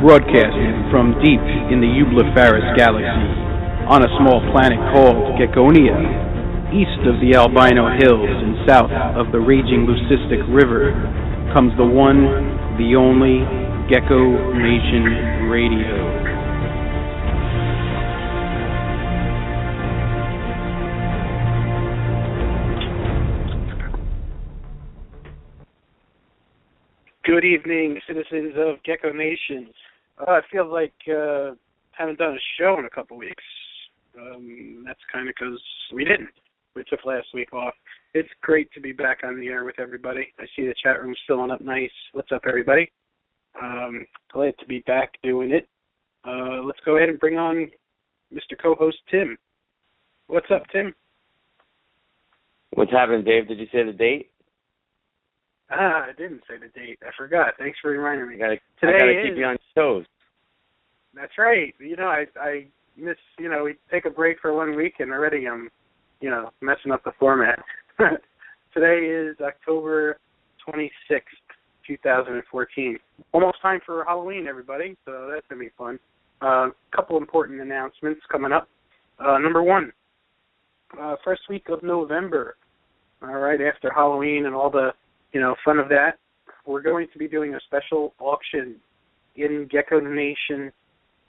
broadcasting from deep in the Eublepharis galaxy, on a small planet called Geckonia, east of the Albino Hills and south of the raging Leucistic River, comes the one, the only Gecko Nation Radio. Good evening, citizens of Gecko Nation. It feels like haven't done a show in a couple weeks. That's kind of because we didn't. We took last week off. It's great to be back on the air with everybody. I see the chat room's filling up nice. What's up, everybody? Glad to be back doing it. Let's go ahead and bring on Mr. Co-host Tim. What's up, Tim? What's happening, Dave? Did you say the date? I didn't say the date. I forgot. Thanks for reminding me. I gotta keep you on your toes. That's right. I miss, we take a break for 1 week and already I'm, messing up the format. Today is October 26th, 2014. Almost time for Halloween, everybody, so that's going to be fun. Couple important announcements coming up. Number one, first week of November, all right, after Halloween and all the fun of that, we're going to be doing a special auction in Gecko Nation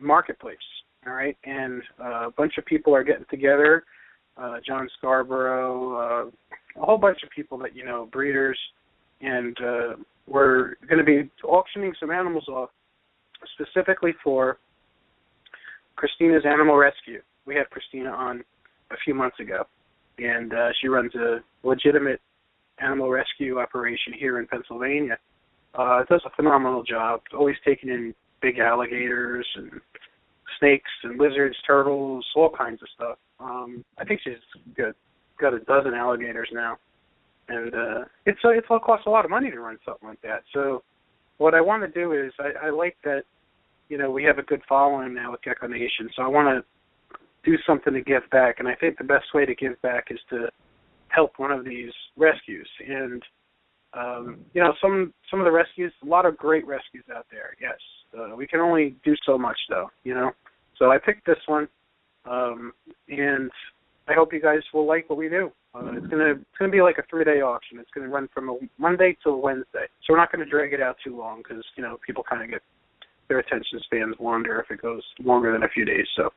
Marketplace, all right? And a bunch of people are getting together, John Scarbrough, a whole bunch of people that breeders, and we're going to be auctioning some animals off specifically for Christina's Animal Rescue. We had Christina on a few months ago, and she runs a legitimate animal rescue operation here in Pennsylvania. It does a phenomenal job, always taking in big alligators and snakes and lizards, turtles, all kinds of stuff. I think she's got a dozen alligators now, and it all costs a lot of money to run something like that. So what I want to do is I like that we have a good following now with Gecko Nation, so I want to do something to give back, and I think the best way to give back is to help one of these rescues. And some of the rescues, a lot of great rescues out there, yes. We can only do so much though, so I picked this one, and I hope you guys will like what we do. It's gonna be like a 3-day auction. It's gonna run from a Monday to a Wednesday, so we're not gonna drag it out too long because people kind of get their attention spans wander if it goes longer than a few days. So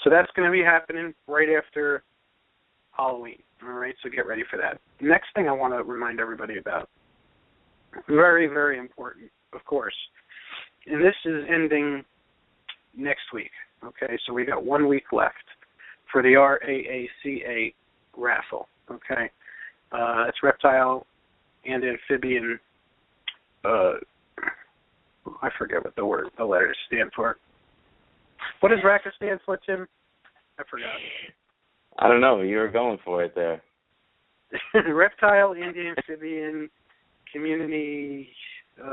that's gonna be happening right after Halloween. All right, so get ready for that. Next thing I want to remind everybody about, very, very important, of course, and this is ending next week. Okay, so we got 1 week left for the RAACA raffle. Okay, it's reptile and amphibian. I forget what the letters stand for. What does RACA stand for, Tim? I forgot. I don't know. You were going for it there. Reptile and Amphibian Community. Is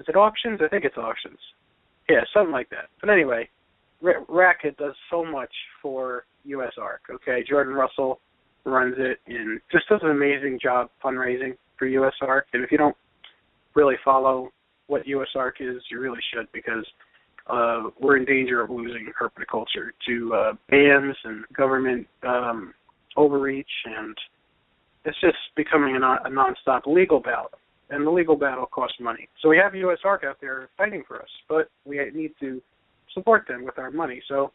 it auctions? I think it's auctions. Yeah, something like that. But anyway, RACA does so much for USARK. Okay, Jordan Russell runs it and just does an amazing job fundraising for USARK. And if you don't really follow what USARK is, you really should, because we're in danger of losing herpetoculture to bans and government overreach, and it's just becoming a nonstop legal battle, and the legal battle costs money. So we have USARK out there fighting for us, but we need to support them with our money. So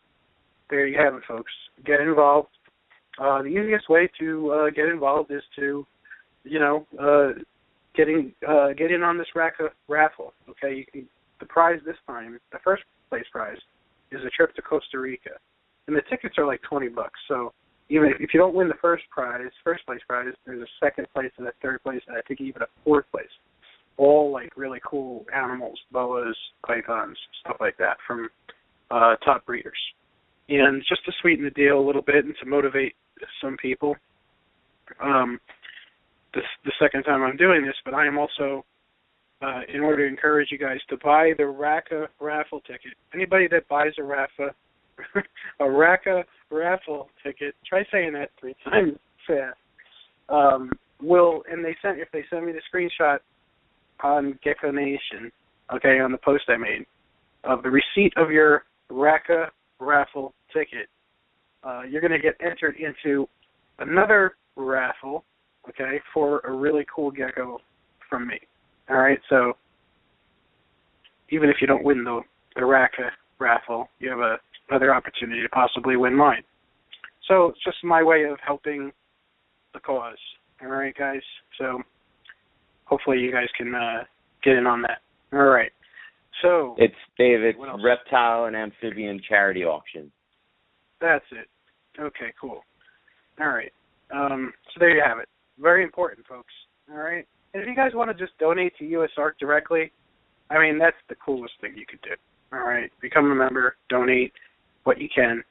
there you have it, folks. Get involved. The easiest way to get involved is to, get in on this raffle. Okay, the prize this time, the first place prize, is a trip to Costa Rica, and the tickets are like $20. So even if you don't win the first place prize, there's a second place and a third place, and I think even a fourth place. All like really cool animals, boas, pythons, stuff like that from top breeders. And just to sweeten the deal a little bit and to motivate some people, the second time I'm doing this, but I am also in order to encourage you guys to buy the RACA raffle ticket. Anybody that buys a RACA raffle ticket, try saying that 3 times fast, if they send me the screenshot on Gecko Nation, okay, on the post I made, of the receipt of your RACA raffle ticket, you're going to get entered into another raffle, okay, for a really cool gecko from me. All right, so even if you don't win the RACA raffle, you have another opportunity to possibly win mine. So it's just my way of helping the cause. All right, guys? So hopefully you guys can get in on that. All right. So it's David's Reptile and Amphibian Charity Auction. That's it. Okay, cool. All right. So there you have it. Very important, folks. All right. And if you guys want to just donate to USARK directly, I mean, that's the coolest thing you could do. All right. Become a member, donate what you can,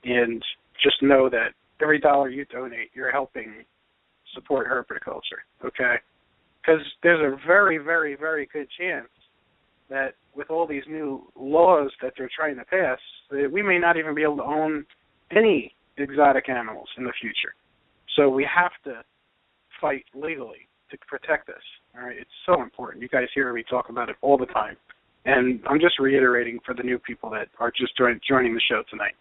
and just know that every dollar you donate, you're helping support herpetoculture, okay? Because there's a very, very, very good chance that with all these new laws that they're trying to pass, that we may not even be able to own any exotic animals in the future. So we have to fight legally to protect us, all right? It's so important. You guys hear me talk about it all the time. And I'm just reiterating for the new people that are just joining the show tonight.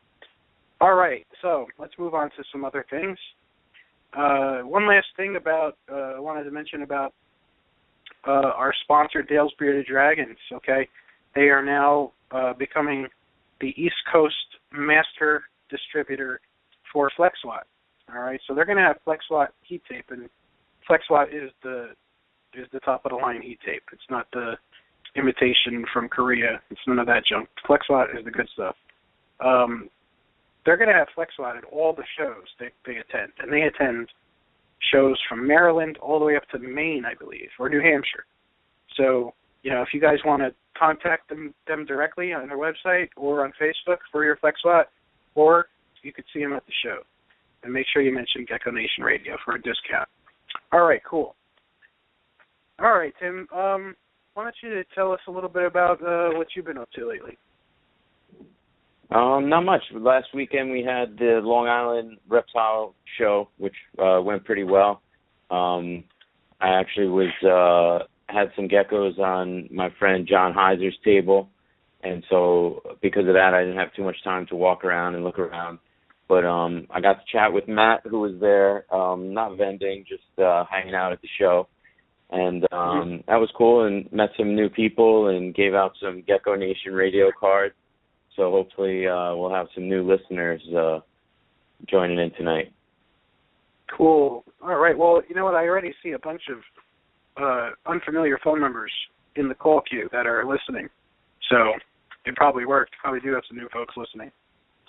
All right, so let's move on to some other things. One last thing I wanted to mention about our sponsor, Dale's Bearded Dragons, okay? They are now becoming the East Coast master distributor for FlexWatt, all right? So they're going to have FlexWatt heat tape, and FlexWatt is the top-of-the-line heat tape. It's not the imitation from Korea. It's none of that junk. FlexWatt is the good stuff. They're going to have FlexWatt at all the shows they attend, and they attend shows from Maryland all the way up to Maine, I believe, or New Hampshire. So, you know, if you guys want to contact them directly on their website or on Facebook for your FlexWatt, or you could see them at the show. And make sure you mention Gecko Nation Radio for a discount. All right, cool. All right, Tim, why don't you tell us a little bit about what you've been up to lately? Not much. Last weekend we had the Long Island Reptile Show, which went pretty well. I actually had some geckos on my friend John Heiser's table, and so because of that, I didn't have too much time to walk around and look around. But I got to chat with Matt, who was there, not vending, just hanging out at the show. And that was cool, and met some new people and gave out some Gecko Nation radio cards. So hopefully we'll have some new listeners joining in tonight. Cool. All right. Well, you know what? I already see a bunch of unfamiliar phone numbers in the call queue that are listening. So it probably worked. Probably do have some new folks listening.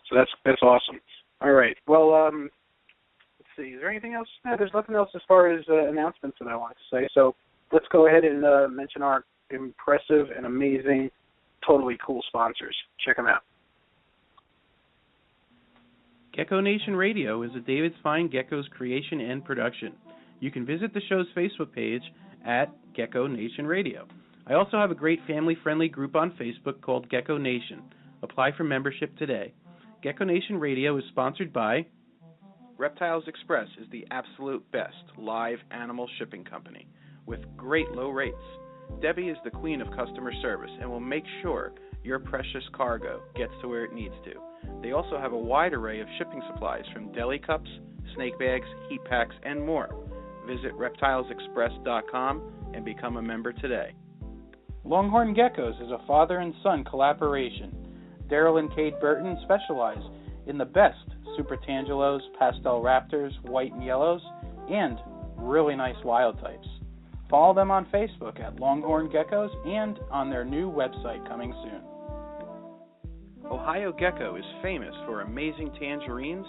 So that's awesome. All right. Well, let's see. Is there anything else? No, there's nothing else as far as announcements that I want to say. So let's go ahead and mention our impressive and amazing, totally cool sponsors. Check them out. Gecko Nation Radio is a David's Fine Geckos creation and production. You can visit the show's Facebook page at Gecko Nation Radio. I also have a great family-friendly group on Facebook called Gecko Nation. Apply for membership today. Gecko Nation Radio is sponsored by Reptiles Express is the absolute best live animal shipping company with great low rates. Debbie is the queen of customer service and will make sure your precious cargo gets to where it needs to. They also have a wide array of shipping supplies from deli cups, snake bags, heat packs, and more. Visit reptilesexpress.com and become a member today. Longhorn Geckos is a father and son collaboration. Daryl and Kate Burton specialize in the best Super Tangelos, Pastel Raptors, white and yellows, and really nice wild types. Follow them on Facebook at Longhorn Geckos and on their new website coming soon. Ohio Gecko is famous for amazing tangerines,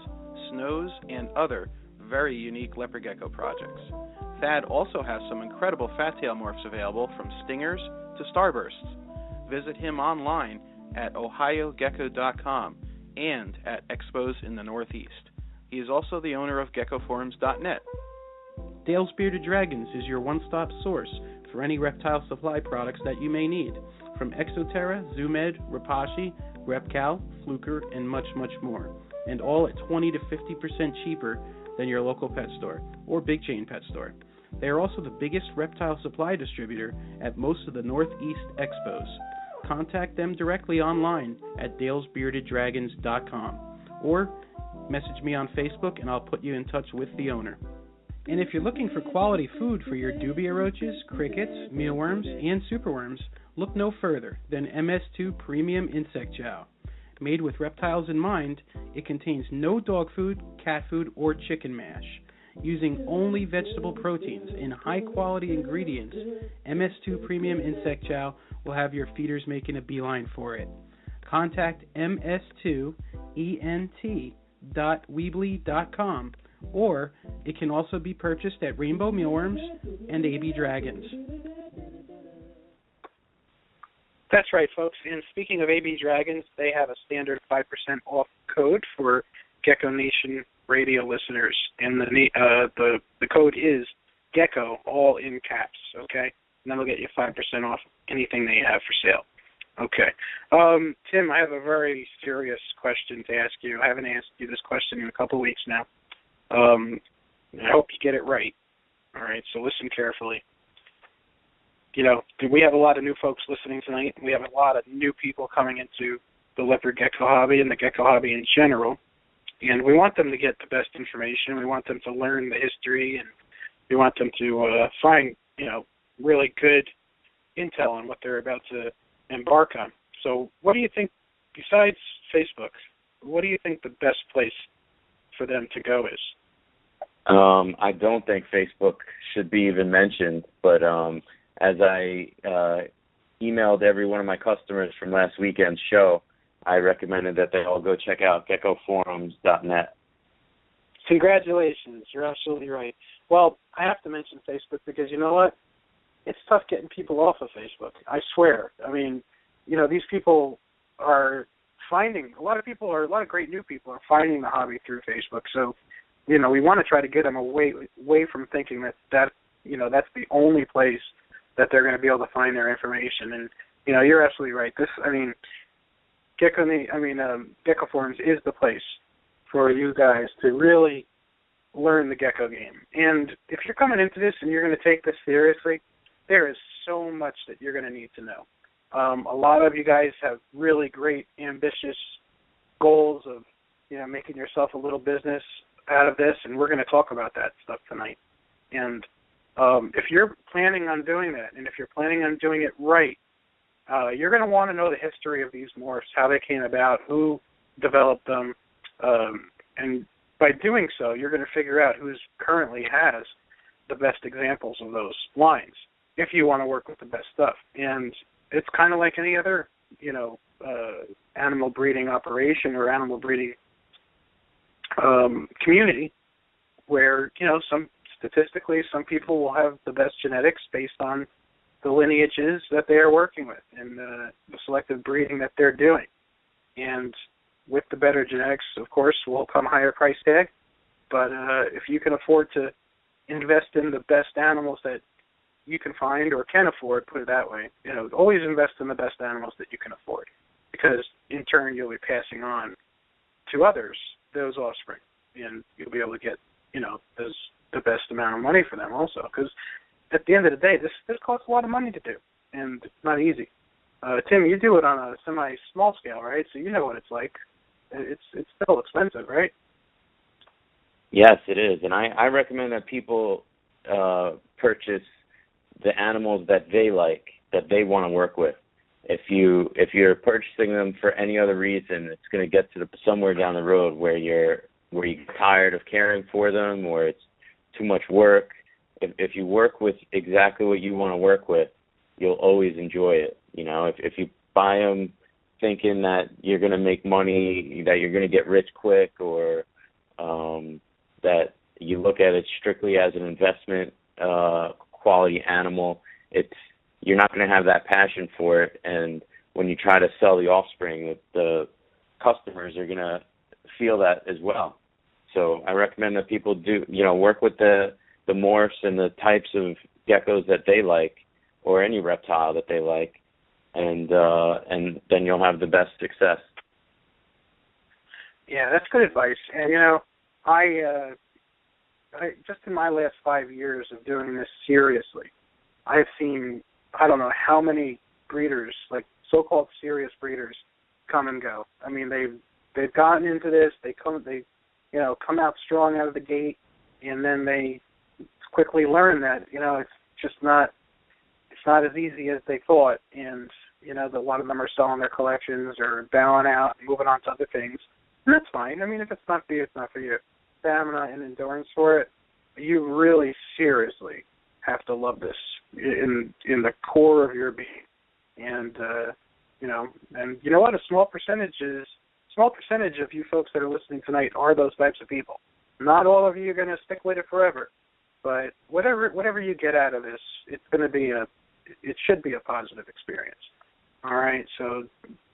snows, and other very unique leopard gecko projects. Thad also has some incredible fat-tail morphs available from stingers to starbursts. Visit him online at ohiogecko.com and at expos in the Northeast. He is also the owner of geckoforums.net. Dale's Bearded Dragons is your one-stop source for any reptile supply products that you may need, from Exoterra, Zoomed, Rapashi, Repcal, Fluker, and much, much more, and all at 20 to 50% cheaper than your local pet store or big chain pet store. They are also the biggest reptile supply distributor at most of the Northeast expos. Contact them directly online at dalesbeardeddragons.com or message me on Facebook and I'll put you in touch with the owner. And if you're looking for quality food for your dubia roaches, crickets, mealworms, and superworms, look no further than MS2 Premium Insect Chow. Made with reptiles in mind, it contains no dog food, cat food, or chicken mash. Using only vegetable proteins and high-quality ingredients, MS2 Premium Insect Chow will have your feeders making a beeline for it. Contact ms2ent.weebly.com, or it can also be purchased at Rainbow Mealworms and AB Dragons. That's right, folks. And speaking of AB Dragons, they have a standard 5% off code for Gecko Nation radio listeners, and the code is Gecko, all in caps. Okay, and that'll get you 5% off anything they have for sale. Okay, Tim, I have a very serious question to ask you. I haven't asked you this question in a couple of weeks now. I hope you get it right. All right, so listen carefully. You know, we have a lot of new folks listening tonight. We have a lot of new people coming into the leopard gecko hobby and the gecko hobby in general. And we want them to get the best information. We want them to learn the history, and we want them to find, really good intel on what they're about to embark on. So what do you think, besides Facebook, what do you think the best place for them to go is? I don't think Facebook should be even mentioned, but as I emailed every one of my customers from last weekend's show, I recommended that they all go check out geckoforums.net. Congratulations. You're absolutely right. Well, I have to mention Facebook because you know what? It's tough getting people off of Facebook. I swear. I mean, these people are finding, a lot of great new people are finding the hobby through Facebook. So, we want to try to get them away from thinking that that's the only place that they're going to be able to find their information. And, you're absolutely right. Gecko Forums is the place for you guys to really learn the gecko game. And if you're coming into this and you're going to take this seriously, there is so much that you're going to need to know. A lot of you guys have really great, ambitious goals of, making yourself a little business out of this, and we're going to talk about that stuff tonight. And if you're planning on doing that, and if you're planning on doing it right, you're going to want to know the history of these morphs, how they came about, who developed them, and by doing so, you're going to figure out who currently has the best examples of those lines, if you want to work with the best stuff. And it's kind of like any other, animal breeding operation or animal breeding community, where, statistically, some people will have the best genetics based on the lineages that they are working with and the selective breeding that they're doing. And with the better genetics, of course, will come a higher price tag. But if you can afford to invest in the best animals that you can find or can afford, put it that way, always invest in the best animals that you can afford, because in turn you'll be passing on to others those offspring, and you'll be able to get, the best amount of money for them also, because at the end of the day, this costs a lot of money to do, and it's not easy. Tim, you do it on a semi-small scale, right? So you know what it's like. It's still expensive, right? Yes, it is, and I recommend that people purchase the animals that they like, that they want to work with. If you're purchasing them for any other reason, it's going to get to somewhere down the road where you're tired of caring for them, or it's too much work. If you work with exactly what you want to work with, you'll always enjoy it. If you buy them thinking that you're going to make money, that you're going to get rich quick, or that you look at it strictly as an investment quality animal, you're not going to have that passion for it. And when you try to sell the offspring, the customers are going to feel that as well. So I recommend that people do, work with the morphs and the types of geckos that they like, or any reptile that they like, and then you'll have the best success. Yeah, that's good advice. And just in my last 5 years of doing this seriously, I've seen, I don't know how many breeders, like so-called serious breeders, come and go. I mean, they've gotten into this, they come out strong out of the gate, and then they quickly learn that, it's just not as easy as they thought, and a lot of them are selling their collections or bowing out and moving on to other things. And that's fine. I mean, if it's not for you, it's not for you. Stamina and endurance for it, you really seriously have to love this in the core of your being. And and you know what? A small percentage of you folks that are listening tonight are those types of people. Not all of you are going to stick with it forever, but whatever you get out of this, it should be a positive experience. All right, so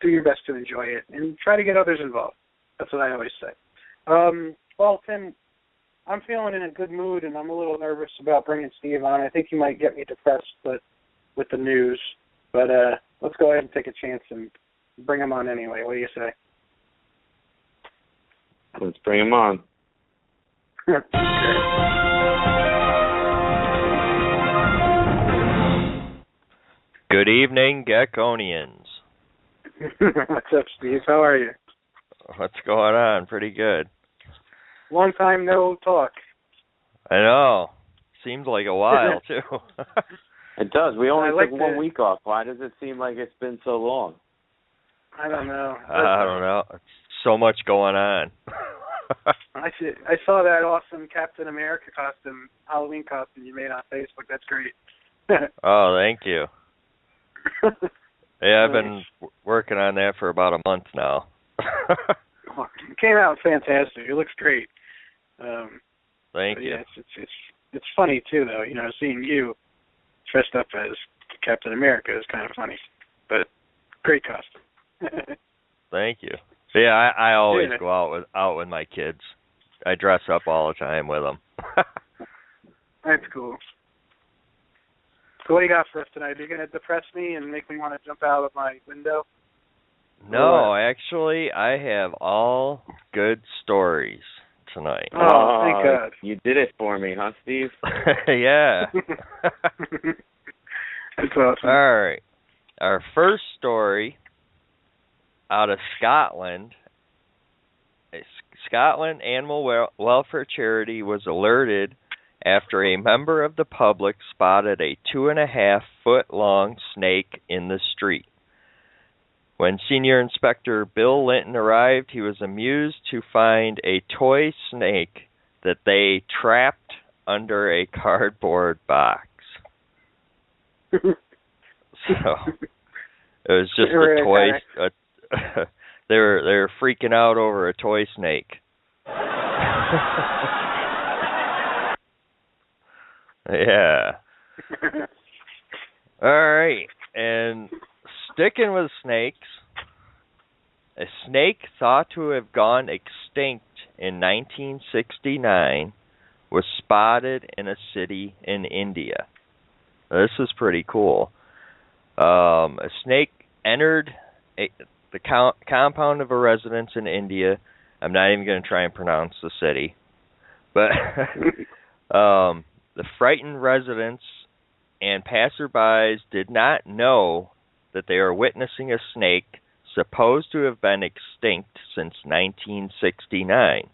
do your best to enjoy it and try to get others involved. That's what I always say. Well, Tim, I'm feeling in a good mood, and I'm a little nervous about bringing Steve on. I think he might get me depressed with the news, but let's go ahead and take a chance and bring him on anyway. What do you say? Let's bring him on. Good evening, Geckonians. What's up, Steve? How are you? What's going on? Pretty good. Long time no talk. I know. Seems like a while, too. It does. We only took 1 to... week off. Why does it seem like it's been so long? I don't know. I don't know. So much going on. I saw that awesome Captain America costume, Halloween costume you made on Facebook. That's great. Oh, thank you. Yeah, I've been working on that for about a month now. It came out fantastic. It looks great. Thank you. Yeah, it's funny too, though. Seeing you dressed up as Captain America is kind of funny, but great costume. Thank you. Yeah, I always go out with my kids. I dress up all the time with them. That's cool. So what do you got for us tonight? Are you going to depress me and make me want to jump out of my window? No, actually, I have all good stories tonight. Oh, thank God. You did it for me, huh, Steve? Yeah. That's awesome. All right. Our first story out of Scotland. A Scotland Animal Welfare Charity was alerted after a member of the public spotted a 2.5-foot-long snake in the street. When Senior Inspector Bill Linton arrived, he was amused to find a toy snake that they trapped under a cardboard box. So it was just a toy. They were freaking out over a toy snake. Yeah. All right, and sticking with snakes, a snake thought to have gone extinct in 1969 was spotted in a city in India. This is pretty cool. A snake entered the compound of a residence in India. I'm not even going to try and pronounce the city. But the frightened residents and passerbys did not know that they were witnessing a snake supposed to have been extinct since 1969.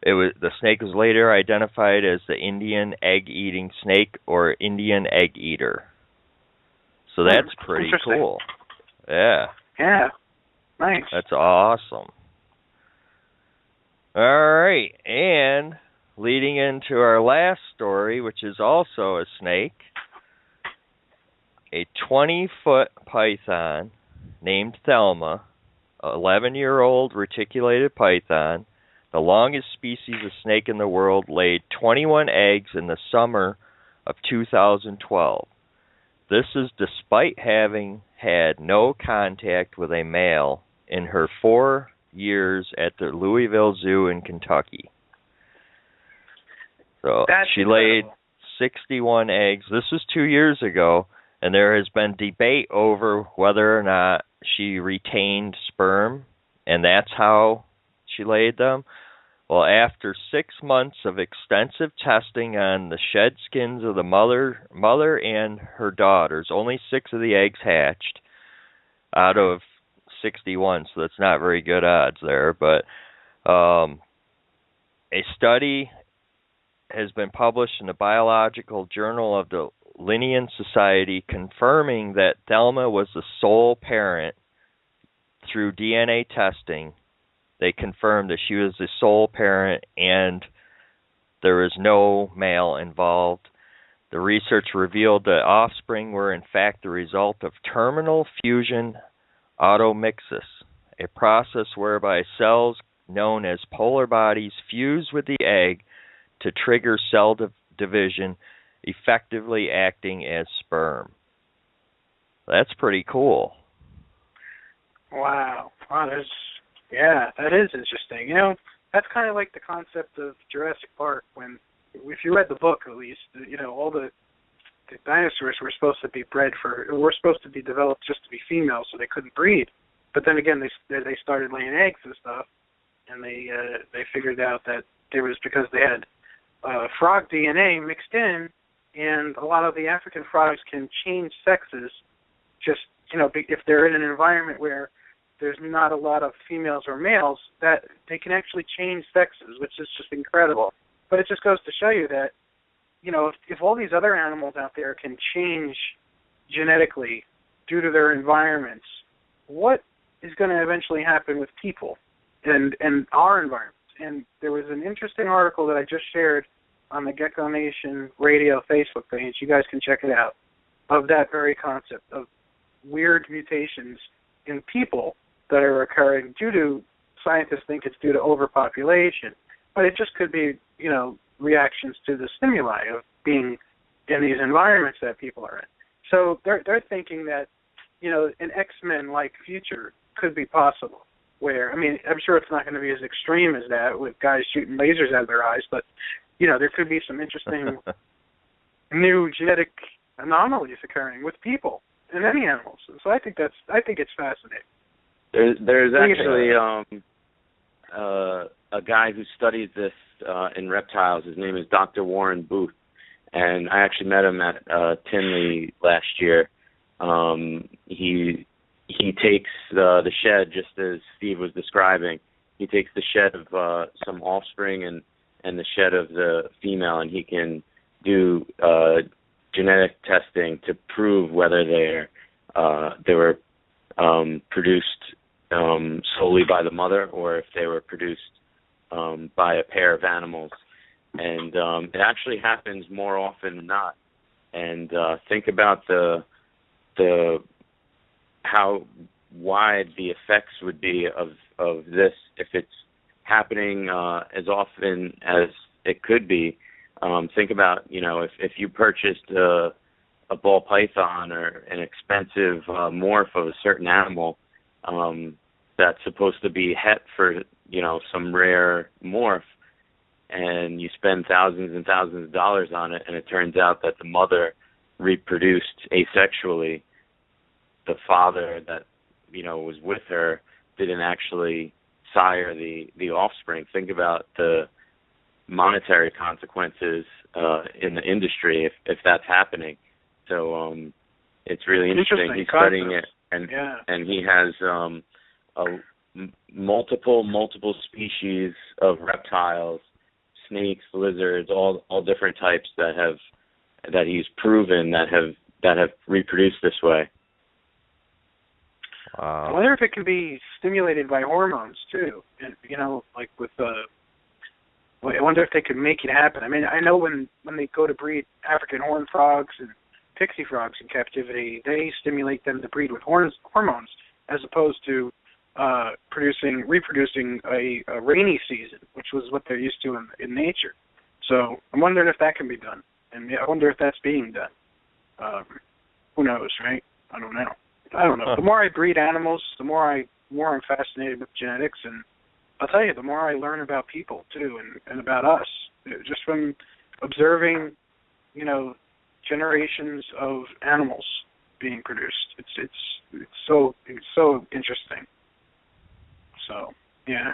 The snake was later identified as the Indian egg-eating snake or Indian egg eater. So that's pretty cool. Yeah. Yeah. Nice. That's awesome. All right, and leading into our last story, which is also a snake, a 20-foot python named Thelma, 11-year-old reticulated python, the longest species of snake in the world, laid 21 eggs in the summer of 2012. This is despite having had no contact with a male in her 4 years at the Louisville Zoo in Kentucky. So she laid 61 eggs. This was 2 years ago, and there has been debate over whether or not she retained sperm, and that's how she laid them. Well, after 6 months of extensive testing on the shed skins of the mother and her daughters, only 6 of the eggs hatched out of 61, so that's not very good odds there. But a study has been published in the Biological Journal of the Linnean Society confirming that Thelma was the sole parent through DNA testing. They confirmed that she was the sole parent and there was no male involved. The research revealed that offspring were in fact the result of terminal fusion automixis, a process whereby cells known as polar bodies fuse with the egg to trigger cell division, effectively acting as sperm. That's pretty cool. Wow. That is interesting. You know, that's kind of like the concept of Jurassic Park when, if you read the book at least, you know, all the dinosaurs were supposed to be developed just to be females so they couldn't breed. But then again, they started laying eggs and stuff, and they figured out that it was because they had frog DNA mixed in, and a lot of the African frogs can change sexes just, you know, if they're in an environment where there's not a lot of females or males, that they can actually change sexes, which is just incredible. But it just goes to show you that, you know, if all these other animals out there can change genetically due to their environments, what is going to eventually happen with people and our environment? And there was an interesting article that I just shared on the Gecko Nation Radio Facebook page. You guys can check it out, of that very concept of weird mutations in people that are occurring due to, scientists think it's due to overpopulation, but it just could be, you know, reactions to the stimuli of being in these environments that people are in. So they're thinking that, you know, an X-Men-like future could be possible, where, I mean, I'm sure it's not going to be as extreme as that with guys shooting lasers out of their eyes, but, you know, there could be some interesting new genetic anomalies occurring with people and any animals. So I think it's fascinating. There's actually a guy who studies this in reptiles. His name is Dr. Warren Booth, and I actually met him at Tinley last year. He takes the shed, just as Steve was describing. He takes the shed of some offspring and the shed of the female, and he can do genetic testing to prove whether they were produced solely by the mother or if they were produced by a pair of animals. And it actually happens more often than not. And think about how wide the effects would be of this if it's happening as often as it could be. Think about, you know, if you purchased a ball python or an expensive morph of a certain animal that's supposed to be het for, you know, some rare morph, and you spend thousands and thousands of dollars on it, and it turns out that the mother reproduced asexually. The father that, you know, was with her didn't actually sire the offspring. Think about the monetary consequences in the industry if that's happening. So it's really interesting. He's studying it, and he has multiple species of reptiles, snakes, lizards, all different types that he's proven that have reproduced this way. I wonder if it can be stimulated by hormones too, and, you know, like with I wonder if they could make it happen. I mean, I know when they go to breed African horned frogs and pixie frogs in captivity, they stimulate them to breed with hormones, as opposed to reproducing a rainy season, which was what they're used to in nature. So I'm wondering if that can be done, and I wonder if that's being done. Who knows, right? I don't know. The more I breed animals, the more I'm fascinated with genetics, and I'll tell you, the more I learn about people too, and about us, just from observing, you know, generations of animals being produced. It's so interesting. So yeah.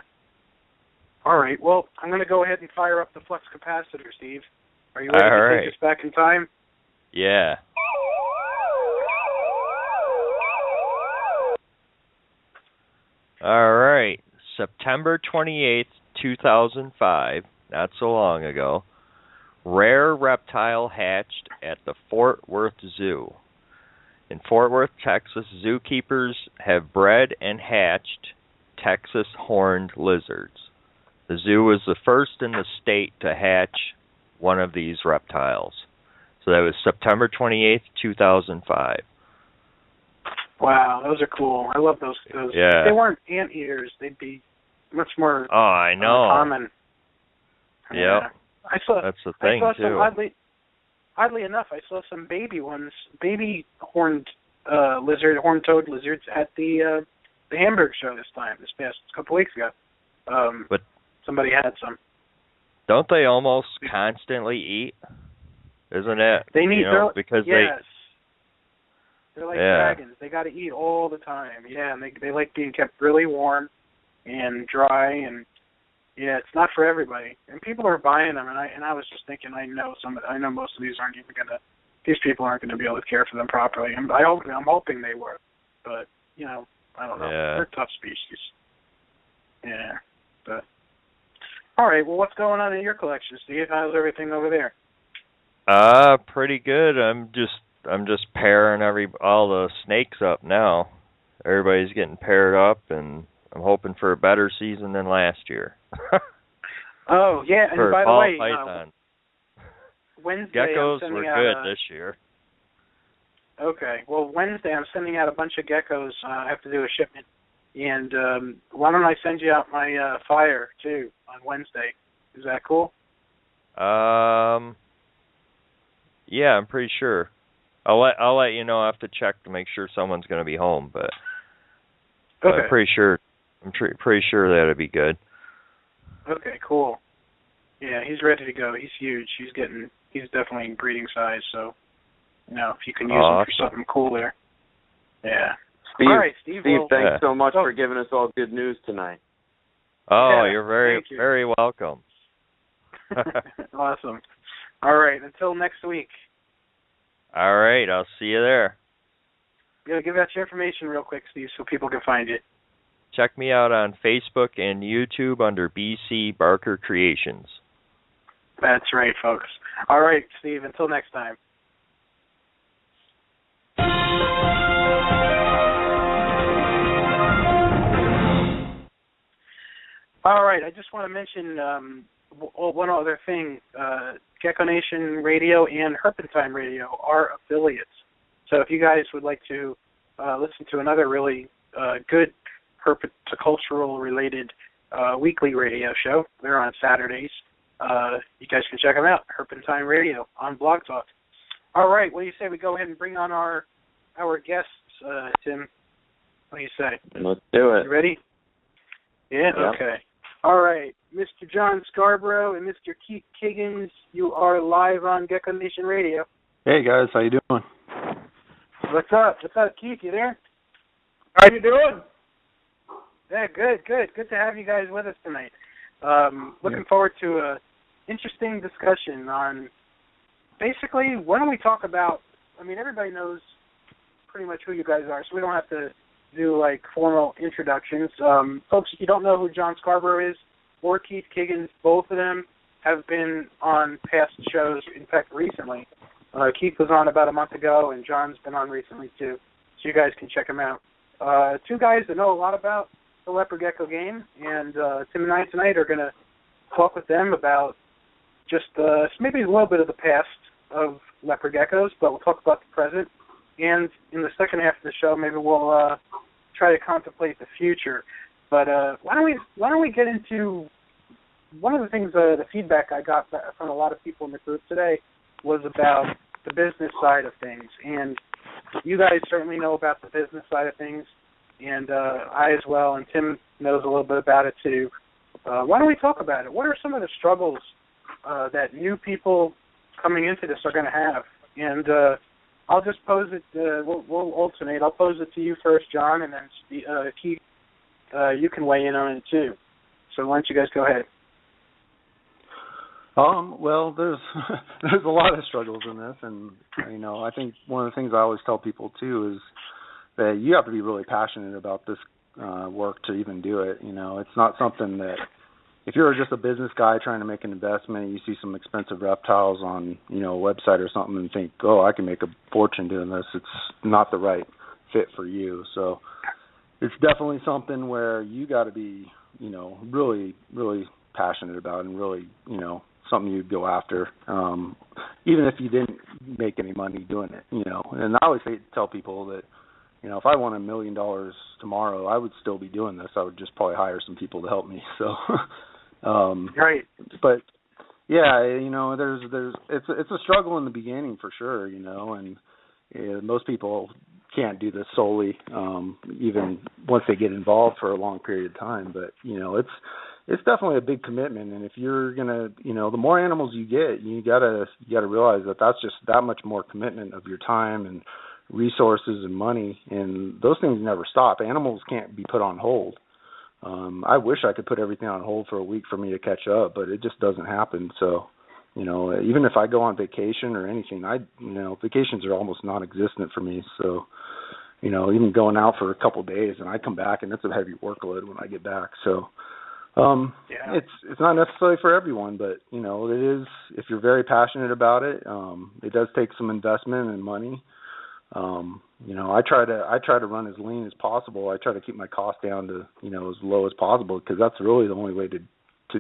All right. Well, I'm going to go ahead and fire up the flux capacitor, Steve. Are you ready to take us back in time? Yeah. All right. September 28th, 2005, not so long ago, rare reptile hatched at the Fort Worth Zoo. In Fort Worth, Texas, zookeepers have bred and hatched Texas horned lizards. The zoo was the first in the state to hatch one of these reptiles. So that was September 28th, 2005. Wow, those are cool. I love those. Yeah. If they weren't anteaters, they'd be much more I know. common. Yeah. That's the thing, I saw too. Some, oddly enough, I saw some baby horned horned-toed lizards at the Hamburg show this past couple weeks ago. But somebody had some. Don't they almost constantly eat? Isn't it? They need because they're like dragons. They got to eat all the time. Yeah, and they like being kept really warm and dry, and yeah, it's not for everybody. And people are buying them, and I was just thinking, I know most of these aren't even gonna. These people aren't going to be able to care for them properly. I'm hoping they were, but I don't know. Yeah. They're tough species. Yeah, but all right. Well, what's going on in your collection, Steve? How's everything over there? Pretty good. I'm just pairing all the snakes up now. Everybody's getting paired up, and I'm hoping for a better season than last year. Oh yeah, and by the way, python. Wednesday geckos I'm were good this year. Okay. Well, Wednesday I'm sending out a bunch of geckos. I have to do a shipment, and why don't I send you out my fire too on Wednesday? Is that cool? Yeah, I'm pretty sure. I'll let you know. I have to check to make sure someone's going to be home, but okay. I'm pretty sure. Pretty sure that'll be good. Okay, cool. Yeah, he's ready to go. He's huge. He's definitely breeding size. So, if you can use him for something cool there. Yeah. Steve, all right, Steve. Thanks so much for giving us all good news tonight. Oh, yeah, you're very welcome. Awesome. All right, until next week. All right, I'll see you there. Yeah, give out your information real quick, Steve, so people can find you. Check me out on Facebook and YouTube under BC Barker Creations. That's right, folks. All right, Steve, until next time. All right, I just want to mention one other thing. Gecko Nation Radio and Herpentine Radio are affiliates. So if you guys would like to listen to another really good herpetocultural-related weekly radio show, they're on Saturdays. You guys can check them out, Herpentine Radio on Blog Talk. All right, what do you say we go ahead and bring on our guests, Tim? What do you say? Let's do it. You ready? Yeah? Yep. Okay. All right, Mr. John Scarbrough and Mr. Keith Kiggins, you are live on Gecko Nation Radio. Hey, guys, how you doing? What's up? What's up, Keith? You there? How you doing? Yeah, good. Good to have you guys with us tonight. Looking forward to a interesting discussion on basically why don't we talk about, everybody knows pretty much who you guys are, so we don't have to do like formal introductions. Folks, if you don't know who John Scarbrough is or Keith Kiggins, both of them have been on past shows, in fact recently. Keith was on about a month ago and John's been on recently too, so you guys can check them out. Two guys that know a lot about the Leopard Gecko game, and Tim and I tonight are going to talk with them about just maybe a little bit of the past of Leopard Geckos, but we'll talk about the present. And in the second half of the show, maybe we'll try to contemplate the future. But why don't we get into one of the things, the feedback I got from a lot of people in the group today was about the business side of things. And you guys certainly know about the business side of things, and I as well, and Tim knows a little bit about it too. Why don't we talk about it? What are some of the struggles that new people coming into this are going to have? And I'll just pose it, we'll alternate. I'll pose it to you first, John, and then Keith, you can weigh in on it too. So why don't you guys go ahead? Well, there's there's a lot of struggles in this, and I think one of the things I always tell people too is that you have to be really passionate about this work to even do it. It's not something that if you're just a business guy trying to make an investment, you see some expensive reptiles on a website or something and think, oh, I can make a fortune doing this. It's not the right fit for you. So it's definitely something where you got to be really, really passionate about and really something you'd go after, even if you didn't make any money doing it, And I always tell people that, if I won $1 million tomorrow, I would still be doing this. I would just probably hire some people to help me. So, right. But yeah, it's a struggle in the beginning for sure, and most people can't do this solely, even once they get involved for a long period of time. But it's definitely a big commitment, and if you're gonna, the more animals you get, you gotta realize that that's just that much more commitment of your time and resources and money, and those things never stop. Animals can't be put on hold. I wish I could put everything on hold for a week for me to catch up, but it just doesn't happen. So, even if I go on vacation or anything, vacations are almost non-existent for me. So, even going out for a couple of days and I come back and it's a heavy workload when I get back. So, it's not necessarily for everyone, but it is. If you're very passionate about it, it does take some investment and money. I try to run as lean as possible. I try to keep my cost down to as low as possible, because that's really the only way to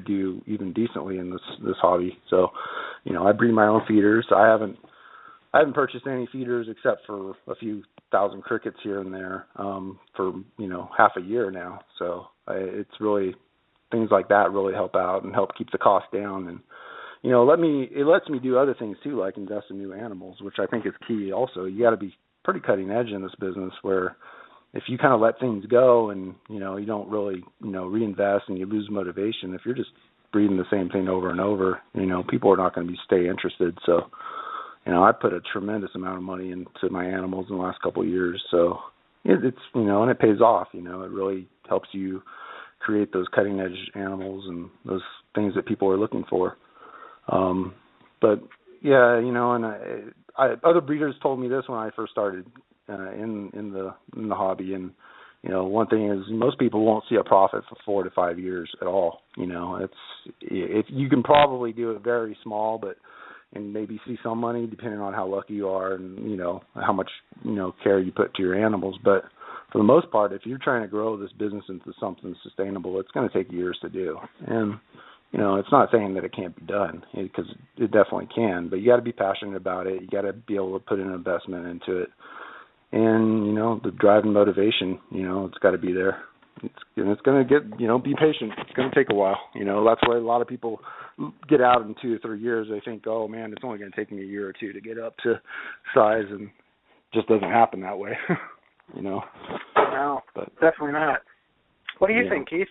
do even decently in this hobby. So, I breed my own feeders. I haven't purchased any feeders except for a few thousand crickets here and there for half a year now. So it's really things like that really help out and help keep the cost down, and it lets me do other things too, like invest in new animals, which I think is key. Also, you got to be pretty cutting edge in this business, where if you kind of let things go and you don't really reinvest and you lose motivation, if you're just breeding the same thing over and over, people are not going to stay interested. So I put a tremendous amount of money into my animals in the last couple of years, so it's and it pays off. It really helps you create those cutting edge animals and those things that people are looking for. But yeah, and other breeders told me this when I first started in the hobby, and one thing is most people won't see a profit for 4 to 5 years at all. If you can probably do it very small, and maybe see some money depending on how lucky you are and how much care you put to your animals. But for the most part, if you're trying to grow this business into something sustainable, it's going to take years to do. And it's not saying that it can't be done, because it definitely can, but you got to be passionate about it. You got to be able to put an investment into it. And, the drive and motivation, it's got to be there. It's going to get, be patient. It's going to take a while. That's why a lot of people get out in 2 or 3 years. They think, oh, man, it's only going to take me a year or two to get up to size, and it just doesn't happen that way, No, definitely not. What do you think, Keith?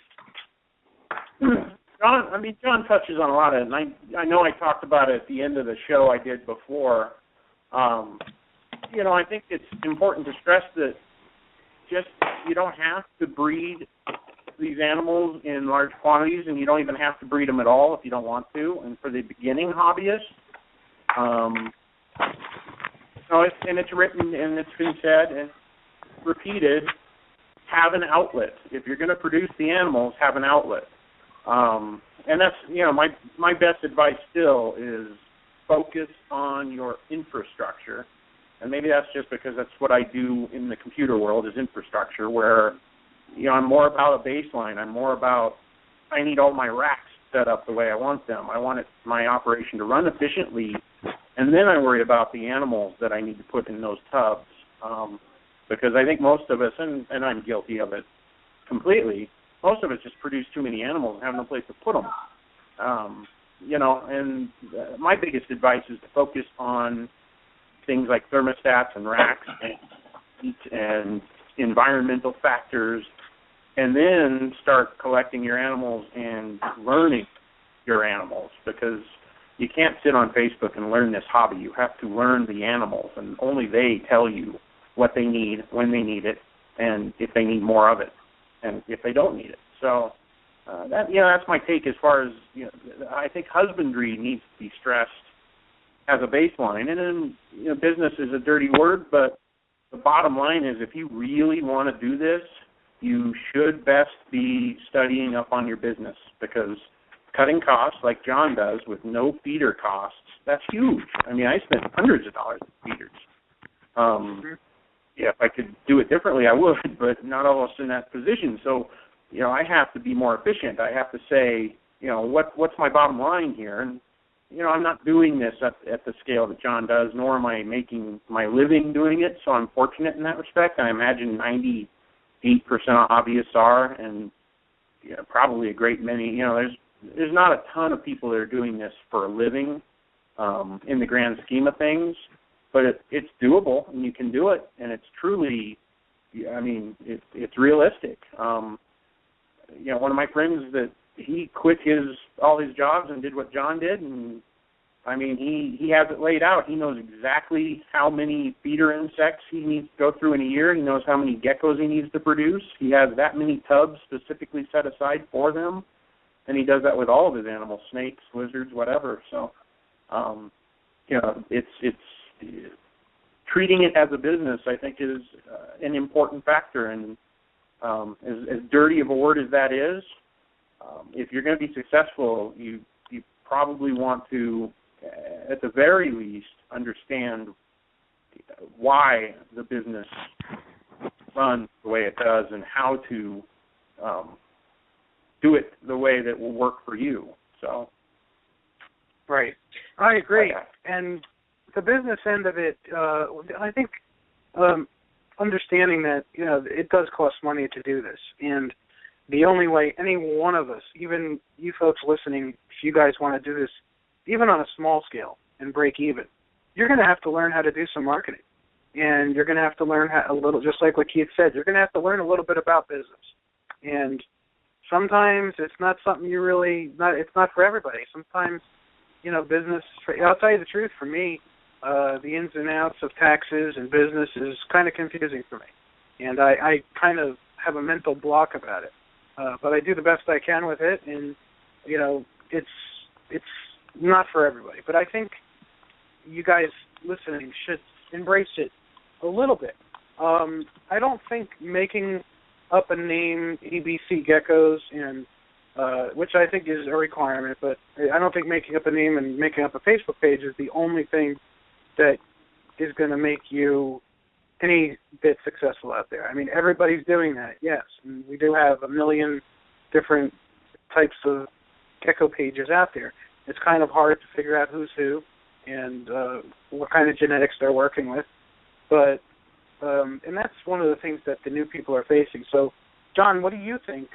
John touches on a lot of it, and I know I talked about it at the end of the show I did before. I think it's important to stress that you don't have to breed these animals in large quantities, and you don't even have to breed them at all if you don't want to. And for the beginning hobbyist, and it's written and it's been said and repeated, have an outlet. If you're going to produce the animals, have an outlet. And that's, my best advice still is focus on your infrastructure. And maybe that's just because that's what I do in the computer world, is infrastructure, where, I'm more about a baseline. I'm more about, I need all my racks set up the way I want them. I want my operation to run efficiently, and then I worry about the animals that I need to put in those tubs. Because I think most of us, and I'm guilty of it completely, most of us just produce too many animals and have no place to put them. And my biggest advice is to focus on things like thermostats and racks and heat and environmental factors, and then start collecting your animals and learning your animals, because you can't sit on Facebook and learn this hobby. You have to learn the animals, and only they tell you what they need, when they need it, and if they need more of it, and if they don't need it. So that's my take as far as, I think husbandry needs to be stressed as a baseline. And then, business is a dirty word, but the bottom line is if you really want to do this, you should best be studying up on your business, because cutting costs like John does with no feeder costs, that's huge. I mean, I spent hundreds of dollars on feeders. If I could do it differently, I would, but not all of us in that position. So, I have to be more efficient. I have to say, what's my bottom line here? And, I'm not doing this at the scale that John does, nor am I making my living doing it, so I'm fortunate in that respect. I imagine 98% of hobbyists are, and probably a great many. There's not a ton of people that are doing this for a living in the grand scheme of things, but it's doable, and you can do it, and it's truly, it's realistic. One of my friends, that he quit all his jobs and did what John did, and he has it laid out. He knows exactly how many feeder insects he needs to go through in a year. He knows how many geckos he needs to produce. He has that many tubs specifically set aside for them, and he does that with all of his animals, snakes, lizards, whatever. So, it's treating it as a business, I think, is an important factor. And as dirty of a word as that is, if you're going to be successful, you probably want to, at the very least, understand why the business runs the way it does and how to do it the way that will work for you. So, right, I agree. And the business end of it, I think, understanding that it does cost money to do this, and the only way any one of us, even you folks listening, if you guys want to do this, even on a small scale and break even, you're going to have to learn how to do some marketing. And you're going to have to learn a little, just like what Keith said, you're going to have to learn a little bit about business. And sometimes it's not something it's not for everybody. Sometimes, business, I'll tell you the truth, for me, the ins and outs of taxes and business is kind of confusing for me. And I kind of have a mental block about it. But I do the best I can with it, and, it's not for everybody. But I think you guys listening should embrace it a little bit. I don't think making up a name, ABC Geckos, and which I think is a requirement, but I don't think making up a name and making up a Facebook page is the only thing that is going to make you any bit successful out there. Everybody's doing that, yes. And we do have a million different types of gecko pages out there. It's kind of hard to figure out who's who and what kind of genetics they're working with. But and that's one of the things that the new people are facing. So, John, what do you think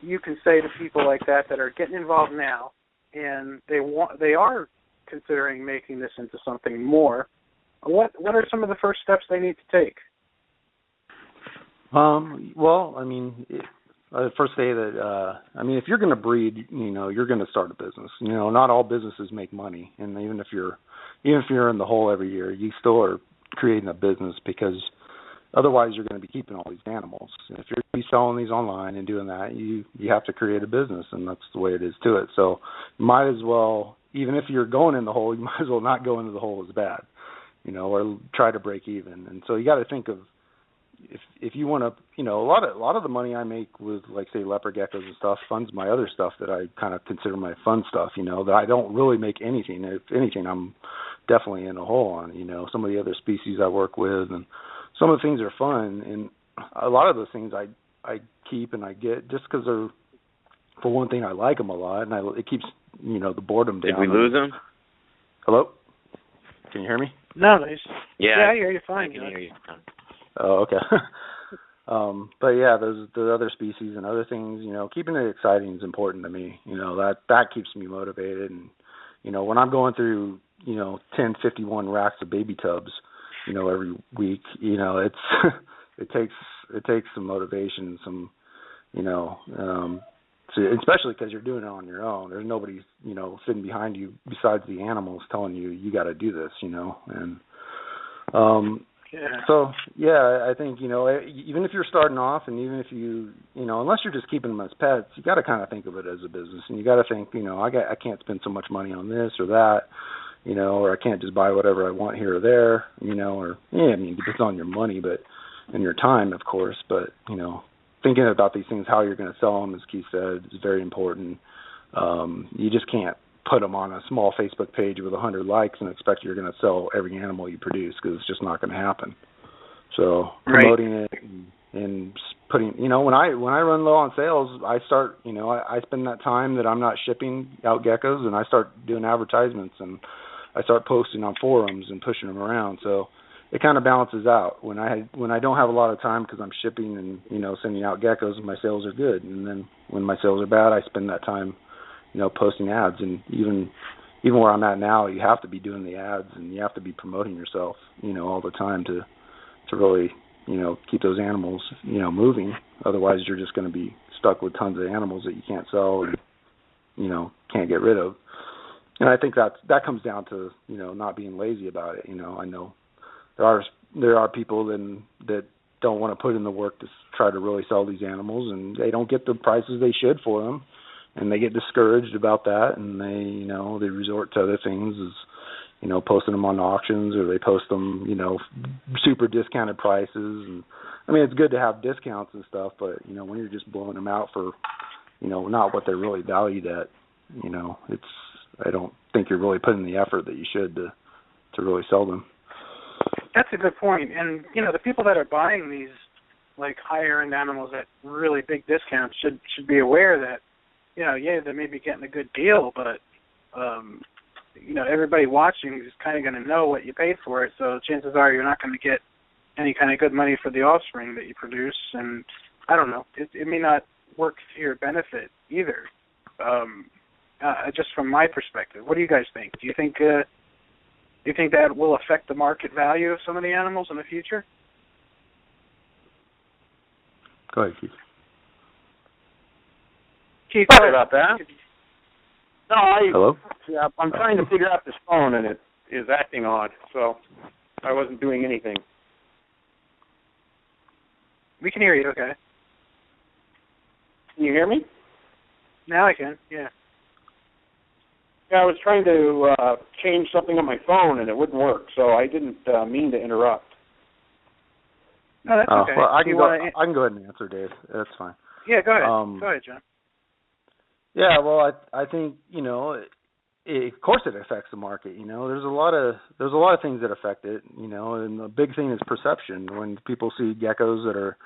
you can say to people like that are getting involved now, and they are considering making this into something more? What are some of the first steps they need to take? I'd first say that, if you're going to breed, you're going to start a business. Not all businesses make money, and even if you're in the hole every year, you still are creating a business, because otherwise you're going to be keeping all these animals. And if you're going to be selling these online and doing that, you have to create a business, and that's the way it is to it. So you might as well, even if you're going in the hole, you might as well not go into the hole as bad, or try to break even. And so you got to think of, if you want to, a lot of the money I make with, like, say, leopard geckos and stuff funds my other stuff that I kind of consider my fun stuff, that I don't really make anything. If anything, I'm definitely in a hole on, some of the other species I work with, and some of the things are fun, and a lot of those things I keep and I get just because they're, for one thing, I like them a lot, and it keeps, the boredom down. Did we lose them? Hello? Can you hear me? No, yeah, I hear you fine. I can hear you. Oh, okay. But yeah, the other species and other things, keeping it exciting is important to me. That keeps me motivated. And, when I'm going through, 1051 racks of baby tubs, every week, it takes some motivation, some, especially because you're doing it on your own. There's nobody, sitting behind you besides the animals telling you got to do this, and Yeah. So, yeah, I think, even if you're starting off and even if unless you're just keeping them as pets, you got to kind of think of it as a business. And you got to think, I can't spend so much money on this or that, or I can't just buy whatever I want here or there, it depends on your money and your time, of course. But, thinking about these things, how you're going to sell them, as Keith said, is very important. You just can't put them on a small Facebook page with 100 likes and expect you're going to sell every animal you produce, because it's just not going to happen. So promoting it and putting, when I run low on sales, I start, I spend that time that I'm not shipping out geckos, and I start doing advertisements, and I start posting on forums and pushing them around. So it kind of balances out. When I don't have a lot of time because I'm shipping and sending out geckos, my sales are good. And then when my sales are bad, I spend that time posting ads. And even where I'm at now, you have to be doing the ads and you have to be promoting yourself, all the time to really, keep those animals, moving. Otherwise, you're just going to be stuck with tons of animals that you can't sell and, can't get rid of. And I think that comes down to, not being lazy about it. I know there are people that don't want to put in the work to try to really sell these animals, and they don't get the prices they should for them. And they get discouraged about that, and they resort to other things, as posting them on auctions, or they post them super discounted prices. And I mean, it's good to have discounts and stuff, but when you're just blowing them out for not what they're really valued at, I don't think you're really putting the effort that you should to really sell them. That's a good point. And the people that are buying these like higher end animals at really big discounts should be aware that they may be getting a good deal, but everybody watching is kind of going to know what you paid for it. So chances are you're not going to get any kind of good money for the offspring that you produce. And I don't know, it may not work to your benefit either. Just from my perspective, what do you guys think? Do you think that will affect the market value of some of the animals in the future? Go ahead, Keith. Keith, sorry about that. No, Hello? Yeah, I'm trying to figure out this phone, and it is acting odd, so I wasn't doing anything. We can hear you, okay. Can you hear me? Now I can, yeah. Yeah, I was trying to change something on my phone, and it wouldn't work, so I didn't mean to interrupt. No, that's okay. Well, I can go ahead and answer, Dave. That's fine. Yeah, go ahead. Go ahead, John. Yeah, well, I think of course it affects the market. There's a lot of things that affect it. And the big thing is perception. When people see geckos that are,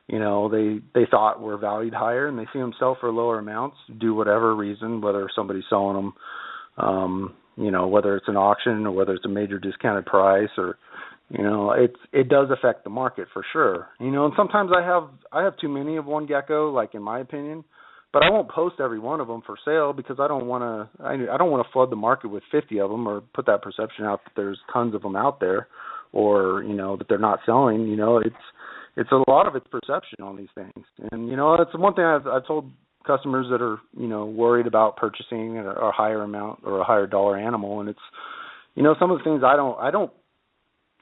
they thought were valued higher, and they see them sell for lower amounts, do whatever reason, whether somebody's selling them, whether it's an auction or whether it's a major discounted price, or it does affect the market for sure. And sometimes I have too many of one gecko, like in my opinion. But I won't post every one of them for sale, because I don't want to flood the market with 50 of them, or put that perception out that there's tons of them out there, or that they're not selling. It's a lot of it's perception on these things, and it's one thing I've told customers that are worried about purchasing a higher amount or a higher dollar animal, and it's some of the things I don't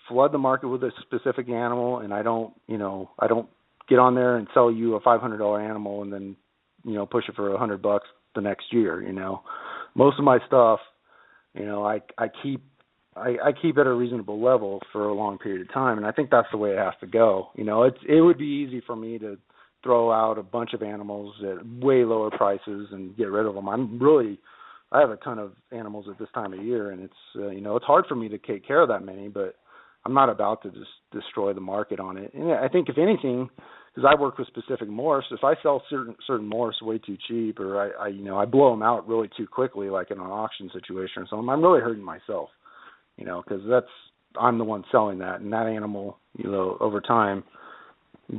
flood the market with a specific animal, and I don't get on there and sell you a $500 animal and then push it for $100 the next year. Most of my stuff, I keep at a reasonable level for a long period of time, and I think that's the way it has to go. It would be easy for me to throw out a bunch of animals at way lower prices and get rid of them. I have a ton of animals at this time of year, and it's it's hard for me to take care of that many, but I'm not about to just destroy the market on it. And I think if anything, because I work with specific morphs, if I sell certain morphs way too cheap, or I blow them out really too quickly, like in an auction situation or something, I'm really hurting myself, because I'm the one selling that, and that animal, over time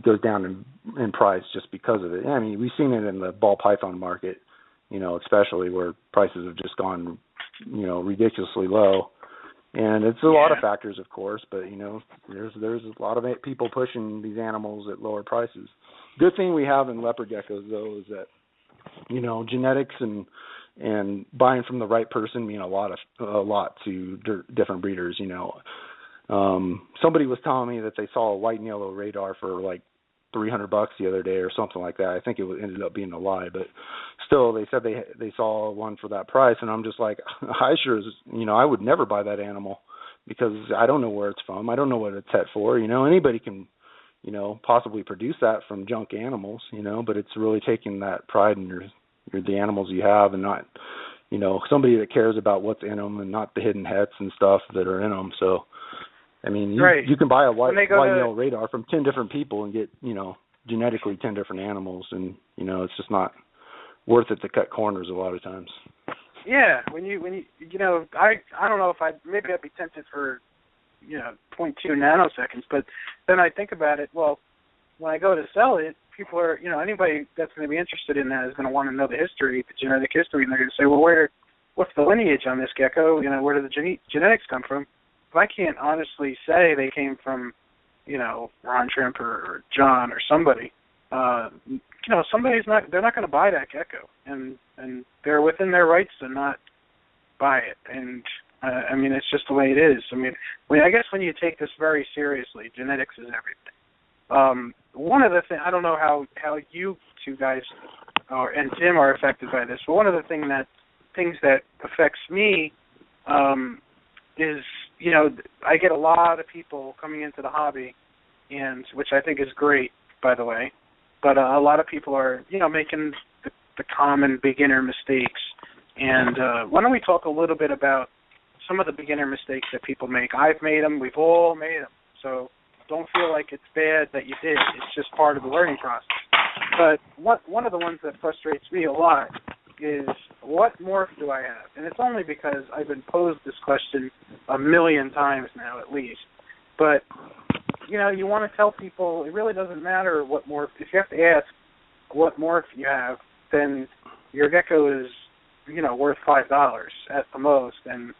goes down in price just because of it. I mean, we've seen it in the ball python market, especially where prices have just gone, ridiculously low. And it's a lot of factors, of course, but there's a lot of people pushing these animals at lower prices. Good thing we have in leopard geckos, though, is that genetics and buying from the right person mean a lot to different breeders. Somebody was telling me that they saw a white and yellow radar for like $300 the other day or something like that. I think it ended up being a lie, but still, they said they saw one for that price, and I'm just like, I would never buy that animal because I don't know where it's from. I don't know what it's set for. Anybody can, possibly produce that from junk animals, but it's really taking that pride in the animals you have and not, somebody that cares about what's in them and not the hidden hets and stuff that are in them. So, I mean, you can buy a white and yellow radar from 10 different people and get, genetically 10 different animals, and, it's just not worth it to cut corners a lot of times. Yeah, when you I don't know if I'd be tempted for, 0.2 nanoseconds, but then I think about it, well, when I go to sell it, people are, anybody that's going to be interested in that is going to want to know the history, the genetic history, and they're going to say, well, what's the lineage on this gecko? Where do the genetics come from? If I can't honestly say they came from, Ron Trimp or John or somebody, they're not going to buy that gecko, and they're within their rights to not buy it. And it's just the way it is. I guess when you take this very seriously, genetics is everything. One of the things, I don't know how you two guys and Tim are affected by this, but one of the things that affects me is, I get a lot of people coming into the hobby, and which I think is great, by the way, but a lot of people are, making the common beginner mistakes. And why don't we talk a little bit about some of the beginner mistakes that people make? I've made them. We've all made them. So don't feel like it's bad that you did. It's just part of the learning process. But one of the ones that frustrates me a lot is, what morph do I have? And it's only because I've been posed this question a million times now, at least. But, you want to tell people it really doesn't matter what morph. If you have to ask what morph you have, then your gecko is, worth $5 at the most. And,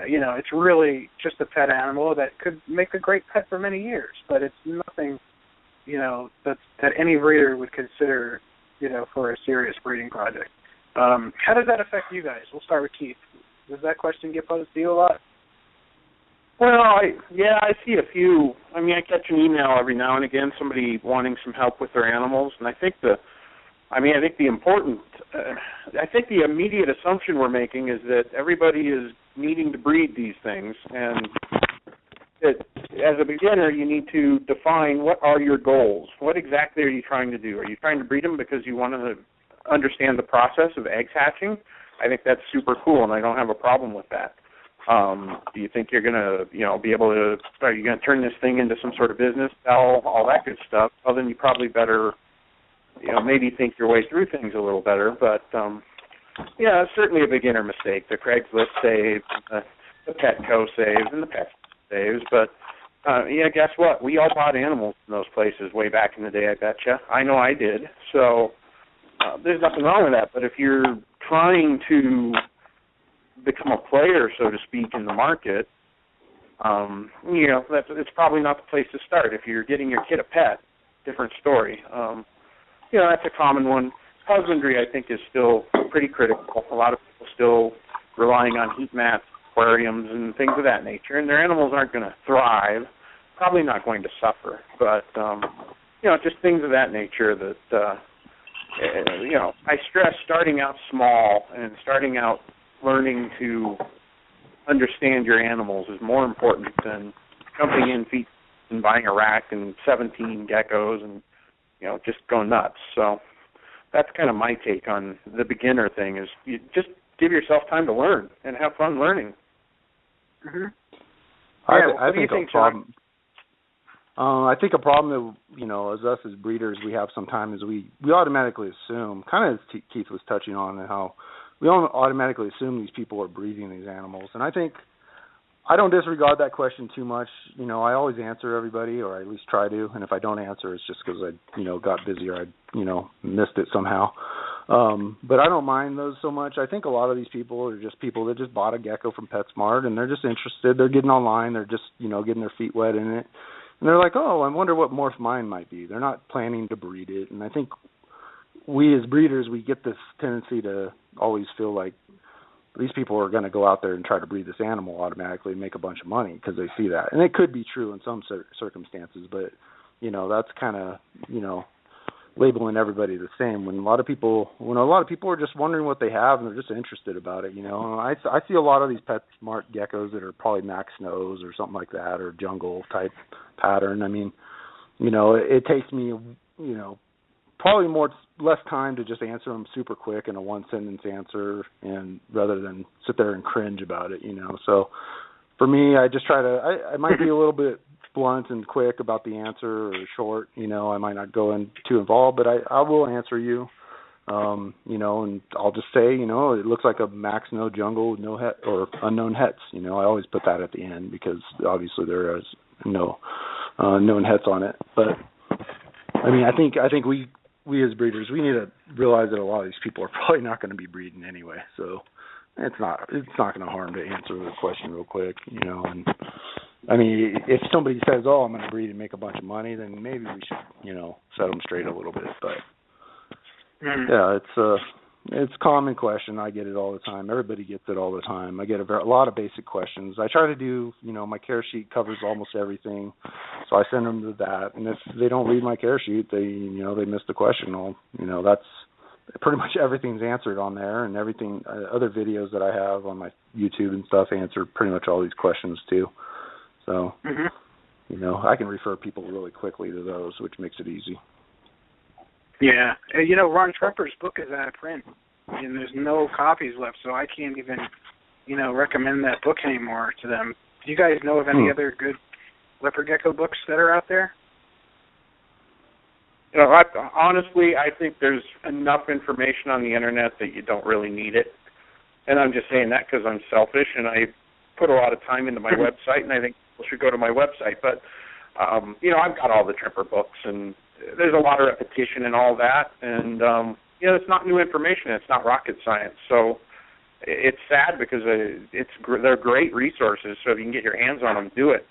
it's really just a pet animal that could make a great pet for many years. But it's nothing, that any breeder would consider, for a serious breeding project. How does that affect you guys? We'll start with Keith. Does that question get posed to you a lot? Well, I see a few. I catch an email every now and again, somebody wanting some help with their animals, and I think the immediate assumption we're making is that everybody is needing to breed these things, and that as a beginner, you need to define what are your goals. What exactly are you trying to do? Are you trying to breed them because you want to understand the process of eggs hatching? I think that's super cool, and I don't have a problem with that. Do you think you're going to, be able to, are you going to turn this thing into some sort of business, sell, all that good stuff? Well, then you probably better, maybe think your way through things a little better. But, it's certainly a beginner mistake. The Craigslist saves, the Petco saves, and the Pet saves. But, guess what? We all bought animals in those places way back in the day, I betcha. I know I did. So there's nothing wrong with that. But if you're trying to become a player, so to speak, in the market, it's probably not the place to start. If you're getting your kid a pet, different story. That's a common one. Husbandry, I think, is still pretty critical. A lot of people still relying on heat mats, aquariums, and things of that nature, and their animals aren't going to thrive, probably not going to suffer, but, just things of that nature that, I stress starting out small and starting out learning to understand your animals is more important than jumping in feet and buying a rack and 17 geckos and, just go nuts. So that's kind of my take on the beginner thing, is you just give yourself time to learn and have fun learning. Mm-hmm. I think a problem. I think a problem that, as us as breeders we have sometimes is we automatically assume, kind of as Keith was touching on, how we all automatically assume these people are breeding these animals. And I think I don't disregard that question too much. I always answer everybody, or I at least try to. And if I don't answer, it's just because I, got busy or I, missed it somehow. But I don't mind those so much. I think a lot of these people are just people that just bought a gecko from PetSmart, and they're just interested. They're getting online. They're just, getting their feet wet in it. And they're like, oh, I wonder what morph mine might be. They're not planning to breed it. And I think we as breeders, we get this tendency to always feel like, these people are going to go out there and try to breed this animal automatically and make a bunch of money because they see that. And it could be true in some circumstances, but, that's kind of, labeling everybody the same when a lot of people are just wondering what they have and they're just interested about it. I see a lot of these PetSmart geckos that are probably max nose or something like that, or jungle type pattern. I mean, it takes me, probably less time to just answer them super quick in a one sentence answer, and rather than sit there and cringe about it. So for me, I just try to, I might be a little bit blunt and quick about the answer, or short. I might not go in too involved, but I will answer you. And I'll just say, it looks like a max no jungle with no het or unknown hets. I always put that at the end because obviously there is no known hets on it. But I mean, I think we as breeders, we need to realize that a lot of these people are probably not going to be breeding anyway. So it's not going to harm to answer the question real quick. And I mean, if somebody says, "Oh, I'm going to breed and make a bunch of money," then maybe we should, set them straight a little bit. But yeah, it's a common question. I get it all the time. Everybody gets it all the time. I get a lot of basic questions. I try to do, my care sheet covers almost everything, so I send them to that. And if they don't read my care sheet, they miss the question. That's pretty much everything's answered on there, and everything. Other videos that I have on my YouTube and stuff answer pretty much all these questions too. So, I can refer people really quickly to those, which makes it easy. Yeah. Ron Trepper's book is out of print, and there's no copies left, so I can't even, recommend that book anymore to them. Do you guys know of any other good leopard gecko books that are out there? Honestly, I think there's enough information on the Internet that you don't really need it. And I'm just saying that because I'm selfish, and I put a lot of time into my website, and I think people should go to my website. But, I've got all the Tremper books, and there's a lot of repetition and all that. And, it's not new information. It's not rocket science. So it's sad because they're great resources. So if you can get your hands on them, do it.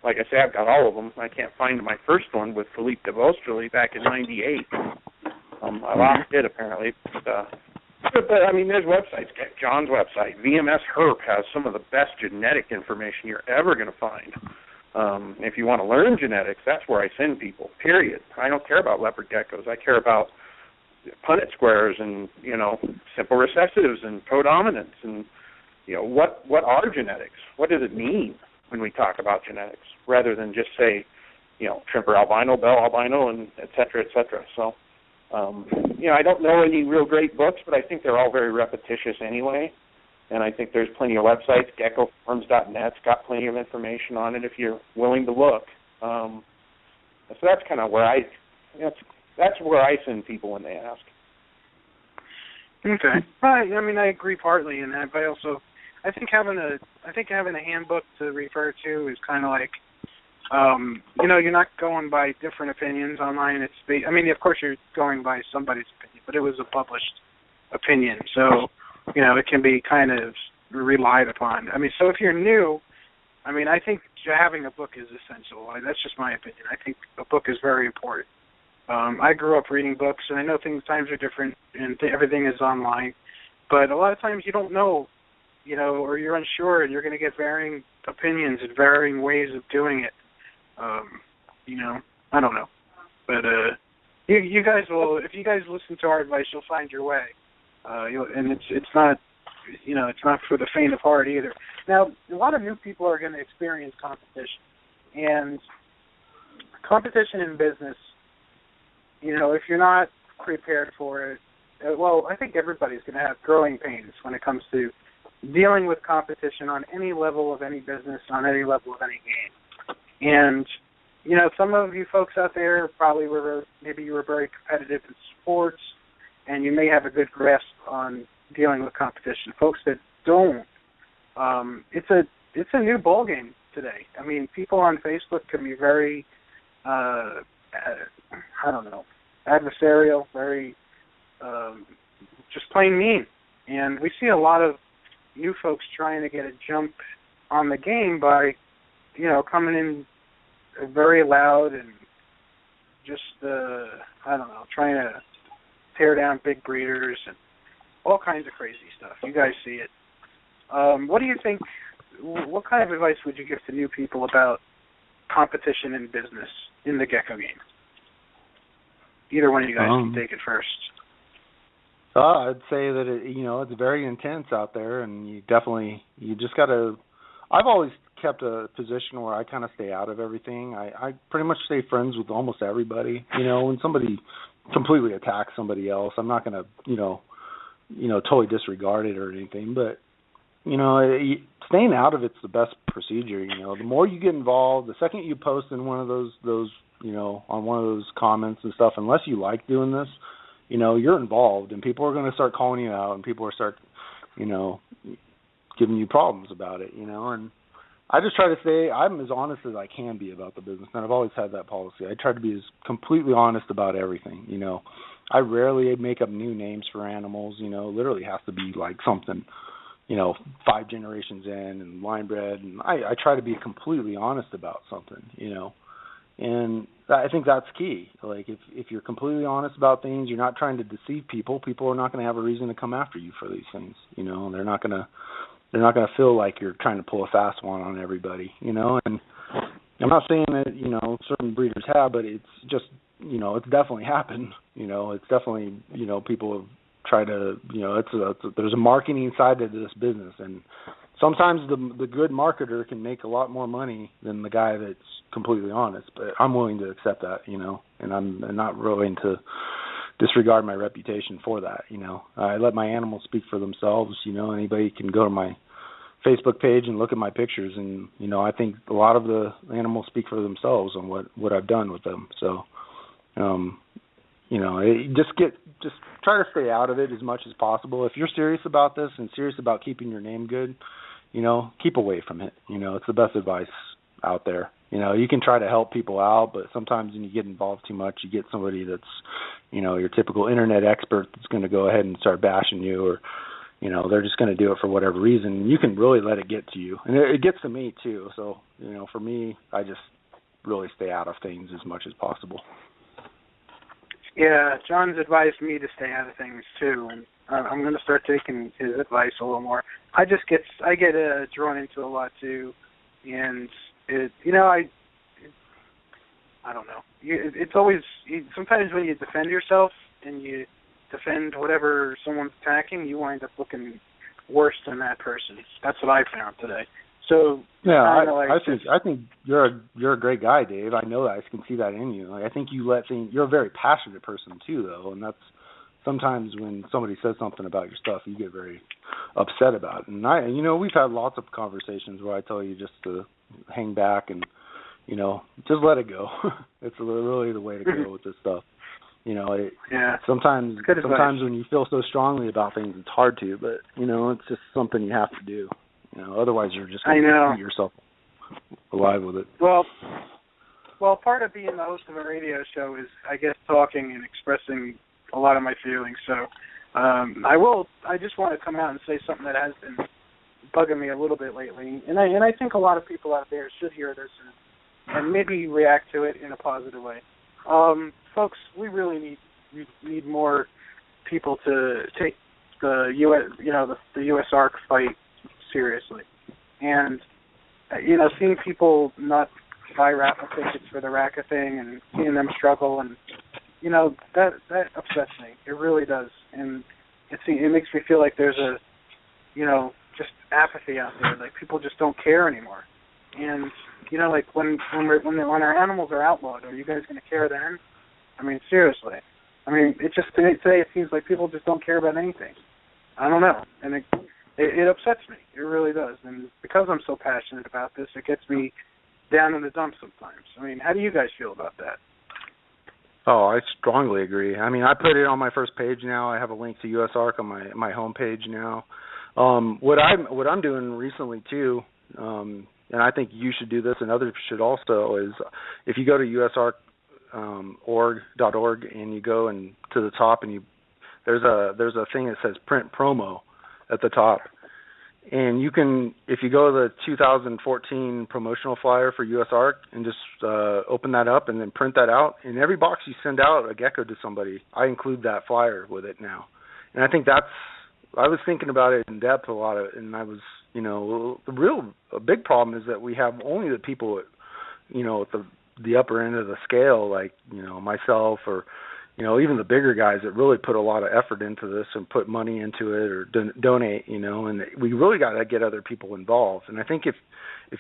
Like I say, I've got all of them. I can't find my first one with Philippe de Beaustrelet back in '98. I lost it apparently. But I mean, there's websites. John's website, VMS Herp, has some of the best genetic information you're ever going to find. If you want to learn genetics, that's where I send people. Period. I don't care about leopard geckos. I care about Punnett squares and simple recessives and codominants and what are genetics? What does it mean when we talk about genetics, rather than just say, Tremper albino, Bell albino, and et cetera, et cetera. So, I don't know any real great books, but I think they're all very repetitious anyway. And I think there's plenty of websites. GeckoForums.net's got plenty of information on it if you're willing to look. So that's kind of where that's where I send people when they ask. Okay. I mean, I agree partly in that, but I think having a handbook to refer to is kind of like, you're not going by different opinions online. Of course you're going by somebody's opinion, but it was a published opinion, so it can be kind of relied upon. So if you're new, I think having a book is essential. That's just my opinion. I think a book is very important. I grew up reading books, and I know times are different, and everything is online, but a lot of times you don't know, or you're unsure, and you're going to get varying opinions and varying ways of doing it. I don't know, but you guys will. If you guys listen to our advice, you'll find your way. And it's not, it's not for the faint of heart either. Now, a lot of new people are going to experience competition, and competition in business. If you're not prepared for it, I think everybody's going to have growing pains when it comes to dealing with competition on any level of any business, on any level of any game. And, some of you folks out there probably maybe you were very competitive in sports, and you may have a good grasp on dealing with competition. Folks that don't, it's a new ballgame today. People on Facebook can be very, adversarial, very just plain mean. And we see a lot of new folks trying to get a jump on the game by, coming in very loud and just, trying to tear down big breeders. all kinds of crazy stuff. You guys see it. What do you think? What kind of advice would you give to new people about competition in business in the gecko game? Either one of you guys can take it first. I'd say that it's very intense out there, and you just got to. I've always kept a position where I kind of stay out of everything. I pretty much stay friends with almost everybody. When somebody completely attacks somebody else, I'm not going to, totally disregard it or anything. But staying out of it's the best procedure. The more you get involved, the second you post in one of those on one of those comments and stuff, unless you like doing this, you're involved, and people are going to start calling you out, and people are start, giving you problems about it, and I just try to I'm as honest as I can be about the business, and I've always had that policy. I try to be as completely honest about everything, I rarely make up new names for animals, literally has to be like something, 5 generations in and line bred, and I try to be completely honest about something, and I think that's key. Like if you're completely honest about things, you're not trying to deceive people. People are not going to have a reason to come after you for these things. They're not going to feel like you're trying to pull a fast one on everybody. And I'm not saying that certain breeders have, but it's just it's definitely happened. It's definitely people have tried to there's a marketing side to this business, and sometimes the good marketer can make a lot more money than the guy that's completely honest, but I'm willing to accept that, and I'm not willing to disregard my reputation for that, I let my animals speak for themselves, anybody can go to my Facebook page and look at my pictures, and, I think a lot of the animals speak for themselves on what I've done with them, so, just try to stay out of it as much as possible. If you're serious about this and serious about keeping your name good, keep away from it. It's the best advice out there. You can try to help people out, but sometimes when you get involved too much, you get somebody that's, your typical internet expert that's going to go ahead and start bashing you, or, they're just going to do it for whatever reason. You can really let it get to you. And it gets to me too. So, for me, I just really stay out of things as much as possible. Yeah, John's advised me to stay out of things too, and I'm going to start taking his advice a little more. I get drawn into a lot too, and I don't know. It's always sometimes when you defend yourself and you defend whatever someone's attacking, you wind up looking worse than that person. That's what I found today. So yeah, I think you're a great guy, Dave. I know that. I can see that in you. I think you're a very passionate person too, though, and that's sometimes when somebody says something about your stuff, you get very upset about it. And we've had lots of conversations where I tell you just to hang back and just let it go. It's really the way to go with this stuff. Sometimes when you feel so strongly about things, it's hard to, but it's just something you have to do. Otherwise you're just going to eat yourself alive with it. Well, part of being the host of a radio show is, I guess, talking and expressing a lot of my feelings. So I just want to come out and say something that has been bugging me a little bit lately, and I think a lot of people out there should hear this and maybe react to it in a positive way. Folks, we really need more people to take the U.S. ARC fight seriously, and seeing people not buy raffle tickets for the RACA thing and seeing them struggle, and that upsets me. It really does, and it makes me feel like there's a just apathy out there. Like people just don't care anymore, and like when our animals are outlawed, are you guys going to care then? I mean, seriously. I mean, today it seems like people just don't care about anything. I don't know, and it upsets me. It really does. And because I'm so passionate about this, it gets me down in the dumps sometimes. I mean, how do you guys feel about that? Oh, I strongly agree. I mean, I put it on my first page now. I have a link to US ARC on my home page now. What I'm doing recently too, and I think you should do this, and others should also, is if you go to usarc.org and you go and to the top and there's a thing that says print promo at the top, and you can, if you go to the 2014 promotional flyer for US ARC and just open that up and then print that out, in every box you send out a gecko to somebody, I include that flyer with it now, and I think that's was thinking about it in depth a lot, and I was, a big problem is that we have only the people at, at the upper end of the scale, like, myself or, even the bigger guys that really put a lot of effort into this and put money into it or donate, and we really got to get other people involved. And I think if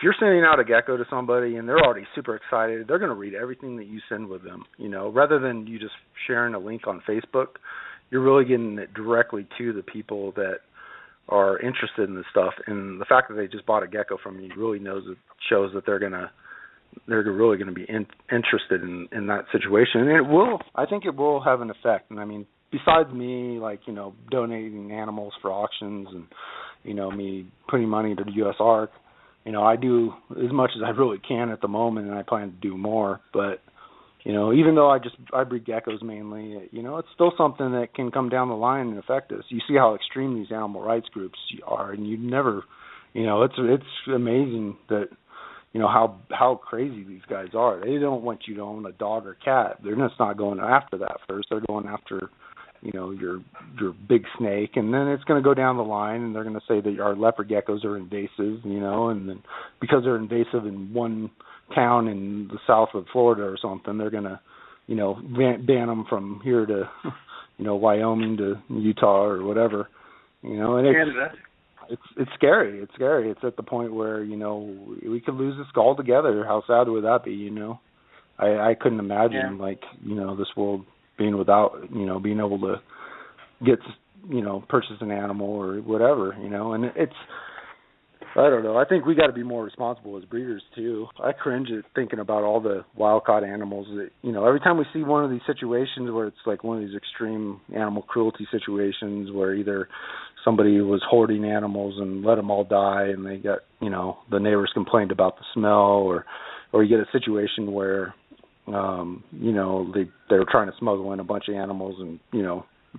you're sending out a gecko to somebody and they're already super excited, they're going to read everything that you send with them, rather than you just sharing a link on Facebook. You're really getting it directly to the people that are interested in this stuff. And the fact that they just bought a gecko from you really shows that they're really going to be interested in that situation. And I think it will have an effect. And I mean, besides me, like, donating animals for auctions and, me putting money into the U.S. Ark, I do as much as I really can at the moment, and I plan to do more. But, even though I breed geckos mainly, it's still something that can come down the line and affect us. You see how extreme these animal rights groups are, and you never, it's amazing that, how crazy these guys are. They don't want you to own a dog or cat. They're just not going after that first. They're going after, your big snake, and then it's going to go down the line, and they're going to say that our leopard geckos are invasive, and then because they're invasive in one town in the south of Florida or something, they're going to, ban them from here to, Wyoming to Utah or whatever, and Canada. It's scary. It's scary. It's at the point where, we could lose this altogether. How sad would that be, I couldn't imagine, this world being without, being able to get, purchase an animal or whatever, and it's, I don't know. I think we got to be more responsible as breeders, too. I cringe at thinking about all the wild-caught animals that, every time we see one of these situations where it's like one of these extreme animal cruelty situations where either somebody was hoarding animals and let them all die and they got, the neighbors complained about the smell, or you get a situation where, they were trying to smuggle in a bunch of animals and,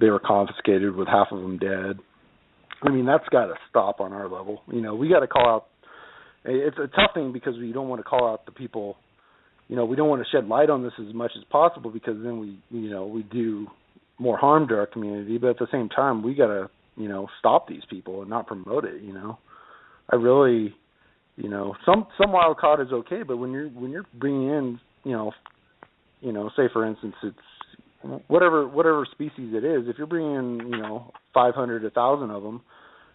they were confiscated with half of them dead. I mean, that's got to stop on our level. We got to call out. It's a tough thing because we don't want to call out the people. We don't want to shed light on this as much as possible because then we do more harm to our community. But at the same time, we got to, stop these people and not promote it. I really, some wild caught is okay, but when you're bringing in, say for instance, it's whatever species it is, if you're bringing in, 500, 1,000 of them,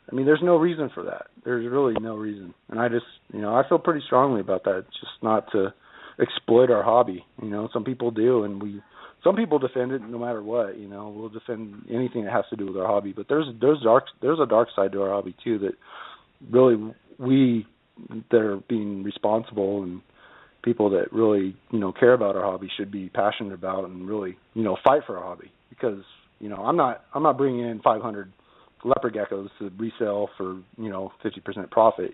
I mean, there's no reason for that. There's really no reason. And I just, I feel pretty strongly about that. It's just not to exploit our hobby. Some people do, and some people defend it no matter what. We'll defend anything that has to do with our hobby. But there's a dark side to our hobby too that really we that are being responsible and people that really, care about our hobby should be passionate about and really, fight for our hobby because, I'm not bringing in 500 leopard geckos to resell for, 50% profit.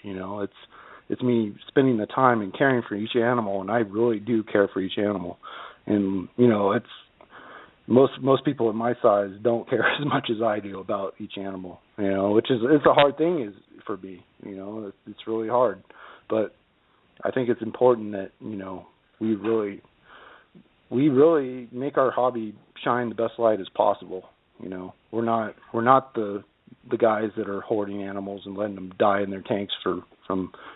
It's me spending the time and caring for each animal, and I really do care for each animal. And, it's most people at my size don't care as much as I do about each animal, which is, it's a hard thing for me, it's really hard. But I think it's important that, we really make our hobby shine the best light as possible. We're not the guys that are hoarding animals and letting them die in their tanks from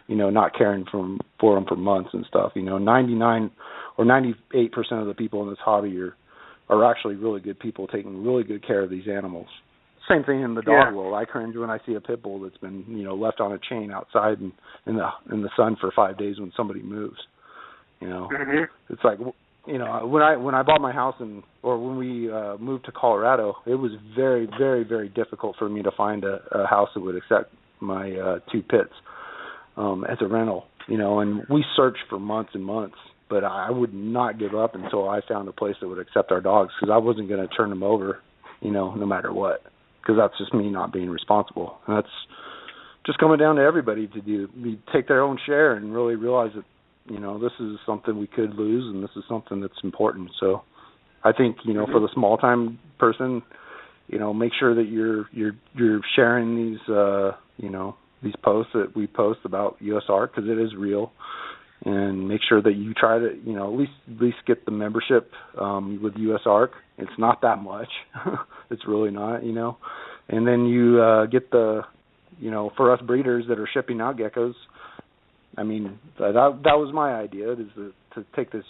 not caring for them for months and stuff. 99 or 98% of the people in this hobby are actually really good people taking really good care of these animals. Same thing in the dog world. I cringe when I see a pit bull that's been, left on a chain outside in the sun for 5 days when somebody moves. It's like, when I bought my house or when we moved to Colorado, it was very, very, very difficult for me to find a house that would accept my 2 pits as a rental. And we searched for months and months, but I would not give up until I found a place that would accept our dogs because I wasn't going to turn them over, no matter what. Because that's just me not being responsible. And that's just coming down to everybody to take their own share and really realize that, this is something we could lose and this is something that's important. So I think, for the small time person, make sure that you're sharing these posts that we post about U.S. Ark because it is real. And make sure that you try to, at least get the membership with U.S. Ark. It's not that much. It's really not, And then you get the, for us breeders that are shipping out geckos, I mean, that was my idea, is to take this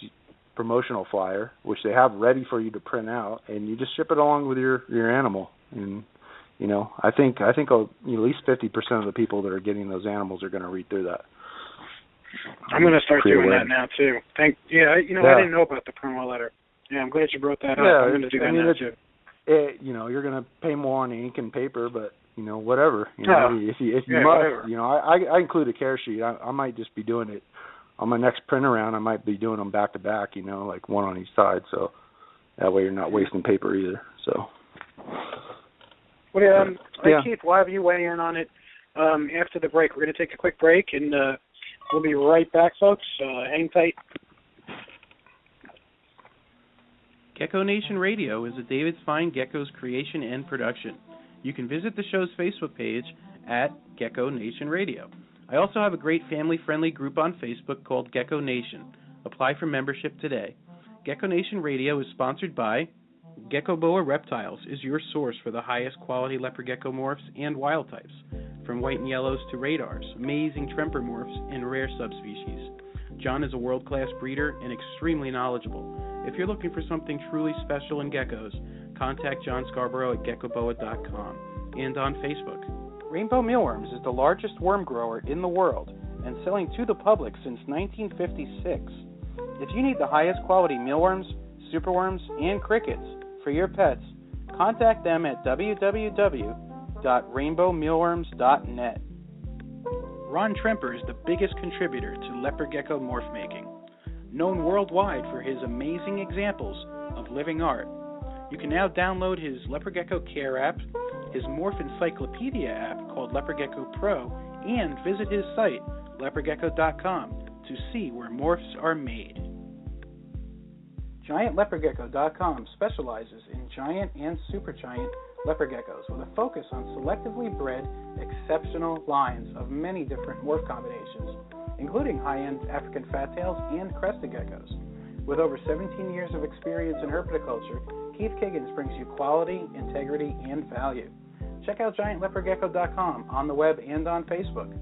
promotional flyer, which they have ready for you to print out, and you just ship it along with your animal. And I think at least 50% of the people that are getting those animals are going to read through that. I'm going to start doing that now too. I didn't know about the promo letter. Yeah, I'm glad you brought that up. I'm going to do that now too. You're going to pay more on ink and paper, but whatever. If you must, whatever. I include a care sheet. I might just be doing it on my next print around. I might be doing them back to back, like one on each side, so that way you're not wasting paper either. So. Well, Keith, we'll have you weigh in on it after the break. We're going to take a quick break, and we'll be right back, folks. Hang tight. Gecko Nation Radio is a David's Fine Geckos creation and production. You can visit the show's Facebook page at Gecko Nation Radio. I also have a great family-friendly group on Facebook called Gecko Nation. Apply for membership today. Gecko Nation Radio is sponsored by Gecko Boa Reptiles, is your source for the highest quality leopard gecko morphs and wild types, from white and yellows to radars, amazing tremper morphs, and rare subspecies. John is a world-class breeder and extremely knowledgeable. If you're looking for something truly special in geckos, contact John Scarbrough at geckoboa.com and on Facebook. Rainbow Mealworms is the largest worm grower in the world and selling to the public since 1956. If you need the highest quality mealworms, superworms, and crickets for your pets, contact them at www.rainbowmealworms.net. Ron Tremper is the biggest contributor to leopard gecko morph making, known worldwide for his amazing examples of living art. You can now download his Leopard Gecko Care app, his Morph Encyclopedia app called Leopard Gecko Pro, and visit his site, leopardgecko.com, to see where morphs are made. GiantLeopardGecko.com specializes in giant and supergiant leopard geckos with a focus on selectively bred, exceptional lines of many different morph combinations, including high-end African fattails and crested geckos. With over 17 years of experience in herpetoculture, Keith Kiggins brings you quality, integrity, and value. Check out GiantLeopardGecko.com on the web and on Facebook.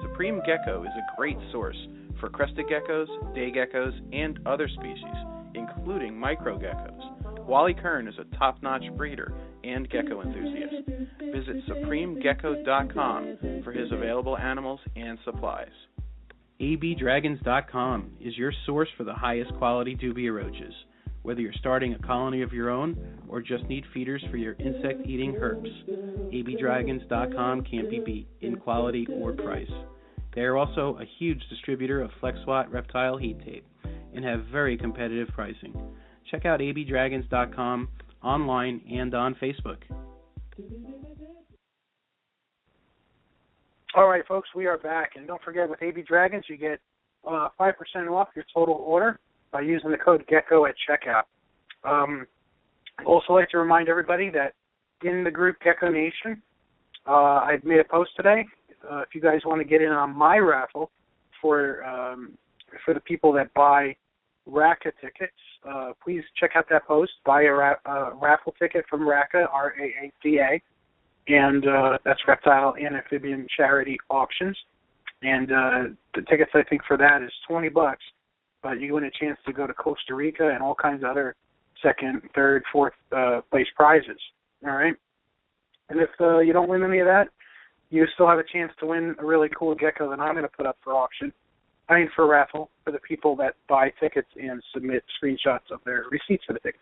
Supreme Gecko is a great source for crested geckos, day geckos, and other species, including micro geckos. Wally Kern is a top-notch breeder and gecko enthusiast. Visit SupremeGecko.com for his available animals and supplies. abdragons.com is your source for the highest quality dubia roaches. Whether you're starting a colony of your own or just need feeders for your insect-eating herps, abdragons.com can't be beat in quality or price. They are also a huge distributor of FlexWatt reptile heat tape and have very competitive pricing. Check out abdragons.com online and on Facebook. All right, folks, we are back. And don't forget, with AB Dragons, you get 5% off your total order by using the code GECKO at checkout. I'd also like to remind everybody that in the group Gecko Nation, I've made a post today. If you guys want to get in on my raffle for the people that buy RACA tickets, please check out that post. Buy a raffle ticket from RACA, R-A-A-C-A, and that's Reptile and Amphibian Charity Auctions. And the tickets, I think, for that is $20, but you win a chance to go to Costa Rica and all kinds of other second, third, fourth place prizes. All right? And if you don't win any of that, you still have a chance to win a really cool gecko that I'm going to put up for auction. For raffle for the people that buy tickets and submit screenshots of their receipts for the ticket.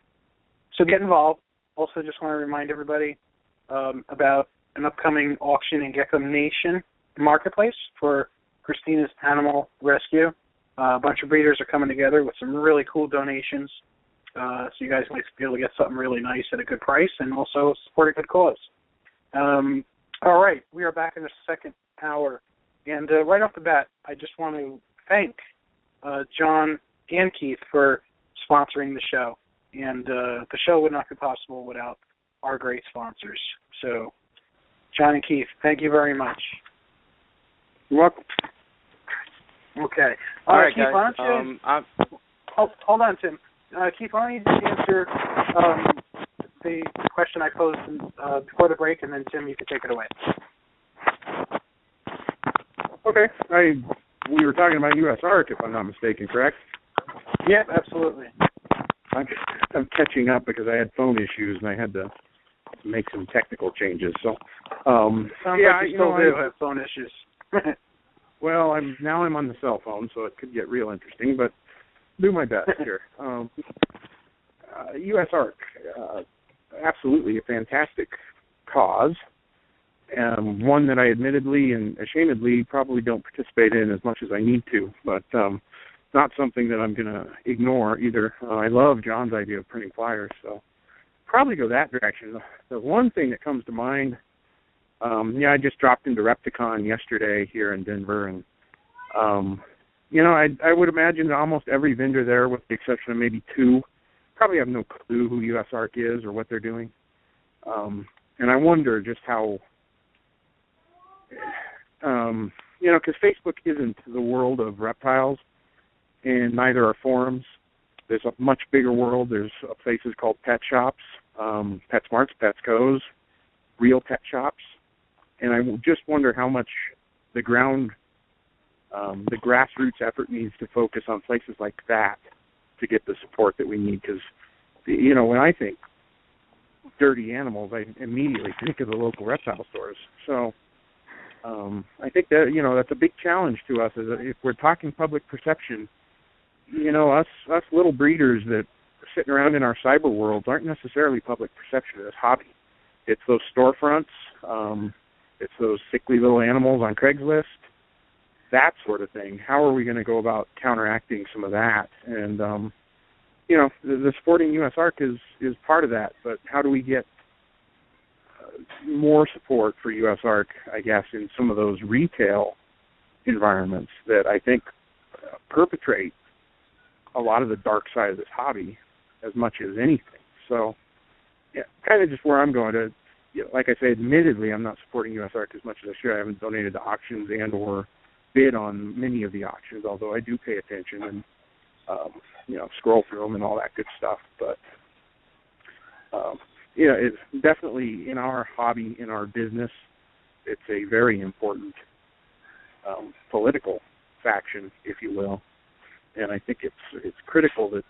So get involved. Also, just want to remind everybody about an upcoming auction in Gecko Nation Marketplace for Christina's Animal Rescue. A bunch of breeders are coming together with some really cool donations, so you guys might be able to get something really nice at a good price and also support a good cause. All right, we are back in the second hour. And right off the bat, I just want to thank John and Keith for sponsoring the show. And the show would not be possible without our great sponsors. So, John and Keith, thank you very much. You're welcome. Okay. All right, Keith, guys. why don't you, hold on, Tim. Keith, why don't you just answer the question I posed before the break, and then Tim, you can take it away. Okay. We were talking about U.S. Ark, if I'm not mistaken, correct? Yeah, absolutely. I'm catching up because I had phone issues and I had to make some technical changes. So, sounds like you still do have phone issues. Well, I'm on the cell phone, so it could get real interesting, but do my best here. U.S. Ark, absolutely a fantastic cause, one that I admittedly and ashamedly probably don't participate in as much as I need to, but not something that I'm going to ignore either. I love John's idea of printing flyers, so probably go that direction. The one thing that comes to mind, I just dropped into Repticon yesterday here in Denver, and I would imagine that almost every vendor there, with the exception of maybe two, probably have no clue who U.S. Ark is or what they're doing. And I wonder just how, because Facebook isn't the world of reptiles, and neither are forums. There's a much bigger world. There's places called pet shops, PetSmarts, Petco's, real pet shops. And I just wonder how much the grassroots effort needs to focus on places like that to get the support that we need. Because, when I think dirty animals, I immediately think of the local reptile stores. So I think that, that's a big challenge to us. If we're talking public perception, us little breeders that are sitting around in our cyber worlds aren't necessarily public perception as hobby. It's those storefronts. It's those sickly little animals on Craigslist, that sort of thing. How are we going to go about counteracting some of that? And, the supporting U.S. Ark is part of that, but how do we get more support for U.S. Ark, I guess, in some of those retail environments that I think perpetrate a lot of the dark side of this hobby as much as anything. So, kind of just where I'm going to, like I say, admittedly, I'm not supporting U.S. Ark as much as I should. I haven't donated to auctions and or bid on many of the auctions, although I do pay attention and, scroll through them and all that good stuff. But, it's definitely in our hobby, in our business, it's a very important political faction, if you will. And I think it's critical that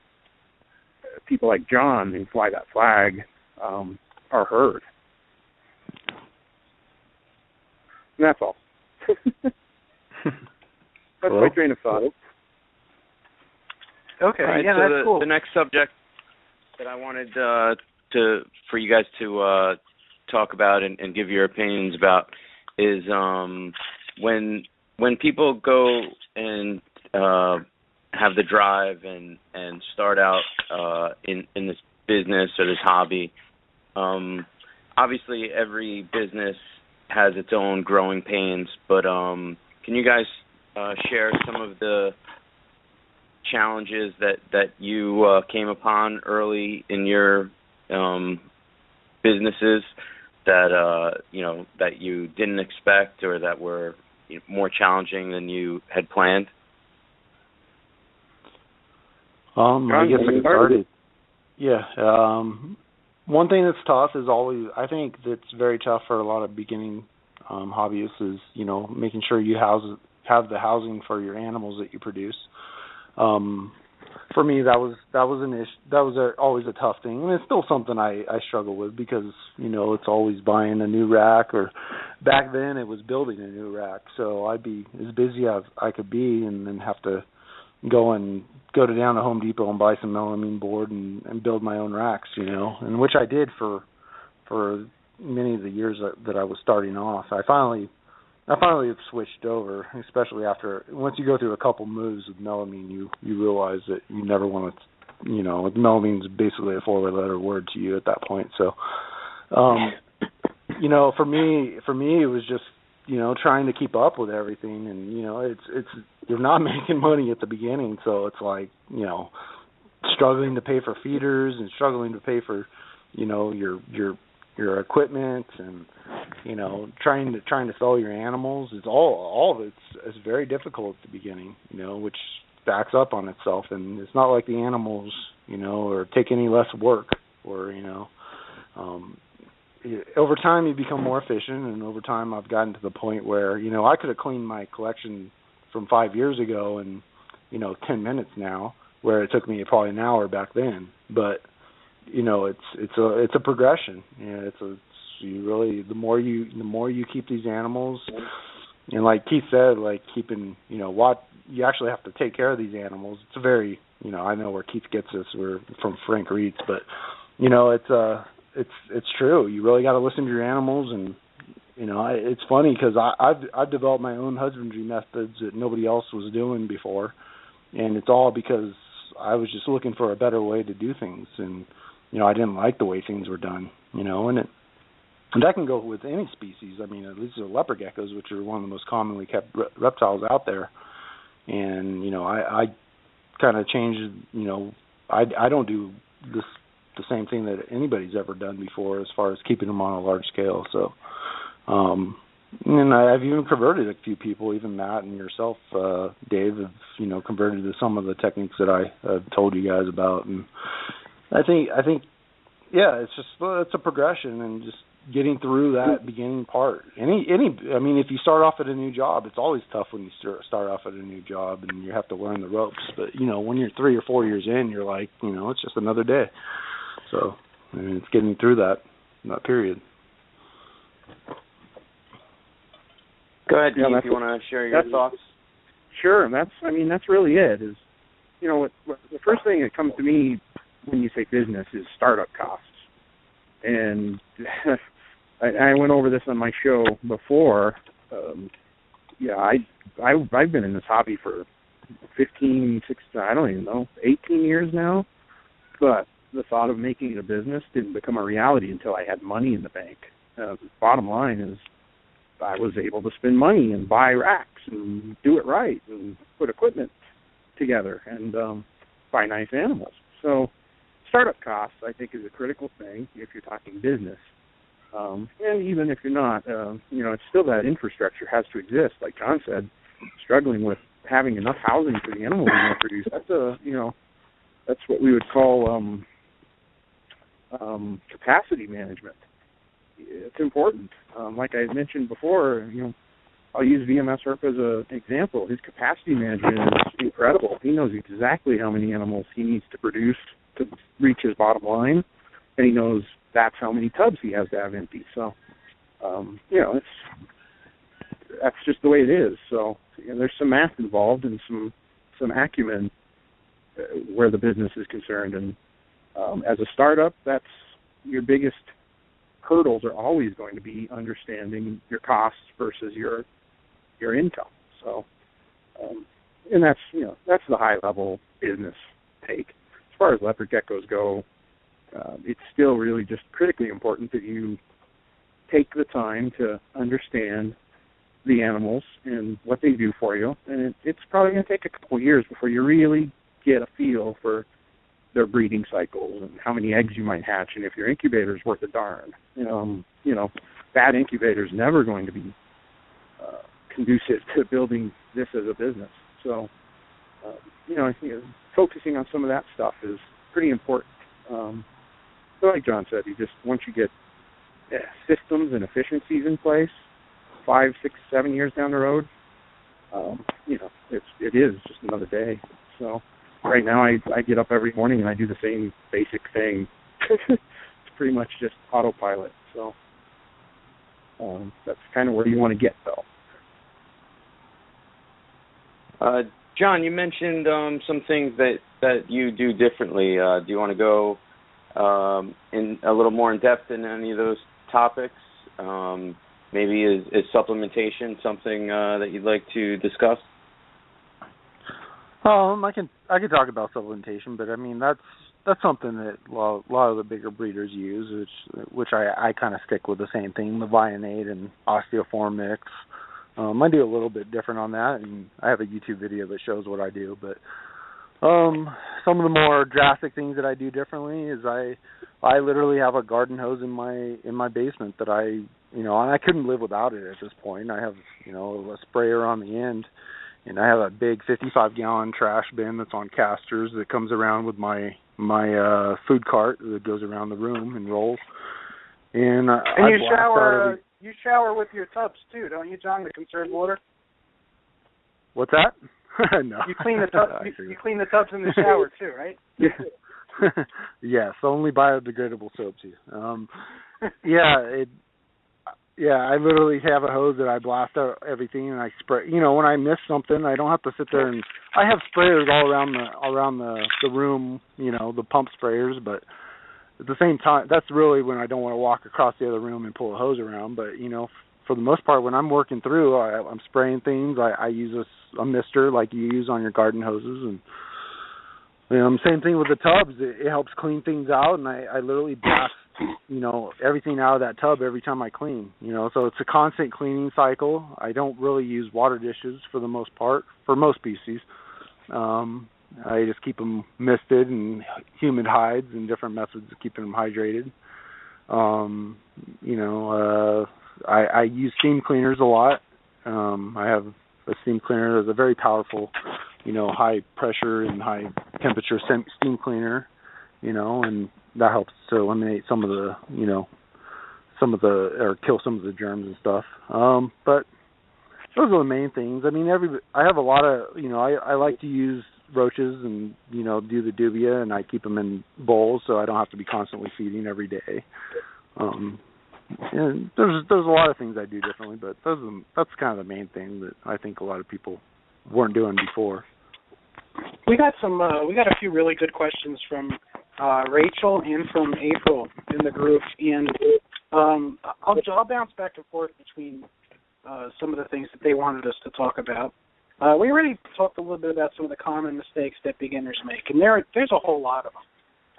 people like John who fly that flag are heard. And that's all. That's my train of thought. Okay, right, yeah, so that's cool. The next subject that I wanted for you guys to talk about and give your opinions about is when people go and have the drive and start out in this business or this hobby. Obviously, every business has its own growing pains, but can you guys share some of the challenges that you came upon early in your businesses that that you didn't expect or that were more challenging than you had planned? I guess I started. Yeah. One thing that's tough is always, I think that's very tough for a lot of beginning hobbyists is, making sure you have the housing for your animals that you produce. For me, that was an issue. That was always a tough thing, and it's still something I struggle with because it's always buying a new rack, or back then it was building a new rack. So I'd be as busy as I could be, and then have to go down to Home Depot and buy some melamine board and build my own racks, and which I did for many of the years that I was starting off. I finally have switched over, especially once you go through a couple moves with melamine, you realize that you never want to, melamine's basically a 4-letter word to you at that point. So, for me, it was just, trying to keep up with everything, and, it's you're not making money at the beginning, so it's like, struggling to pay for feeders and struggling to pay for, your equipment and, trying to sell your animals. It's all of it's very difficult at the beginning, which backs up on itself. And it's not like the animals, or take any less work or, over time you become more efficient, and over time I've gotten to the point where, I could have cleaned my collection from 5 years ago in, 10 minutes now, where it took me probably an hour back then. But, it's a progression. The more you keep these animals, and like Keith said, like keeping, you actually have to take care of these animals. It's a very, I know where Keith gets this. We're from Frank Reitz, but, it's true. You really got to listen to your animals, and it's funny because I've developed my own husbandry methods that nobody else was doing before, and it's all because I was just looking for a better way to do things, and I didn't like the way things were done, and that can go with any species. I mean, at least the leopard geckos, which are one of the most commonly kept reptiles out there, and I kind of changed. I don't do the same thing that anybody's ever done before as far as keeping them on a large scale. So, and I've even converted a few people, even Matt and yourself, Dave, have converted to some of the techniques that I have told you guys about. And I think, yeah, it's a progression, and just getting through that beginning part. I mean, if you start off at a new job, it's always tough when you start off at a new job and you have to learn the ropes. But when you're 3 or 4 years in, you're like, it's just another day. So, I mean, it's getting through that period. Go ahead, Keith, Yeah, if you want to share your thoughts. Sure, that's really it. Is what the first thing that comes to me when you say business is startup costs, and I went over this on my show before. I've been in this hobby for 15, 16, I don't even know, 18 years now, but the thought of making it a business didn't become a reality until I had money in the bank. Bottom line is, I was able to spend money and buy racks and do it right and put equipment together and buy nice animals. So startup costs, I think, is a critical thing if you're talking business. And even if you're not, it's still that infrastructure has to exist. Like John said, struggling with having enough housing for the animals we want to produce. That's what we would call capacity management. It's important. Like I mentioned before, I'll use VMS Herp as an example. His capacity management is incredible. He knows exactly how many animals he needs to produce to reach his bottom line, and he knows that's how many tubs he has to have empty. So, that's just the way it is. So, there's some math involved and some acumen where the business is concerned. And as a startup, that's your biggest hurdles are always going to be understanding your costs versus your income. So, and that's the high level business take. As far as leopard geckos go, it's still really just critically important that you take the time to understand the animals and what they do for you. And it's probably going to take a couple of years before you really get a feel for their breeding cycles and how many eggs you might hatch, and if your incubator is worth a darn. Bad incubator is never going to be conducive to building this as a business. So, I think focusing on some of that stuff is pretty important. But like John said, once you get systems and efficiencies in place, 5, 6, 7 years down the road, it is just another day. So right now I get up every morning and I do the same basic thing. It's pretty much just autopilot. So that's kind of where you want to get, though. John, you mentioned some things that you do differently. Do you want to go in a little more in depth in any of those topics? Maybe is supplementation something that you'd like to discuss? I can talk about supplementation, but I mean that's something that a lot of the bigger breeders use, which I kind of stick with the same thing, the Vionate and Osteoform mix. I do a little bit different on that, and I have a YouTube video that shows what I do. But some of the more drastic things that I do differently is I literally have a garden hose in my basement that and I couldn't live without it at this point. I have a sprayer on the end, and I have a big 55-gallon trash bin that's on casters that comes around with my food cart that goes around the room and rolls. And you shower. You shower with your tubs too, don't you, John? To conserve water. What's that? No. You clean the tubs. You clean the tubs in the shower too, right? Yes, only biodegradable soaps. I literally have a hose that I blast out everything and I spray. You know, when I miss something, I don't have to sit there and I have sprayers all around the room. You know, the pump sprayers, but at the same time, that's really when I don't want to walk across the other room and pull a hose around. But, you know, for the most part, when I'm working through, I'm spraying things. I use a mister like you use on your garden hoses. And, you know, same thing with the tubs. It helps clean things out, and I literally blast, you know, everything out of that tub every time I clean. You know, so it's a constant cleaning cycle. I don't really use water dishes for the most part, for most species. I just keep them misted and humid hides and different methods of keeping them hydrated. You know, I use steam cleaners a lot. I have a steam cleaner that's a very powerful, you know, high pressure and high temperature steam cleaner, you know, and that helps to eliminate some of the, you know, or kill some of the germs and stuff. But those are the main things. I mean, I have a lot of, you know, I like to use roaches and, you know, do the dubia, and I keep them in bowls so I don't have to be constantly feeding every day. And there's a lot of things I do differently, but that's kind of the main thing that I think a lot of people weren't doing before. We got a few really good questions from Rachel and from April in the group, and I'll bounce back and forth between some of the things that they wanted us to talk about. We already talked a little bit about some of the common mistakes that beginners make, and there's a whole lot of them.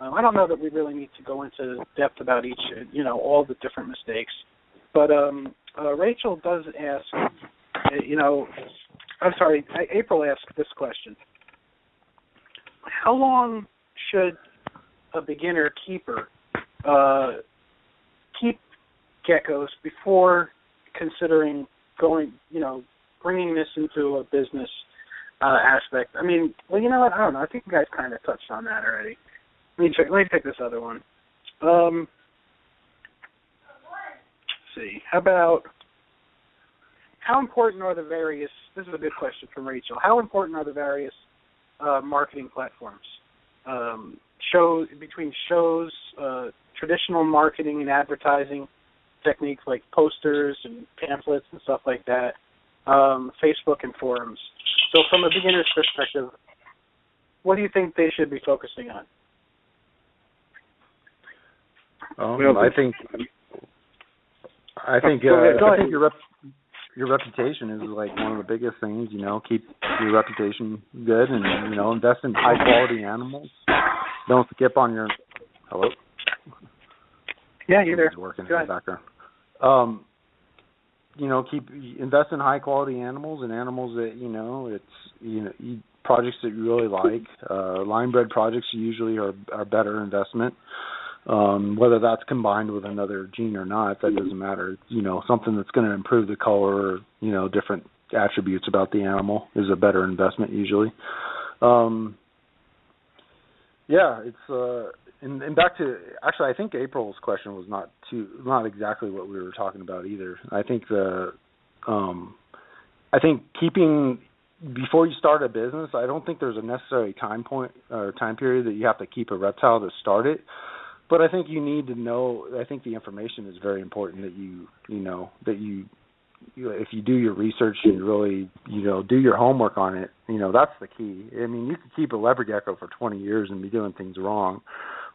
I don't know that we really need to go into depth about each, you know, all the different mistakes. But Rachel does ask, you know, I'm sorry, April asked this question. How long should a beginner keeper keep geckos before considering going, you know, bringing this into a business aspect? I mean, well, you know what? I don't know. I think you guys kind of touched on that already. Let me take this other one. Let's see. How important are the various, this is a good question from Rachel, how important are the various marketing platforms? Between shows, traditional marketing and advertising techniques like posters and pamphlets and stuff like that, Facebook and forums. So from a beginner's perspective, what do you think they should be focusing on? I think your reputation is like one of the biggest things. You know, keep your reputation good, and you know, invest in high quality animals. Don't skip on your. Hello. Yeah, you're there. Working in the background. You know, invest in high quality animals and animals that projects that you really like. Line bred projects usually are better investment. Whether that's combined with another gene or not, that doesn't matter. You know, something that's going to improve the color or, you know, different attributes about the animal is a better investment usually. And back to, actually, I think April's question was not exactly what we were talking about either. I think keeping, before you start a business, I don't think there's a necessary time point or time period that you have to keep a reptile to start it. But I think you need to know, I think the information is very important that if you do your research and really, you know, do your homework on it, you know, that's the key. I mean, you could keep a leopard gecko for 20 years and be doing things wrong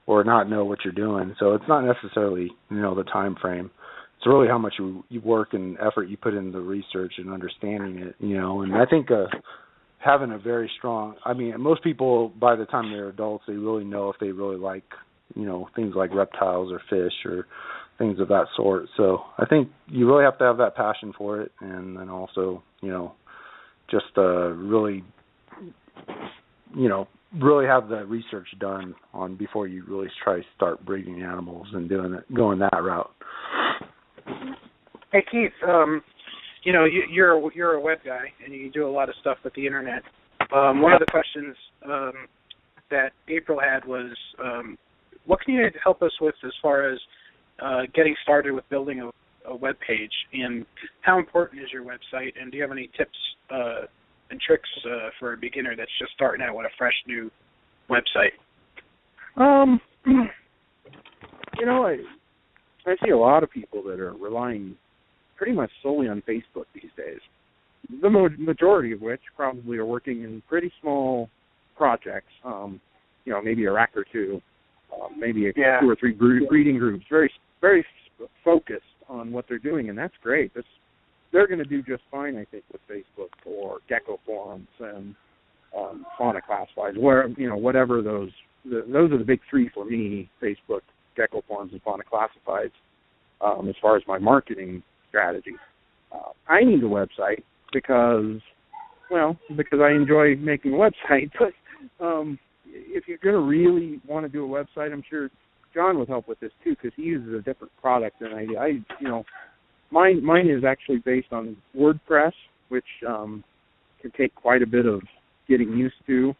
or not know what you're doing. So it's not necessarily, you know, the time frame. It's really how much you work and effort you put into the research and understanding it, you know. And I think having a very strong, I mean, most people, by the time they're adults, they really know if they really like, you know, things like reptiles or fish or things of that sort. So I think you really have to have that passion for it, and then also, you know, just really have the research done on before you really try to start breeding animals and going that route. Hey Keith, you know, you're a web guy and you do a lot of stuff with the internet. One of the questions that April had was, what can you help us with as far as getting started with building a web page, and how important is your website, and do you have any tips and tricks for a beginner that's just starting out with a fresh new website? I see a lot of people that are relying pretty much solely on Facebook these days. The majority of which probably are working in pretty small projects, maybe a rack or two, maybe 2 or 3 breeding groups, very, very focused on what they're doing, and that's great. They're going to do just fine, I think, with Facebook or Gecko forums and fauna classifieds, whatever those are the big 3 for me: Facebook, Gecko forums, and fauna classifieds. As far as my marketing strategy, I need a website because I enjoy making a website. But if you're going to really want to do a website, I'm sure John would help with this too, because he uses a different product than I do. Mine is actually based on WordPress, which can take quite a bit of getting used to.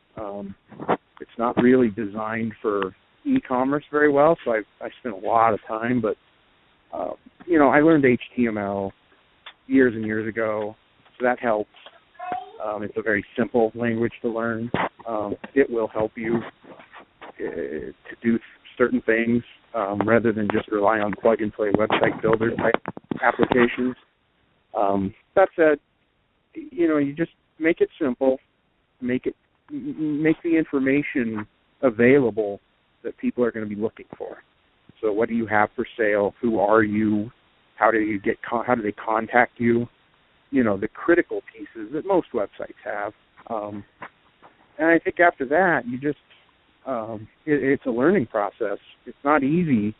It's not really designed for e-commerce very well, so I spent a lot of time. But I learned HTML years and years ago, so that helps. It's a very simple language to learn. It will help you to do certain things rather than just rely on plug-and-play website builder type applications. That said, you just make it simple, make the information available that people are going to be looking for. So, what do you have for sale? Who are you? How do they contact you? The critical pieces that most websites have. And I think after that, you just it's a learning process. It's not easy.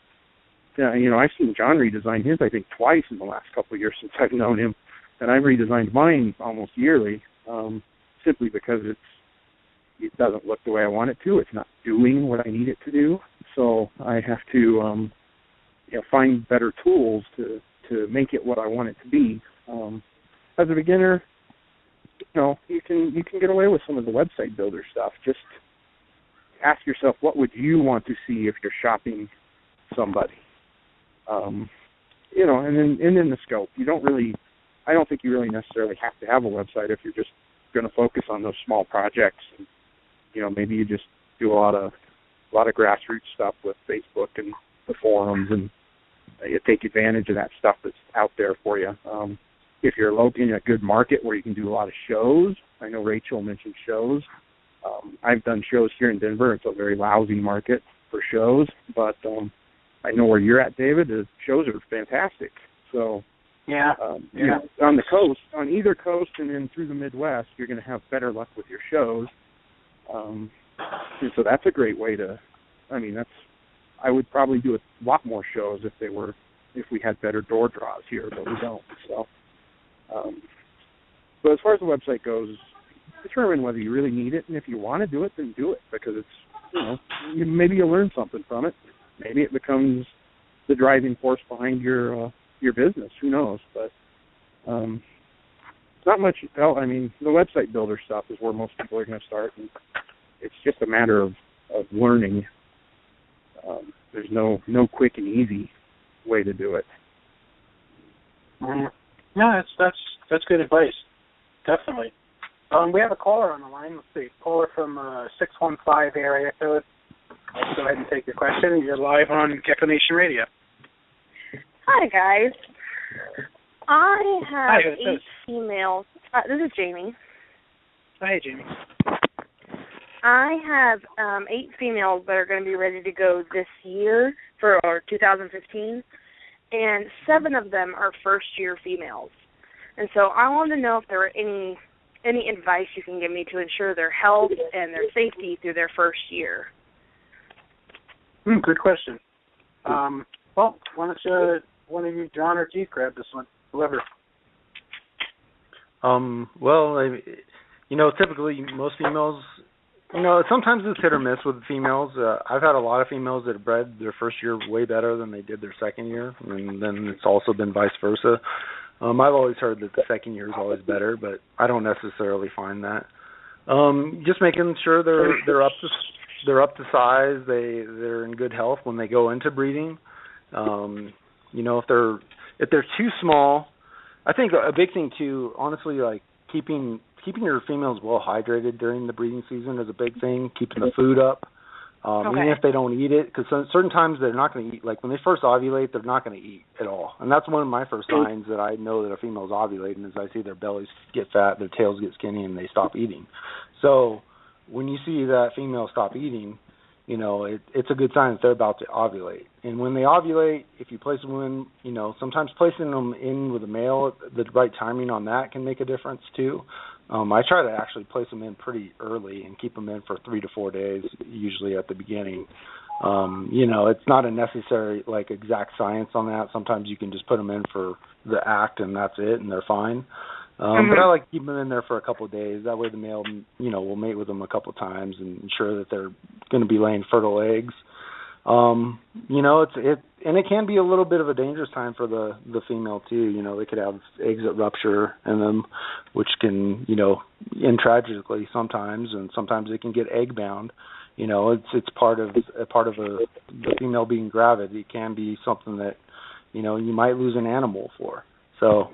I've seen John redesign his, I think, twice in the last couple of years since I've known him, and I've redesigned mine almost yearly, simply because it doesn't look the way I want it to. It's not doing what I need it to do. So I have to find better tools to make it what I want it to be. As a beginner, you can get away with some of the website builder stuff. Just ask yourself, what would you want to see if you're shopping somebody? And then the scope. I don't think you really necessarily have to have a website if you're just going to focus on those small projects. And, maybe you just do a lot of grassroots stuff with Facebook and the forums, and you take advantage of that stuff that's out there for you. If you're located in a good market where you can do a lot of shows, I know Rachel mentioned shows. I've done shows here in Denver. It's a very lousy market for shows, but I know where you're at, David. The shows are fantastic. So, on the coast, on either coast and then through the Midwest, you're going to have better luck with your shows. And so that's a great way to. I would probably do a lot more shows if we had better door draws here, but we don't. So, but as far as the website goes, determine whether you really need it, and if you want to do it, then do it, because it's, maybe you'll learn something from it. Maybe it becomes the driving force behind your business. Who knows? But not much. The website builder stuff is where most people are going to start, and it's just a matter of learning. There's no quick and easy way to do it. No, that's good advice. Definitely. We have a caller on the line. Let's see. Caller from 615 area code. Let's go ahead and take your question. You're live on Gecko Nation Radio. Hi, guys. I have Hi, 8 females. This is Jamie. Hi, Jamie. I have 8 females that are going to be ready to go this year for 2015, and 7 of them are first-year females. And so I wanted to know if there were any advice you can give me to ensure their health and their safety through their first year. Good question. Why don't one of you, John or Keith, grab this one? Whoever. Typically most females, sometimes it's hit or miss with females. I've had a lot of females that have bred their first year way better than they did their second year, and then it's also been vice versa. I've always heard that the second year is always better, but I don't necessarily find that. Just making sure they're up to size, they're in good health when they go into breeding. You know, if they're too small, I think a big thing too, honestly, like keeping your females well hydrated during the breeding season is a big thing. Keeping the food up, even if they don't eat it, because certain times they're not going to eat. Like when they first ovulate, they're not going to eat at all, and that's one of my first signs that I know that a female's ovulating is I see their bellies get fat, their tails get skinny, and they stop eating. So when you see that female stop eating, you know, it's a good sign that they're about to ovulate. And when they ovulate, if you place them in, you know, sometimes placing them in with a male, the right timing on that can make a difference too. I try to actually place them in pretty early and keep them in for 3 to 4 days, usually at the beginning. You know, it's not a necessary, like, exact science on that. Sometimes you can just put them in for the act and that's it, and they're fine. But I like to keep them in there for a couple of days. That way the male, you know, will mate with them a couple of times and ensure that they're going to be laying fertile eggs. You know, it can be a little bit of a dangerous time for the female too. You know, they could have eggs that rupture in them, which can, you know, end tragically sometimes, and sometimes they can get egg bound. You know, it's part of the female being gravid. It can be something that, you know, you might lose an animal for. So,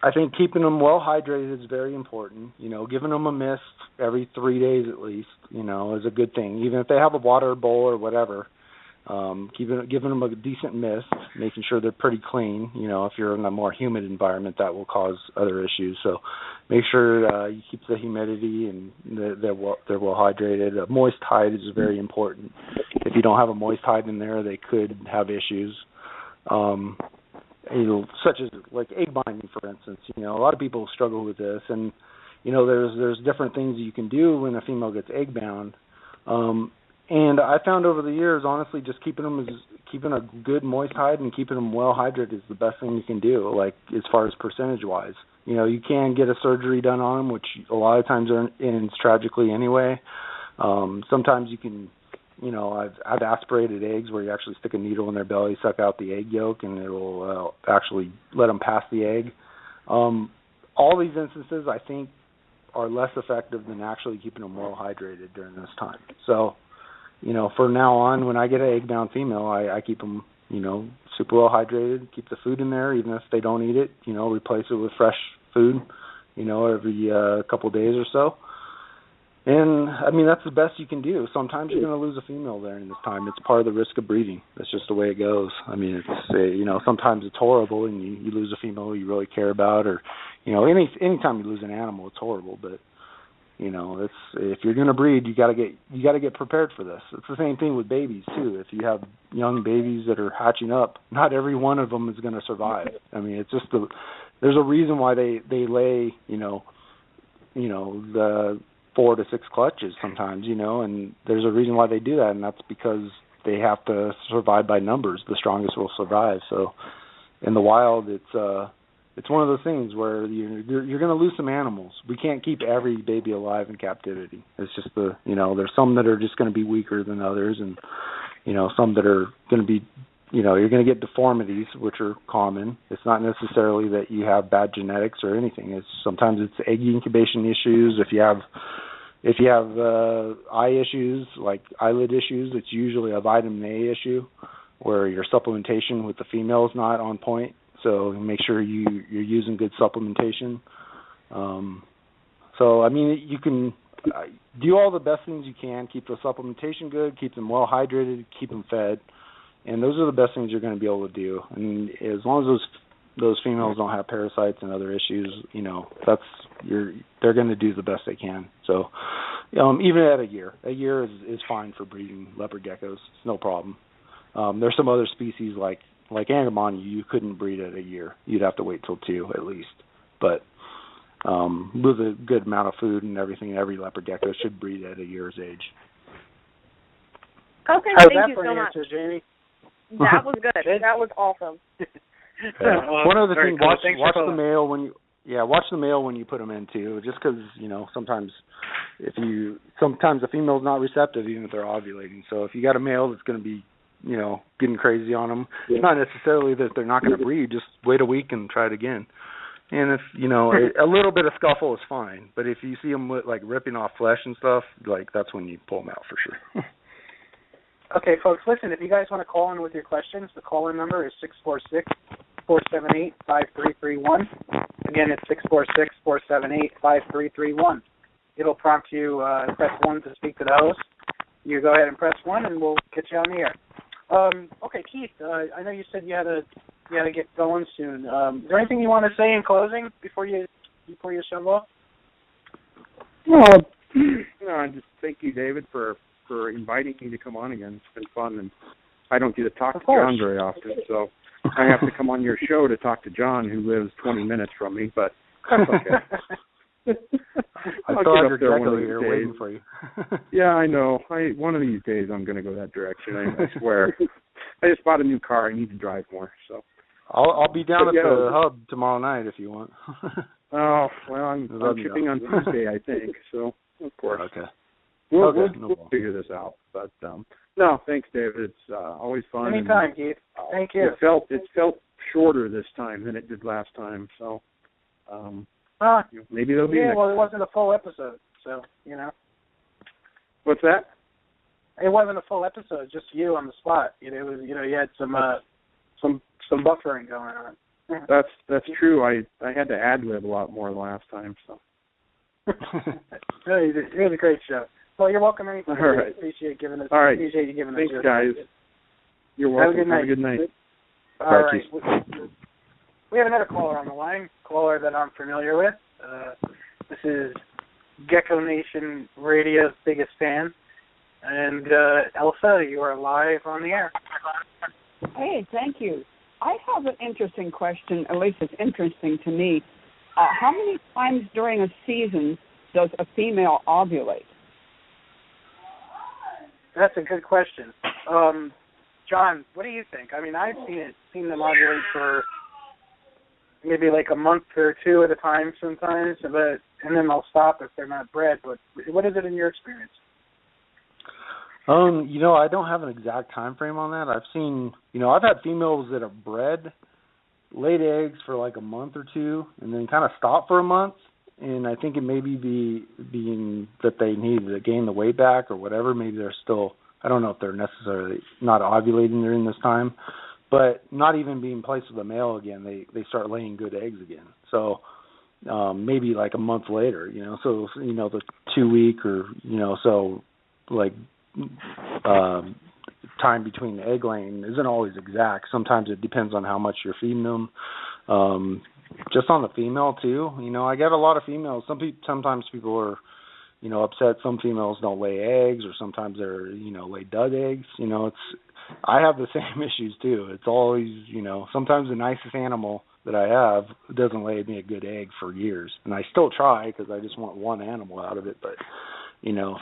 I think keeping them well hydrated is very important. You know, giving them a mist every 3 days at least, you know, is a good thing. Even if they have a water bowl or whatever, giving them a decent mist, making sure they're pretty clean. You know, if you're in a more humid environment, that will cause other issues. So make sure you keep the humidity and they're well hydrated. A moist hide is very important. If you don't have a moist hide in there, they could have issues. You know, such as like egg binding, for instance. You know, a lot of people struggle with this, and you know, there's different things you can do when a female gets egg bound. And I found over the years, honestly, just keeping a good moist hide and keeping them well hydrated is the best thing you can do. Like as far as percentage wise, you know, you can get a surgery done on them, which a lot of times ends tragically anyway. Sometimes you can. You know, I've aspirated eggs where you actually stick a needle in their belly, suck out the egg yolk, and it'll actually let them pass the egg. All these instances, I think, are less effective than actually keeping them well hydrated during this time. So, you know, from now on, when I get an egg-bound female, I keep them, you know, super well hydrated, keep the food in there, even if they don't eat it, you know, replace it with fresh food, you know, every couple of days or so. And, I mean, that's the best you can do. Sometimes you're going to lose a female during this time. It's part of the risk of breeding. That's just the way it goes. I mean, it's you know, sometimes it's horrible and you lose a female you really care about, or, you know, anytime you lose an animal, it's horrible. But, you know, if you're going to breed, you got to get prepared for this. It's the same thing with babies, too. If you have young babies that are hatching up, not every one of them is going to survive. I mean, it's just there's a reason why they lay, you know, the 4 to 6 clutches sometimes, you know, and there's a reason why they do that, and that's because they have to survive by numbers. The strongest will survive. So in the wild, it's one of those things where you're going to lose some animals. We can't keep every baby alive in captivity. It's just you know, there's some that are just going to be weaker than others, and, you know, some that are going to be, you know, you're going to get deformities, which are common. It's not necessarily that you have bad genetics or anything. Sometimes it's egg incubation issues. If you have eye issues, like eyelid issues, it's usually a vitamin A issue where your supplementation with the female is not on point. So make sure you're using good supplementation. So, I mean, you can do all the best things you can. Keep the supplementation good, keep them well hydrated, keep them fed. And those are the best things you're going to be able to do. And as long as those females don't have parasites and other issues, you know, they're going to do the best they can. So even at a year is fine for breeding leopard geckos. It's no problem. There's some other species like Angamon you couldn't breed at a year. You'd have to wait till 2 at least. But with a good amount of food and everything, every leopard gecko should breed at a year's age. Okay, How's thank that you for so an much. answer, Jamie? That was good. That was awesome. One other thing, cool. watch the male watch the male when you put them in too. Just because, you know, sometimes the female's not receptive even if they're ovulating. So if you got a male that's going to be, you know, getting crazy on them, it's not necessarily that they're not going to breed. Just wait a week and try it again. And if, you know, a little bit of scuffle is fine. But if you see them like ripping off flesh and stuff, like that's when you pull them out for sure. Okay, folks, listen, if you guys want to call in with your questions, the call-in number is 646-478-5331. Again, it's 646-478-5331. It'll prompt you, press 1 to speak to the host. You go ahead and press 1, and we'll get you on the air. Okay, Keith, I know you said you had to get going soon. Is there anything you want to say in closing before you shove off? Well, I just thank you, David, for inviting me to come on again. It's been fun, and I don't get to talk to John very often, so I have to come on your show to talk to John, who lives 20 minutes from me, but that's okay. I still have your gecko here waiting for you. Yeah, I know. One of these days I'm going to go that direction. I swear. I just bought a new car. I need to drive more. So I'll be down at the hub tomorrow night if you want. Oh well, I'm shipping on Tuesday, I think. So of course. Okay. We'll figure this out. But no, thanks, David. It's always fun. Anytime, Keith. Thank you. It felt shorter this time than it did last time. So. Maybe there'll be next well, it wasn't a full episode, so, you know. What's that? It wasn't a full episode, just you on the spot. It was, you had some buffering going on. That's true. I had to ad-lib a lot more last time, so. It was a great show. Well, you're welcome anytime. All right. Appreciate giving us. All right. Appreciate you giving us. Thanks, guys. You're welcome. Have a good night. All right. We have another caller on the line, caller that I'm familiar with. This is Gecko Nation Radio's biggest fan. And Elsa, you are live on the air. Hey, thank you. I have an interesting question, at least it's interesting to me. How many times during a season does a female ovulate? That's a good question. John, what do you think? I mean, I've seen them ovulate for maybe like a month or two at a time sometimes, and then they'll stop if they're not bred. But what is it in your experience? I don't have an exact time frame on that. I've seen, I've had females that have bred, laid eggs for like a month or two, and then kind of stop for a month. And I think it may be being that they need to gain the weight back or whatever. Maybe they're still, I don't know if they're necessarily not ovulating during this time, but not even being placed with a male again, they start laying good eggs again. So maybe like a month later, so, the 2 week or, so like time between the egg laying isn't always exact. Sometimes it depends on how much you're feeding them. Just on the female too, I get a lot of females. Sometimes people are, upset. Some females don't lay eggs, or sometimes they're, lay dud eggs. I have the same issues too. It's always, sometimes the nicest animal that I have doesn't lay me a good egg for years, and I still try because I just want one animal out of it. But,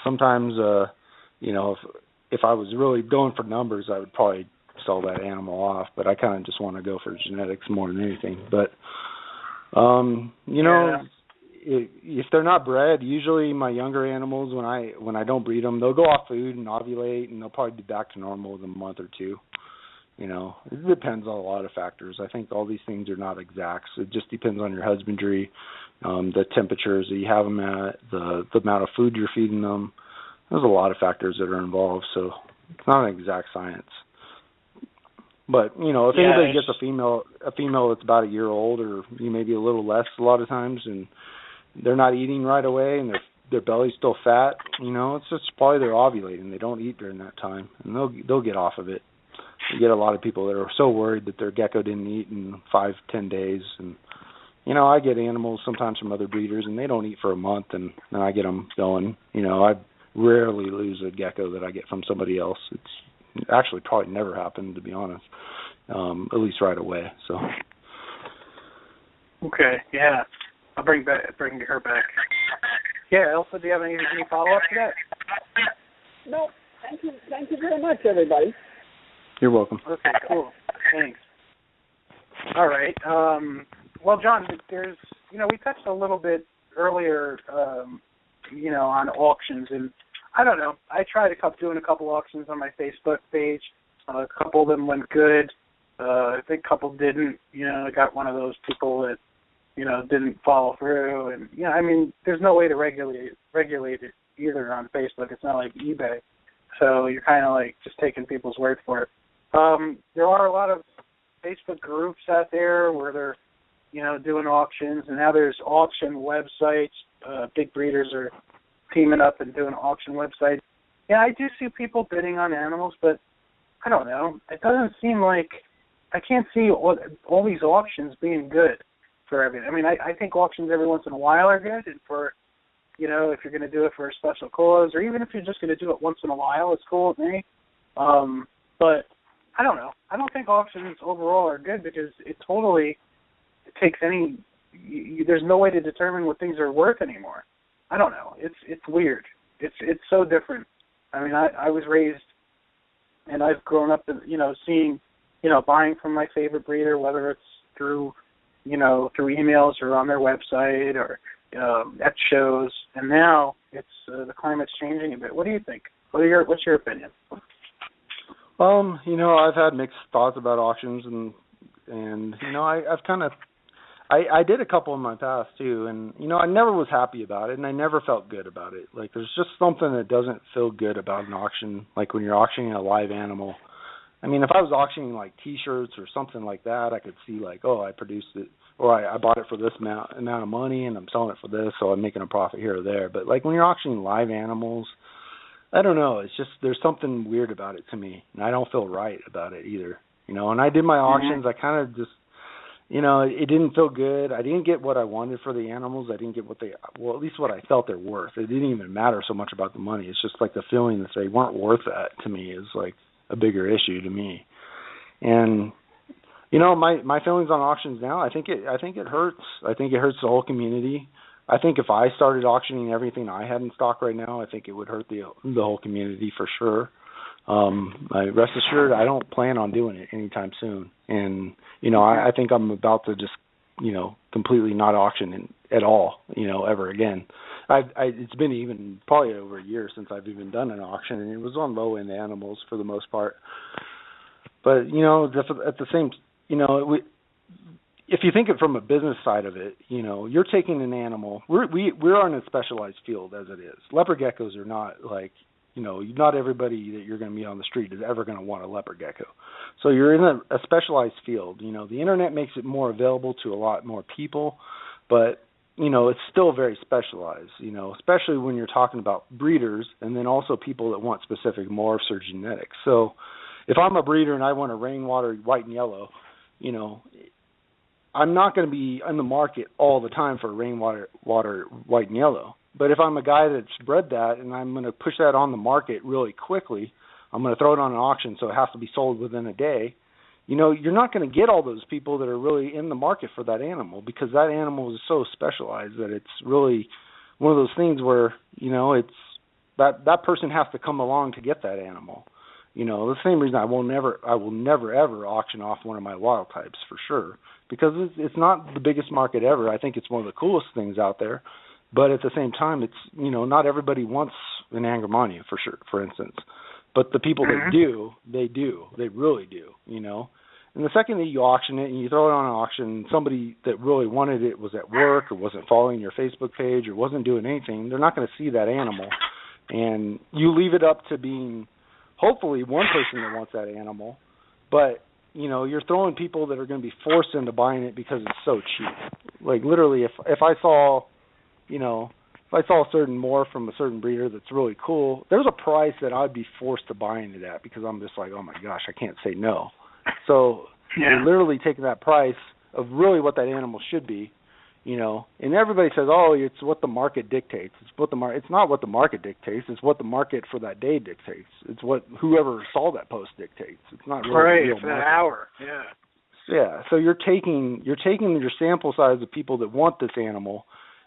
sometimes, if I was really going for numbers, I would probably sell that animal off. But I kind of just want to go for genetics more than anything. But, if they're not bred, usually my younger animals, when I don't breed them, they'll go off food and ovulate, and they'll probably be back to normal in a month or two. It depends on a lot of factors. I think all these things are not exacts. It just depends on your husbandry, the temperatures that you have them at, the amount of food you're feeding them. There's a lot of factors that are involved, so it's not an exact science. But, if anybody gets a female that's about a year old, or maybe a little less a lot of times, and they're not eating right away and their belly's still fat, it's just probably they're ovulating. They don't eat during that time, and they'll get off of it. You get a lot of people that are so worried that their gecko didn't eat in 5-10 days, and I get animals sometimes from other breeders, and they don't eat for a month, and then I get them going. I rarely lose a gecko that I get from somebody else. It's actually probably never happened, to be honest, at least right away. So. Okay, yeah. I'll bring her back. Yeah, Elsa, do you have any follow-up to that? No, thank you very much, everybody. You're welcome. Okay, cool. Thanks. All right. Well, John, there's, we touched a little bit earlier, on auctions, and I don't know. I tried doing a couple auctions on my Facebook page. A couple of them went good. I think a couple didn't. I got one of those people that, didn't follow through, and there's no way to regulate it either on Facebook. It's not like eBay. So you're kind of like just taking people's word for it. There are a lot of Facebook groups out there where they're, doing auctions, and now there's auction websites. Big breeders are teaming up and doing auction websites. Yeah, I do see people bidding on animals, but I don't know. It doesn't seem like I can't see all these auctions being good for everything. I mean, I think auctions every once in a while are good, and for, if you're going to do it for a special cause, or even if you're just going to do it once in a while, it's cool with me. But I don't know. I don't think auctions overall are good because it totally takes there's no way to determine what things are worth anymore. I don't know. It's weird. It's so different. I mean, I was raised, and I've grown up, seeing, buying from my favorite breeder, whether it's through emails or on their website or at shows, and now it's the climate's changing a bit. What do you think? What's your opinion? I've had mixed thoughts about auctions, and I've kind of I did a couple in my past too, and I never was happy about it, and I never felt good about it. Like, there's just something that doesn't feel good about an auction, like when you're auctioning a live animal. I mean, if I was auctioning like T-shirts or something like that, I could see like, oh, I produced it, or I bought it for this amount of money, and I'm selling it for this, so I'm making a profit here or there. But like when you're auctioning live animals, I don't know. It's just there's something weird about it to me, and I don't feel right about it either. And I did my auctions. I kind of just, it didn't feel good. I didn't get what I wanted for the animals. I didn't get at least what I felt they're worth. It didn't even matter so much about the money. It's just like the feeling that they weren't worth that to me is like a bigger issue to me. And my feelings on auctions now, I think it hurts. I think it hurts the whole community. I think if I started auctioning everything I had in stock right now, I think it would hurt the whole community for sure. Rest assured, I don't plan on doing it anytime soon. And, I think I'm about to just, completely not auction at all, ever again. It's been even probably over a year since I've even done an auction, and it was on low-end animals for the most part. But, at the same, if you think it from a business side of it, you're taking an animal. We're on a specialized field as it is. Leopard geckos are not like, not everybody that you're going to meet on the street is ever going to want a leopard gecko. So you're in a specialized field. The internet makes it more available to a lot more people, but it's still very specialized. Especially when you're talking about breeders, and then also people that want specific morphs or genetics. So if I'm a breeder and I want a rainwater white and yellow, I'm not going to be in the market all the time for rainwater white and yellow. But if I'm a guy that's bred that and I'm going to push that on the market really quickly, I'm going to throw it on an auction so it has to be sold within a day, you're not going to get all those people that are really in the market for that animal, because that animal is so specialized that it's really one of those things where, it's that person has to come along to get that animal. The same reason I will never ever auction off one of my wild types for sure, because it's not the biggest market ever. I think it's one of the coolest things out there. But at the same time, it's, not everybody wants an Angermania for sure, for instance. But the people that do, they really do, And the second that you auction it and you throw it on an auction, somebody that really wanted it was at work or wasn't following your Facebook page or wasn't doing anything, they're not going to see that animal. And you leave it up to being hopefully one person that wants that animal. But, you're throwing people that are going to be forced into buying it because it's so cheap. Like literally, if I saw... if I saw a certain morph from a certain breeder that's really cool, there's a price that I'd be forced to buy into that, because I'm just like, oh my gosh, I can't say no. So you're literally taking that price of really what that animal should be, and everybody says, oh, it's what the market dictates. It's not what the market dictates. It's what the market for that day dictates. It's what whoever saw that post dictates. It's not really right, the real for market. that hour. Yeah. Yeah. So you're taking your sample size of people that want this animal,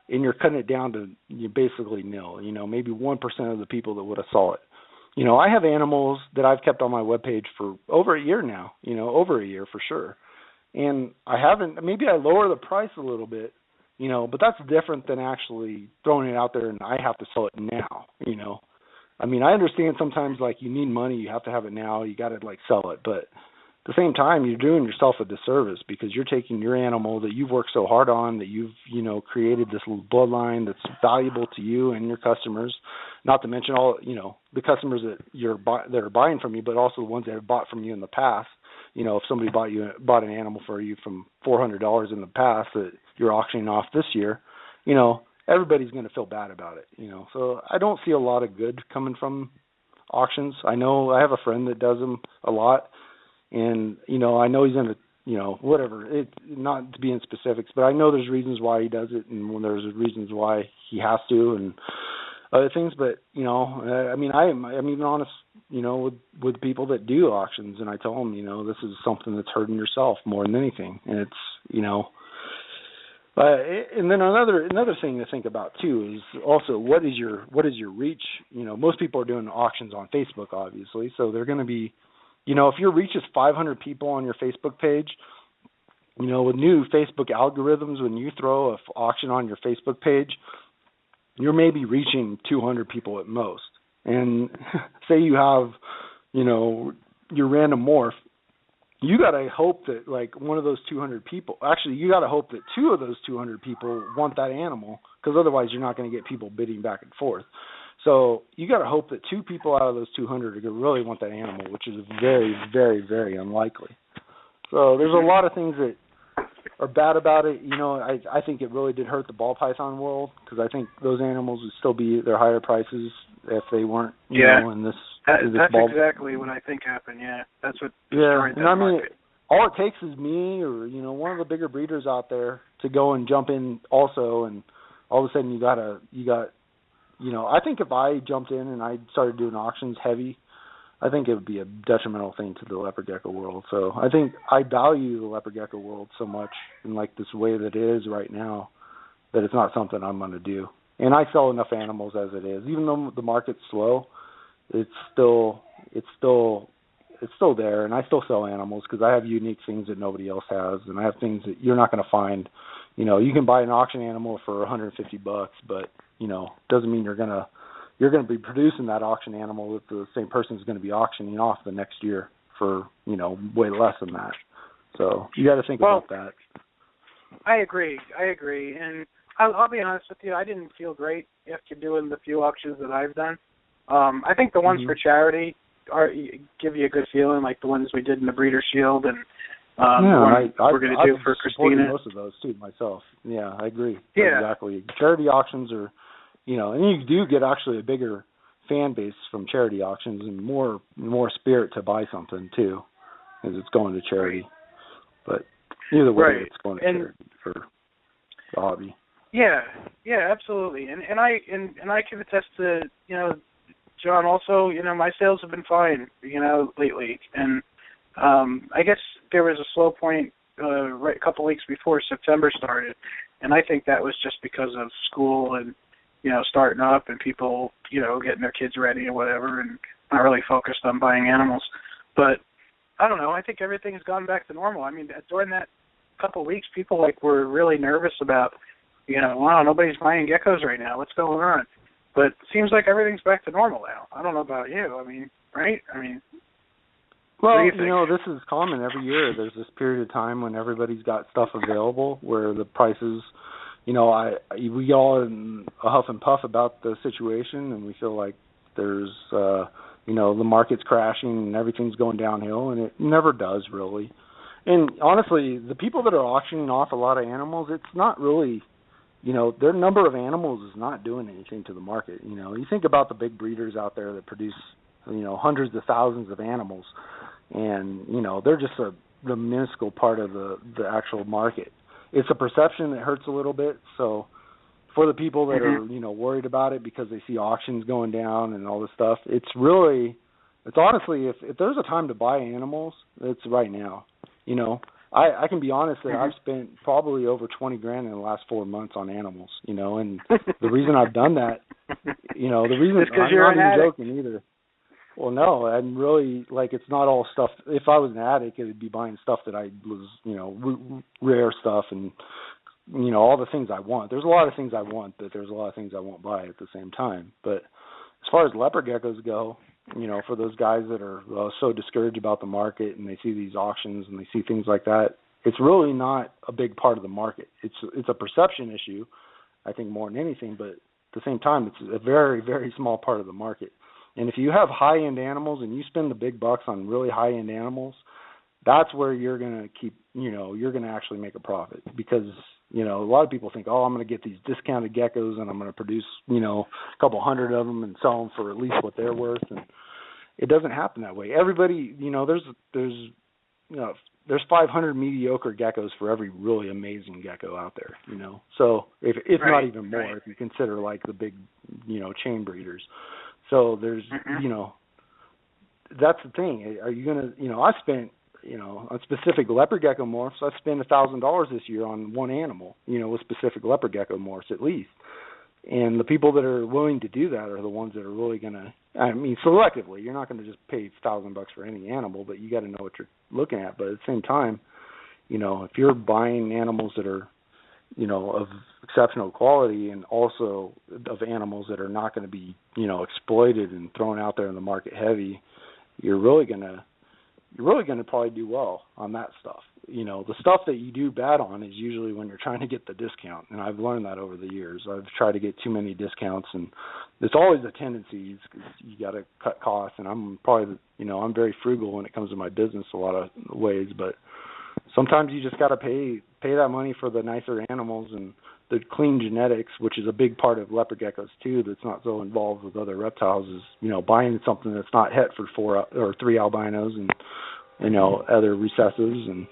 and you're cutting it down to basically nil, maybe 1% of the people that would have saw it. I have animals that I've kept on my webpage for over a year now, over a year for sure. And maybe I lower the price a little bit, but that's different than actually throwing it out there and I have to sell it now, I mean, I understand sometimes like you need money, you have to have it now, you got to like sell it. But, the same time, you're doing yourself a disservice because you're taking your animal that you've worked so hard on, that you've, created this little bloodline that's valuable to you and your customers, not to mention all, the customers that are buying from you, but also the ones that have bought from you in the past. If somebody bought an animal for you from $400 in the past that you're auctioning off this year, everybody's going to feel bad about it, So I don't see a lot of good coming from auctions. I know I have a friend that does them a lot, and I know he's in whatever. Not to be in specifics, but I know there's reasons why he does it, and when there's reasons why he has to, and other things. But I'm even honest, with people that do auctions, and I tell them, this is something that's hurting yourself more than anything, and it's and then another thing to think about too is also what is your reach? Most people are doing auctions on Facebook, obviously, so they're going to be, if your reach is 500 people on your Facebook page, with new Facebook algorithms, when you throw an auction on your Facebook page, you're maybe reaching 200 people at most. And say you have, your random morph, you got to hope that one of those 200 people, actually you got to hope that two of those 200 people want that animal, because otherwise you're not going to get people bidding back and forth. So you got to hope that two people out of those 200 are going to really want that animal, which is very, very, very unlikely. So there's a lot of things that are bad about it. I think it really did hurt the ball python world, because I think those animals would still be their higher prices if they weren't, in this. That's exactly what I think happened. Yeah, that's what destroyed that market. All it takes is me or one of the bigger breeders out there to go and jump in also, and all of a sudden you got. I think if I jumped in and I started doing auctions heavy, I think it would be a detrimental thing to the leopard gecko world. So I think I value the leopard gecko world so much in this way that it is right now, that it's not something I'm going to do. And I sell enough animals as it is. Even though the market's slow, it's still there, and I still sell animals because I have unique things that nobody else has, and I have things that you're not going to find. You can buy an auction animal for $150, but doesn't mean you're going to be producing that auction animal if the same person's going to be auctioning off the next year for way less than that. So you got to think about that. I agree, and I'll be honest with you. I didn't feel great after doing the few auctions that I've done. I think the ones for charity give you a good feeling, like the ones we did in the Breeder Shield, and we're going to do for Christina. Most of those too myself. Yeah, I agree. Yeah, exactly. Charity auctions are, and you do get actually a bigger fan base from charity auctions and more spirit to buy something too, because it's going to charity. But either way, it's going to charity for the hobby. Yeah, absolutely. And I can attest to, John, also, my sales have been fine, lately. And I guess there was a slow point a couple weeks before September started, and I think that was just because of school and, starting up and people, getting their kids ready or whatever, and not really focused on buying animals. But I don't know. I think everything's gone back to normal. I mean, during that couple of weeks, people were really nervous about, wow, nobody's buying geckos right now. What's going on? But it seems like everything's back to normal now. I don't know about you. I mean, right? Well, this is common every year. There's this period of time when everybody's got stuff available where the prices, we all in a huff and puff about the situation, and we feel like there's, the market's crashing and everything's going downhill, and it never does really. And honestly, the people that are auctioning off a lot of animals, it's not really, their number of animals is not doing anything to the market. You think about the big breeders out there that produce, hundreds of thousands of animals, and, they're just the minuscule part of the actual market. It's a perception that hurts a little bit. So for the people that are, worried about it because they see auctions going down and all this stuff, it's honestly, if there's a time to buy animals, it's right now. I can be honest that I've spent probably over $20,000 in the last 4 months on animals, and the reason I've done that, the reason I'm not even joking either. Well, no, I'm really, it's not all stuff. If I was an addict, it would be buying stuff that I was, rare stuff and, all the things I want. There's a lot of things I want, but there's a lot of things I won't buy at the same time. But as far as leopard geckos go, for those guys that are so discouraged about the market and they see these auctions and they see things like that, it's really not a big part of the market. It's a perception issue, I think, more than anything, but at the same time, it's a very, very small part of the market. And if you have high-end animals and you spend the big bucks on really high-end animals, that's where you're going to keep, you're going to actually make a profit because, a lot of people think, oh, I'm going to get these discounted geckos and I'm going to produce, a couple hundred of them and sell them for at least what they're worth. And it doesn't happen that way. Everybody, there's 500 mediocre geckos for every really amazing gecko out there, So if right, not even more, right, if you consider like the big, chain breeders. So there's, that's the thing. Are you going to, I spent, on specific leopard gecko morphs, I spent $1,000 this year on one animal, with specific leopard gecko morphs at least. And the people that are willing to do that are the ones that are really going to, selectively, you're not going to just pay $1,000 for any animal, but you got to know what you're looking at. But at the same time, if you're buying animals that are, of exceptional quality and also of animals that are not going to be, exploited and thrown out there in the market heavy, you're really going to probably do well on that stuff. The stuff that you do bad on is usually when you're trying to get the discount, and I've learned that over the years. I've tried to get too many discounts, and there's always a tendency because you got to cut costs, and I'm probably, I'm very frugal when it comes to my business a lot of ways, but sometimes you just got to pay that money for the nicer animals and the clean genetics, which is a big part of leopard geckos too. That's not so involved with other reptiles. Is buying something that's not het for 4 or 3 albinos and other recessives and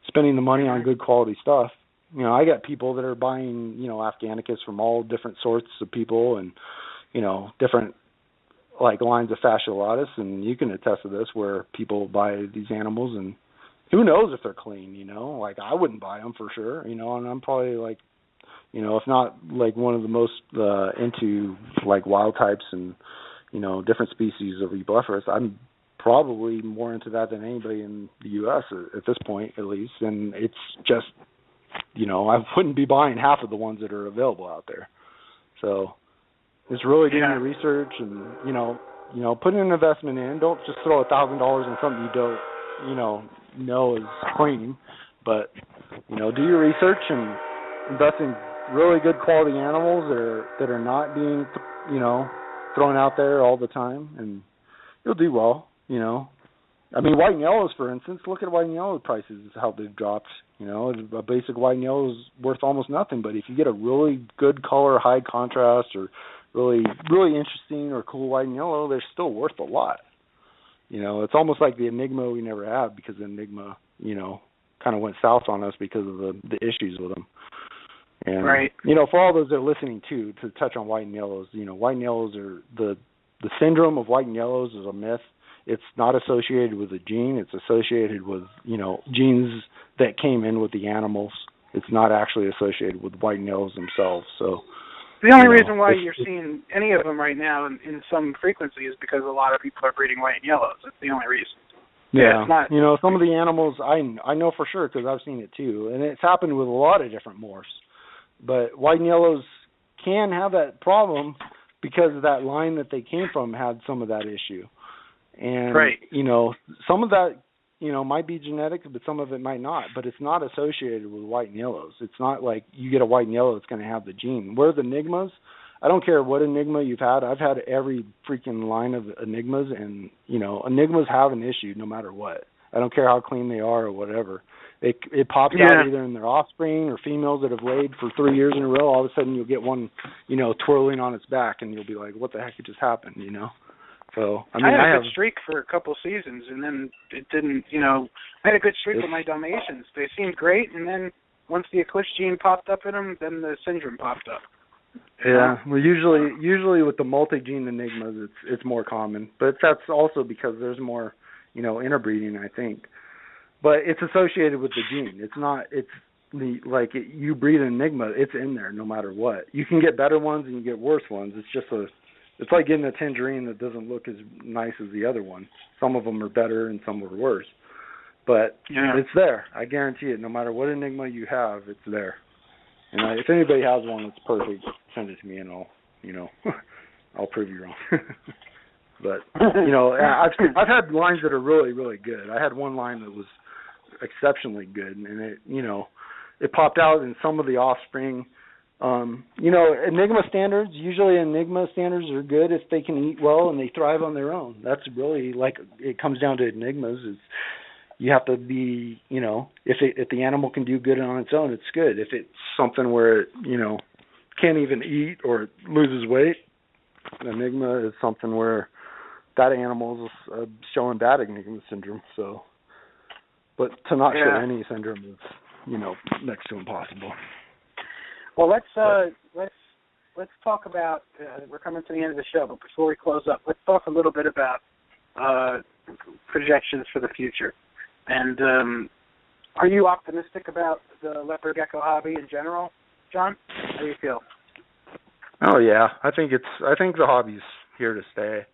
spending the money on good quality stuff. I got people that are buying Afghanicus from all different sorts of people and different like lines of fasciolatus, and you can attest to this where people buy these animals and who knows if they're clean, like I wouldn't buy them for sure, and I'm probably like, if not like one of the most into like wild types and, different species of Eublepharis, I'm probably more into that than anybody in the U.S. at this point, at least. And it's just, I wouldn't be buying half of the ones that are available out there. So it's really doing your research and, putting an investment in. Don't just throw $1,000 on something you don't, know is clean, but do your research and invest in really good quality animals that are not being thrown out there all the time, and you'll do well. White and yellows, for instance, look at white and yellow prices, how they've dropped. A basic white and yellow is worth almost nothing, but if you get a really good color, high contrast, or really, really interesting or cool white and yellow, they're still worth a lot. It's almost like the Enigma we never had because the Enigma, kind of went south on us because of the issues with them. And, right. For all those that are listening, too, to touch on white and yellows, white and yellows are the syndrome of white and yellows is a myth. It's not associated with a gene. It's associated with, genes that came in with the animals. It's not actually associated with white and yellows themselves. So the only reason why you're seeing any of them right now in some frequency is because a lot of people are breeding white and yellows. That's the only reason. Yeah, it's not, some of the animals, I know for sure because I've seen it too, and it's happened with a lot of different morphs. But white and yellows can have that problem because that line that they came from had some of that issue. And, right. Some of that, might be genetic, but some of it might not. But it's not associated with white and yellows. It's not like you get a white and yellow that's going to have the gene. Where the Enigmas, I don't care what Enigma you've had. I've had every freaking line of Enigmas, and, Enigmas have an issue no matter what. I don't care how clean they are or whatever. It pops out either in their offspring or females that have laid for 3 years in a row. All of a sudden you'll get one, twirling on its back, and you'll be like, what the heck just happened, So, I had a good streak for a couple seasons, and then it didn't, I had a good streak with my Dalmatians. They seemed great, and then once the Eclipse gene popped up in them, then the syndrome popped up. Yeah, well, usually with the multi-gene Enigmas, it's more common, but that's also because there's more, interbreeding, I think. But it's associated with the gene. It's not. It's you breed an Enigma, it's in there no matter what. You can get better ones and you get worse ones. It's just It's like getting a tangerine that doesn't look as nice as the other one. Some of them are better and some are worse. But it's there. I guarantee it. No matter what Enigma you have, it's there. And if anybody has one that's perfect, send it to me and I'll, I'll prove you wrong. But I've had lines that are really, really good. I had one line that was exceptionally good, and it popped out in some of the offspring. Enigma standards, usually Enigma standards are good if they can eat well and they thrive on their own. That's really it comes down to Enigmas. You have to be, if the animal can do good on its own, it's good. If it's something where it, can't even eat or it loses weight, Enigma is something where that animal is showing bad Enigma syndrome. So, but to not show any syndrome is, next to impossible. Well, let's talk about. We're coming to the end of the show, but before we close up, let's talk a little bit about projections for the future. And are you optimistic about the leopard gecko hobby in general, John? How do you feel? Oh yeah, I think the hobby's here to stay,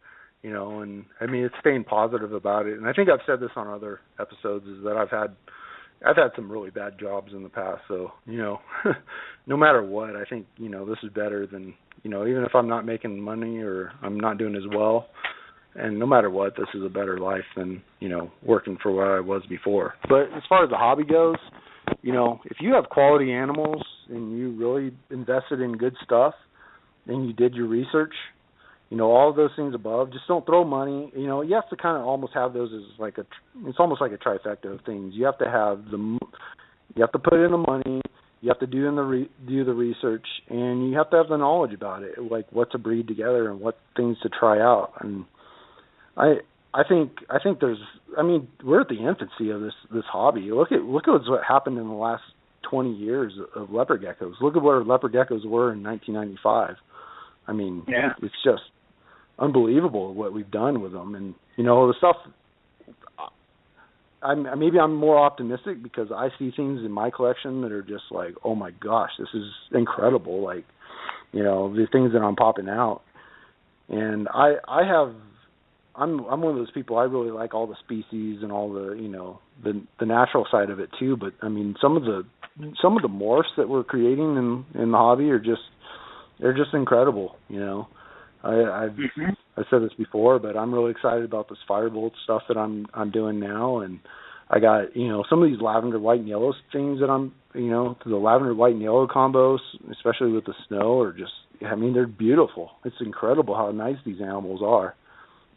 and I mean it's staying positive about it. And I think I've said this on other episodes is that I've had some really bad jobs in the past, so no matter what, I think this is better than even if I'm not making money or I'm not doing as well. And no matter what, this is a better life than, working for where I was before. But as far as the hobby goes, if you have quality animals and you really invested in good stuff and you did your research, all of those things above, just don't throw money. You have to kind of almost have those as it's almost like a trifecta of things. You have to have you have to put in the money, you have to do the research, and you have to have the knowledge about it, like what to breed together and what things to try out. And I think we're at the infancy of this hobby. Look at what happened in the last 20 years of leopard geckos. Look at where leopard geckos were in 1995. I mean, It's just unbelievable what we've done with them. And the stuff. Maybe I'm more optimistic because I see things in my collection that are just like, oh my gosh, this is incredible. Like, the things that I'm popping out, and I'm one of those people. I really like all the species and all the the natural side of it too. But I mean, some of the morphs that we're creating in the hobby they're just incredible. I've said this before, but I'm really excited about this firebolt stuff that I'm doing now, and I got some of these lavender white and yellow things that I'm the lavender white and yellow combos, especially with the snow, are just they're beautiful. It's incredible how nice these animals are.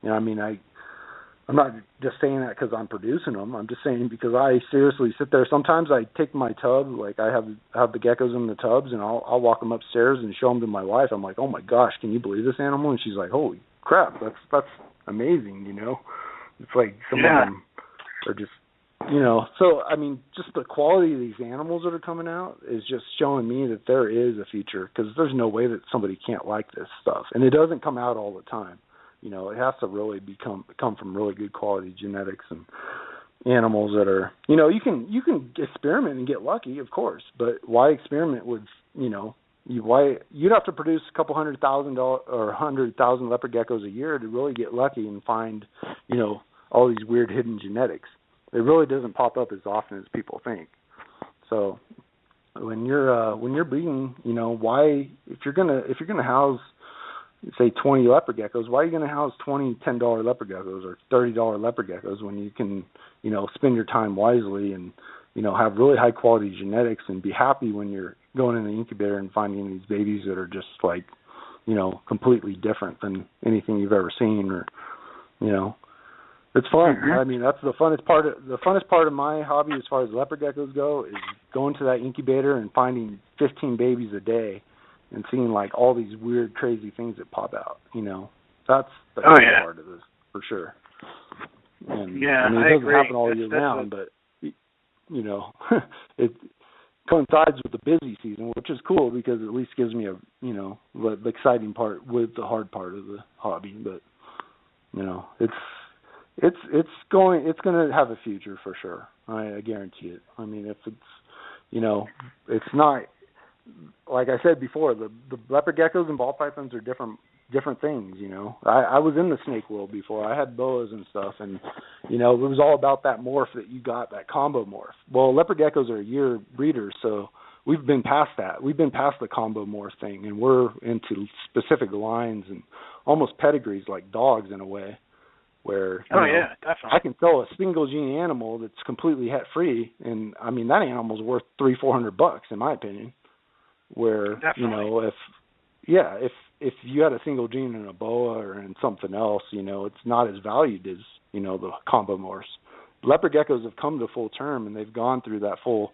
I'm not just saying that because I'm producing them. I'm just saying because I seriously sit there. Sometimes I take my tub, like I have the geckos in the tubs, and I'll walk them upstairs and show them to my wife. I'm like, oh my gosh, can you believe this animal? And she's like, holy crap, that's amazing. It's like some of them are just, So just the quality of these animals that are coming out is just showing me that there is a future, because there's no way that somebody can't like this stuff, and it doesn't come out all the time. It has to really come from really good quality genetics and animals that are, you can experiment and get lucky, of course, but why experiment with, you'd have to produce a couple $100,000 or 100,000 leopard geckos a year to really get lucky and find, all these weird hidden genetics. It really doesn't pop up as often as people think. So when you're breeding, why, if you're gonna house, say 20 leopard geckos, why are you going to house 20 $10 leopard geckos or $30 leopard geckos when you can, spend your time wisely and, have really high quality genetics and be happy when you're going in the incubator and finding these babies that are just like, completely different than anything you've ever seen, or, it's fun. That's the funnest part of my hobby as far as leopard geckos go, is going to that incubator and finding 15 babies a day and seeing like all these weird, crazy things that pop out. That's the fun part of this for sure. And, it doesn't happen all year round, but it coincides with the busy season, which is cool because it at least gives me the exciting part with the hard part of the hobby. But it's going to have a future for sure. I guarantee it. If it's it's not. Like I said before, the leopard geckos and ball pythons are different things. I was in the snake world before. I had boas and stuff, and it was all about that morph that you got, that combo morph. Well, leopard geckos are a year breeders, so we've been past that. We've been past the combo morph thing, and we're into specific lines and almost pedigrees like dogs in a way, where definitely. I can sell a single gene animal that's completely het free, and I mean that animal's worth $300-400 in my opinion. Where definitely. if you had a single gene in a boa or in something else, it's not as valued as the combo morphs. Leopard geckos have come to full term, and they've gone through that full,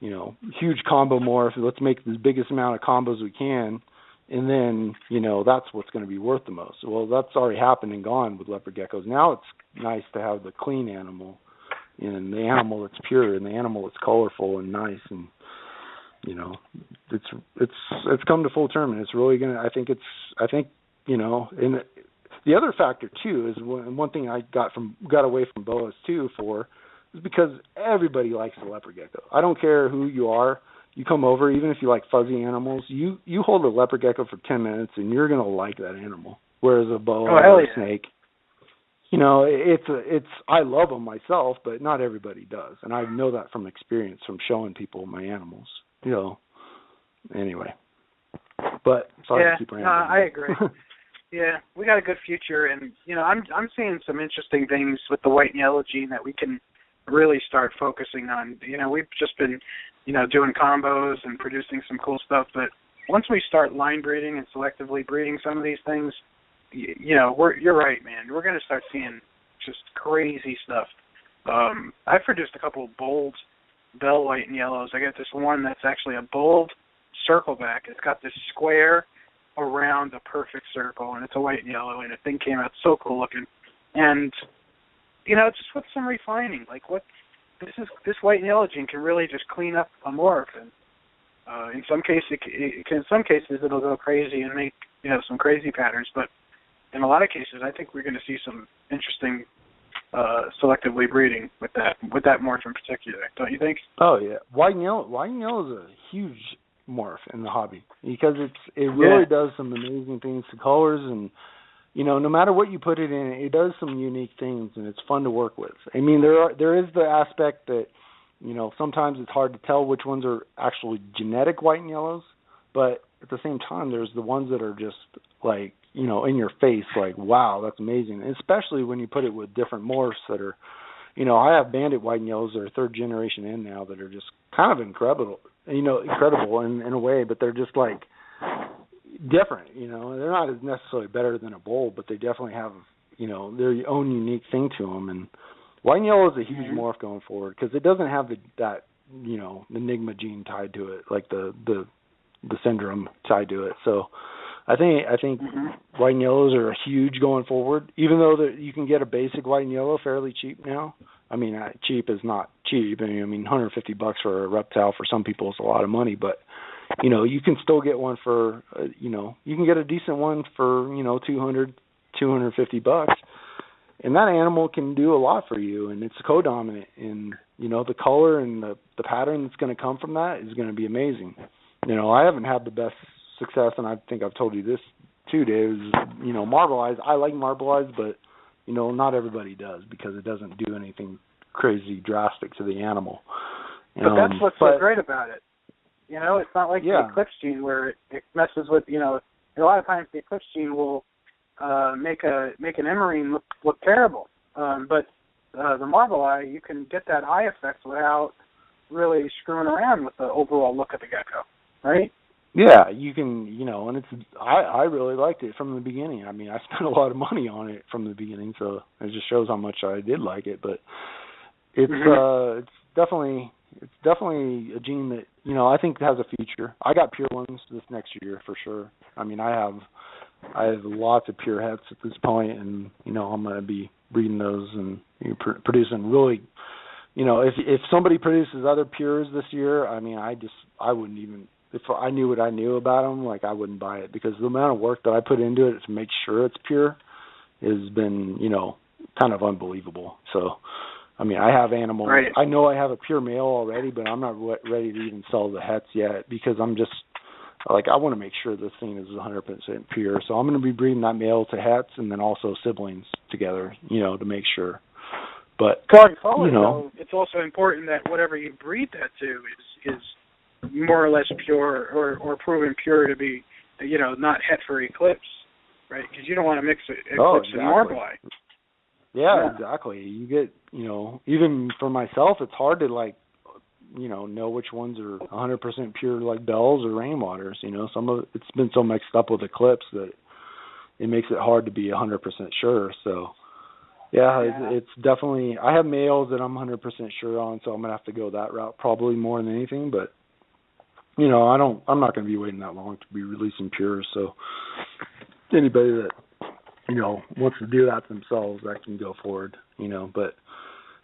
huge combo morph. Let's make the biggest amount of combos we can, and then, that's what's going to be worth the most. Well, that's already happened and gone with leopard geckos. Now it's nice to have the clean animal, and the animal that's pure, and the animal that's colorful and nice, and it's come to full term, and it's really gonna. I think, and the other factor too is one thing I got away from boas too is because everybody likes the leopard gecko. I don't care who you are. You come over, even if you like fuzzy animals, you hold a leopard gecko for 10 minutes, and you're gonna like that animal. Whereas a boa or a snake, it's I love them myself, but not everybody does, and I know that from experience from showing people my animals. Anyway, but sorry to keep rambling. I agree. Yeah, we got a good future, and I'm seeing some interesting things with the white and yellow gene that we can really start focusing on. We've just been, doing combos and producing some cool stuff, but once we start line breeding and selectively breeding some of these things, you're right, man. We're going to start seeing just crazy stuff. I've produced a couple of bold bell white and yellows. I got this one that's actually a bold circle back. It's got this square around a perfect circle, and it's a white and yellow, and the thing came out so cool looking. And just with some refining, like this white and yellow gene can really just clean up a morph, and in some cases it'll go crazy and make some crazy patterns, but in a lot of cases I think we're going to see some interesting selectively breeding with that morph in particular, don't you think? Oh yeah, white and yellow is a huge morph in the hobby because it really does some amazing things to colors, and no matter what you put it in, it does some unique things, and it's fun to work with. I mean, there is the aspect that sometimes it's hard to tell which ones are actually genetic white and yellows, but at the same time there's the ones that are just like in your face, like, wow, that's amazing. And especially when you put it with different morphs that are, I have bandit white and yellows that are third generation in now that are just kind of incredible in a way, but they're just like different, they're not as necessarily better than a bull, but they definitely have, their own unique thing to them. And white and yellow is a huge morph going forward because it doesn't have that enigma gene tied to it, like the syndrome tied to it. So I think white and yellows are huge going forward, even though you can get a basic white and yellow fairly cheap now. I mean, cheap is not cheap. I mean, $150 for a reptile for some people is a lot of money, but you can still get one for you can get a decent one for $250, and that animal can do a lot for you, and it's co-dominant, and the color and the pattern that's going to come from that is going to be amazing. I haven't had the best success, and I think I've told you this too, Dave, is, marble eyes. I like marble eyes, but, not everybody does because it doesn't do anything crazy drastic to the animal. But that's what's so great about it. It's not like the Eclipse gene where it messes with, a lot of times the Eclipse gene will make an emerine look terrible. But the marble eye, you can get that eye effect without really screwing around with the overall look of the gecko, right? Yeah, you can, and it's. I really liked it from the beginning. I mean, I spent a lot of money on it from the beginning, so it just shows how much I did like it. But it's definitely a gene that I think has a future. I got pure ones this next year for sure. I mean, I have lots of pure hets at this point, and I'm going to be breeding those and producing really. If somebody produces other pures this year, I mean, I wouldn't even. If I knew what I knew about them, like, I wouldn't buy it because the amount of work that I put into it to make sure it's pure has been, kind of unbelievable. So, I mean, I have animals. Right. I know I have a pure male already, but I'm not ready to even sell the hets yet because I'm just, like, I want to make sure this thing is 100% pure. So I'm going to be breeding that male to hets and then also siblings together, to make sure. But, going forward, though, it's also important that whatever you breed that to is more or less pure or proven pure to be, not het for Eclipse, right? Because you don't want to mix Eclipse exactly. and Marbleeye. Yeah, exactly. You get, even for myself, it's hard to know which ones are 100% pure like bells or rainwaters. Some of it's been so mixed up with Eclipse that it makes it hard to be 100% sure. So, it's definitely. I have males that I'm 100% sure on, so I'm gonna have to go that route probably more than anything. But I'm not gonna be waiting that long to be releasing pures. So anybody that wants to do that themselves, that can go forward. But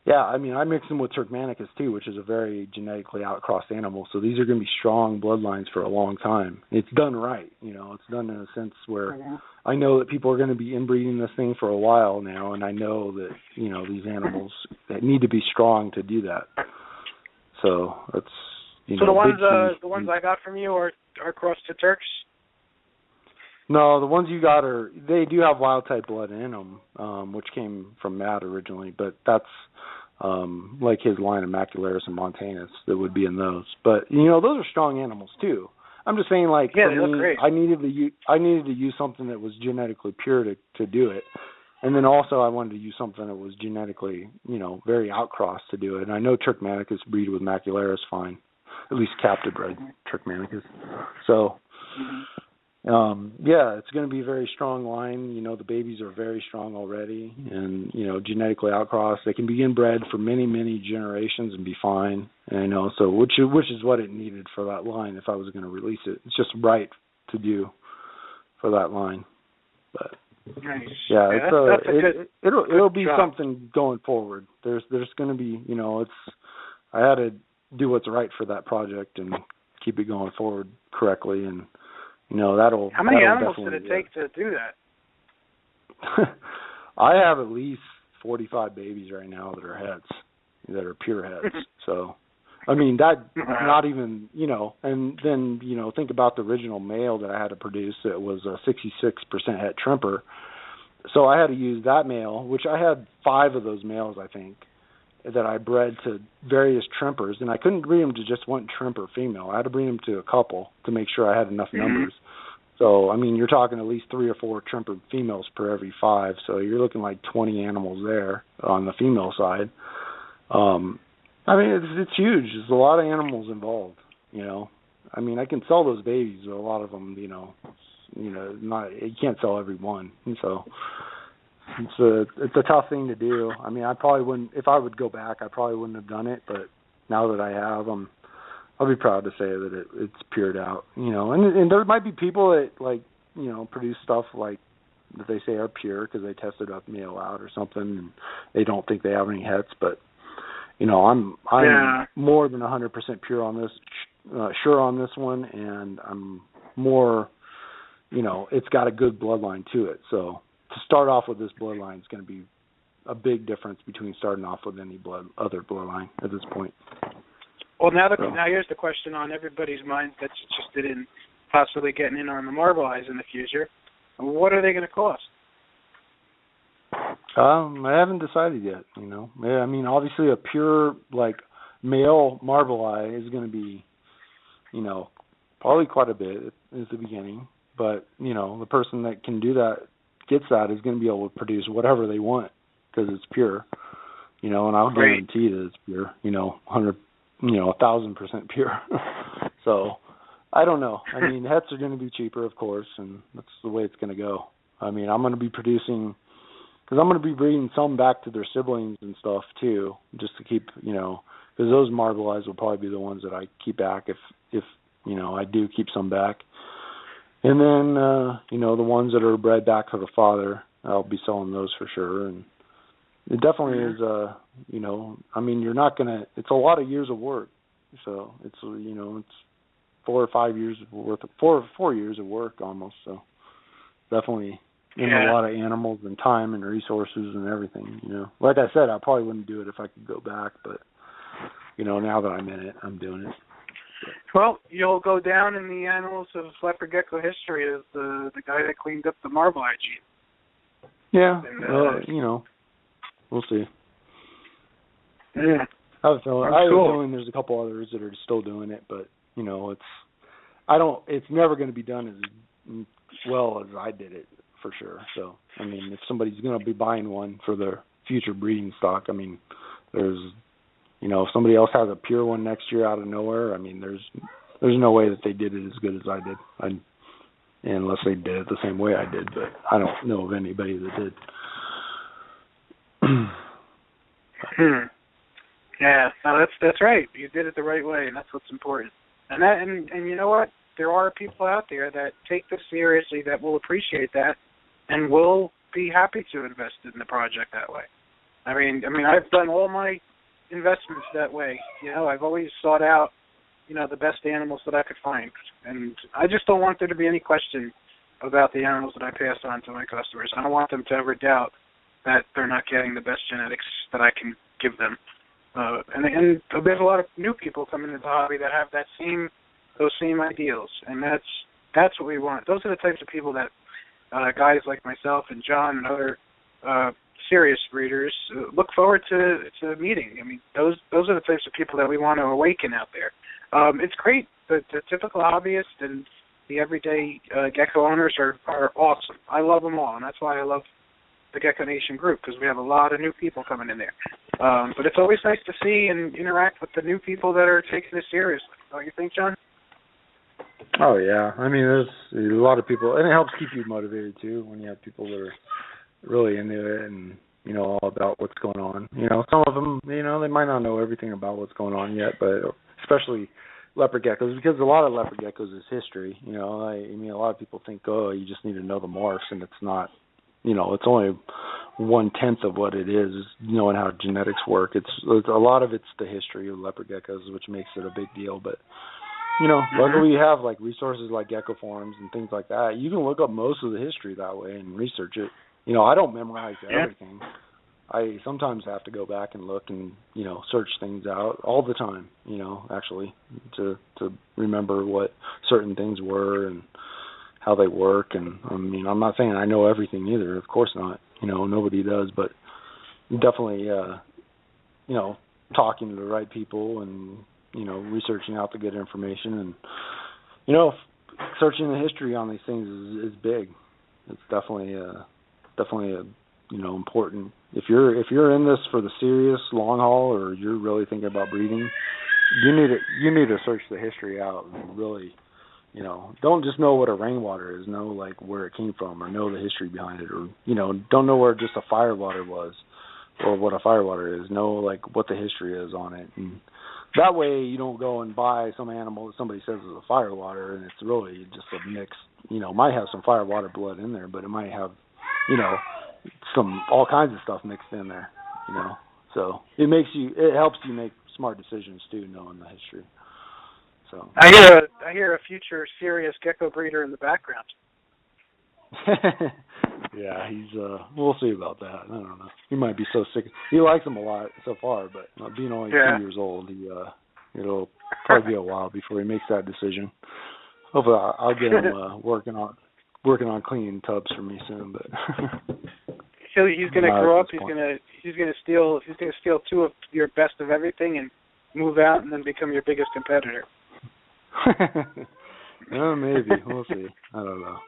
yeah, I mix them with Turkmenicus too, which is a very genetically outcrossed animal. So these are going to be strong bloodlines for a long time. It's done right, it's done in a sense where I know that people are going to be inbreeding this thing for a while now, and I know that these animals that need to be strong to do that. So that's so the ones I got from you are crossed to Turks. No, the ones you got they do have wild type blood in them, which came from Matt originally, but that's like his line of Macularis and Montanus that would be in those. But those are strong animals too. I'm just saying, they look great. I needed to use something that was genetically pure to do it, and then also I wanted to use something that was genetically very outcrossed to do it. And I know Turkmenicus breed with Macularis fine, at least captive bred Turkmenicus. So. It's going to be a very strong line. The babies are very strong already, and genetically outcrossed. They can be inbred for many, many generations and be fine. And so which is what it needed for that line. If I was going to release it, it's just right to do for that line. But nice. It'll be something going forward. There's going to be I had to do what's right for that project and keep it going forward correctly and. How many animals did it take to do that? I have at least 45 babies right now that are heads, that are pure heads. So, that not even, and then, think about the original male that I had to produce. It was a 66% het trimper. So I had to use that male, which I had 5 of those males, I think, that I bred to various trimpers, and I couldn't breed them to just one trimper female. I had to breed them to a couple to make sure I had enough numbers. So, you're talking at least 3 or 4 trimpered females per every 5, so you're looking like 20 animals there on the female side. It's huge. There's a lot of animals involved, I can sell those babies, but a lot of them, you can't sell every one, and so... It's a tough thing to do. I probably wouldn't, if I would go back, I probably wouldn't have done it, but now that I have, I'll be proud to say that it's pured out, and there might be people that produce stuff like that they say are pure because they tested a male out or something and they don't think they have any hets, but I'm more than 100% pure on this, sure on this one, and I'm more, it's got a good bloodline to it, so to start off with this bloodline is going to be a big difference between starting off with any other bloodline at this point. Well, now here's the question on everybody's mind that's interested in possibly getting in on the Marbleeyes in the future. What are they going to cost? I haven't decided yet. Obviously a pure male Marbleeye is going to be, probably quite a bit at the beginning. But the person that can do that. Gets that is going to be able to produce whatever they want because it's pure, and I'll guarantee that it's pure, 100, 1,000% pure. So I don't know. Hets are going to be cheaper, of course, and that's the way it's going to go. I'm going to be producing, because I'm going to be breeding some back to their siblings and stuff too, just to keep, because those Marbleeyes will probably be the ones that I keep back if I do keep some back. And then, the ones that are bred back to the father, I'll be selling those for sure. And it definitely is, you're not going to, it's a lot of years of work. So it's, it's 4 or 5 years worth of, 4 years of work almost. So definitely a lot of animals and time and resources and everything, Like I said, I probably wouldn't do it if I could go back, but, now that I'm in it, I'm doing it. Well, you'll go down in the annals of Leopard Gecko history as the guy that cleaned up the Marbleeye gene. Yeah, and, we'll see. Yeah. I have a feeling there's a couple others that are still doing it, but it's never going to be done as well as I did it for sure. So, I mean, if somebody's going to be buying one for their future breeding stock, I mean, there's, you know, if somebody else has a pure one next year out of nowhere, I mean, there's no way that they did it as good as I did. Unless they did it the same way I did, but I don't know of anybody that did. Yeah, no, that's right. You did it the right way, and that's what's important. And you know what? There are people out there that take this seriously, that will appreciate that, and will be happy to invest in the project that way. I mean, I've done all my investments that way. You know, I've always sought out, you know, the best animals that I could find, and I just don't want there to be any question about the animals that I pass on to my customers. I don't want them to ever doubt that they're not getting the best genetics that I can give them. And there's a lot of new people coming into the hobby that have those same ideals, and that's what we want. Those are the types of people that guys like myself and John and other serious breeders look forward to meeting. I mean, those are the types of people that we want to awaken out there. It's great. The typical hobbyist and the everyday gecko owners are awesome. I love them all, and that's why I love the Gecko Nation group, because we have a lot of new people coming in there. But it's always nice to see and interact with the new people that are taking this seriously. Don't you think, John? Oh, yeah. I mean, there's a lot of people, and it helps keep you motivated, too, when you have people that are really into it and, you know, all about what's going on. You know, some of them, you know, they might not know everything about what's going on yet, but especially leopard geckos, because a lot of leopard geckos is history. You know, I mean, a lot of people think, oh, you just need to know the morphs, and it's not. You know, it's only 1/10 of what it is knowing how genetics work. It's a lot of it's the history of leopard geckos, which makes it a big deal. But, you know, luckily you have, like, resources like Gecko Forums and things like that. You can look up most of the history that way and research it. You know, I don't memorize everything. I sometimes have to go back and look and, you know, search things out all the time, you know, actually, to remember what certain things were and how they work. And, I mean, I'm not saying I know everything either. Of course not. You know, nobody does. But definitely, you know, talking to the right people and, you know, researching out the good information. And, you know, searching the history on these things is big. It's definitely a you know, important. If you're in this for the serious long haul, or you're really thinking about breeding, you need to search the history out and really, you know, don't just know what a rainwater is. Know, like, where it came from, or know the history behind it, or, you know, don't know where just a firewater was, or what a firewater is. Know, like, what the history is on it, and that way you don't go and buy some animal that somebody says is a firewater and it's really just a mix. You know, might have some firewater blood in there, but it might have, you know, all kinds of stuff mixed in there, you know. So it helps you make smart decisions too, knowing the history. So I hear a future serious gecko breeder in the background. Yeah, he's we'll see about that. I don't know. He might be so sick. He likes them a lot so far, but being only 2 years old, it'll probably be a while before he makes that decision. Hopefully I'll get him working on cleaning tubs for me soon, but so he's going to grow up. He's going to steal two of your best of everything and move out, and then become your biggest competitor. Maybe we'll see. I don't know.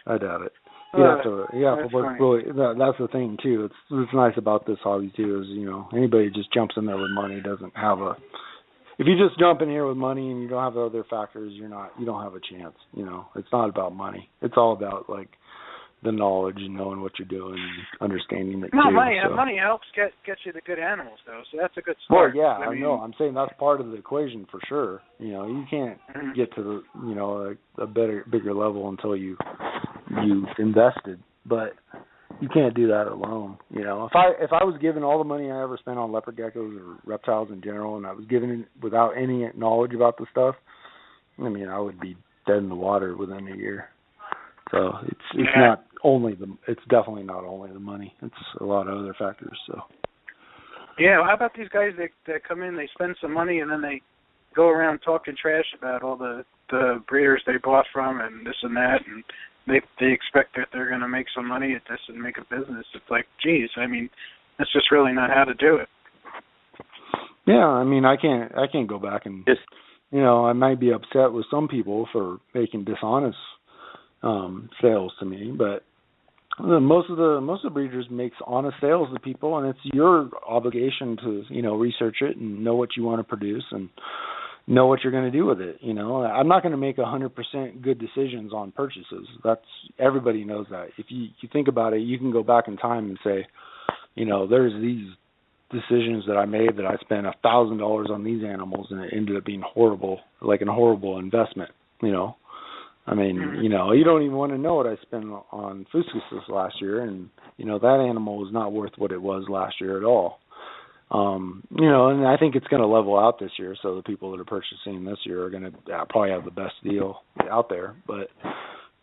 I doubt it. You have to work really. That's the thing too. It's nice about this hobby too. Is, you know, anybody just jumps in there with money doesn't have a. If you just jump in here with money and you don't have the other factors, you don't have a chance. You know, it's not about money. It's all about, like, the knowledge and knowing what you're doing and understanding it. Money helps get you the good animals though, so that's a good start. Well, yeah, I know. I'm saying that's part of the equation for sure. You know, you can't get to the, you know, a bigger level until you've invested, but you can't do that alone. You know, if I was given all the money I ever spent on leopard geckos or reptiles in general, and I was given it without any knowledge about the stuff, I mean, I would be dead in the water within a year. So it's definitely not only the money. It's a lot of other factors. So. Yeah, well, how about these guys that come in, they spend some money, and then they go around talking trash about all the breeders they bought from and this and that, and they expect that they're going to make some money at this and make a business. It's like, geez, I mean, that's just really not how to do it. Yeah, I mean, I can't go back and, you know, I might be upset with some people for making dishonest sales to me, but, Most of the breeders makes honest sales to people, and it's your obligation to research it and know what you want to produce and know what you're going to do with it. I'm not going to make 100% good decisions on purchases. That's everybody knows that. If you think about it, you can go back in time and say, there's these decisions that I made that I spent $1,000 on these animals and it ended up being horrible, like a horrible investment. I mean, you don't even want to know what I spent on Fuscus last year, and that animal was not worth what it was last year at all. And I think it's going to level out this year, so the people that are purchasing this year are going to probably have the best deal out there. But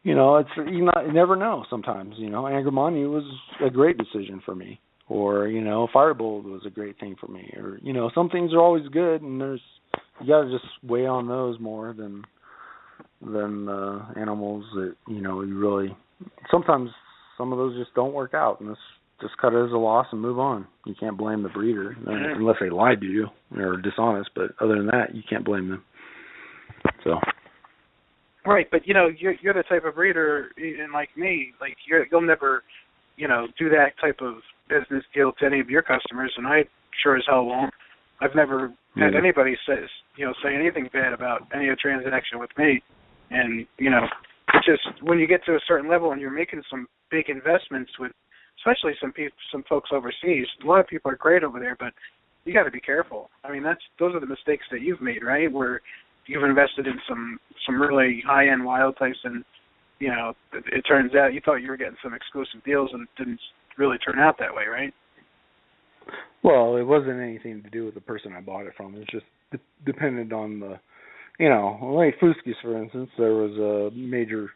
it's you never know. Sometimes Angramani was a great decision for me, or Firebolt was a great thing for me, or some things are always good, and you got to just weigh on those more than animals that you really sometimes some of those just don't work out, and just cut it as a loss and move on. You can't blame the breeder unless they lied to you or are dishonest, but other than that, you can't blame them. So right, but you're the type of breeder, and like me, like you'll never do that type of business deal to any of your customers, and I sure as hell won't. I've never had anybody say anything bad about any transaction with me. And, it's just when you get to a certain level and you're making some big investments with, especially some folks overseas, a lot of people are great over there, but you got to be careful. I mean, those are the mistakes that you've made, right? Where you've invested in some really high-end wild types, and, it turns out you thought you were getting some exclusive deals, and it didn't really turn out that way, right? Well, it wasn't anything to do with the person I bought it from. It was just depended on the, like Fuscus, for instance, there was a major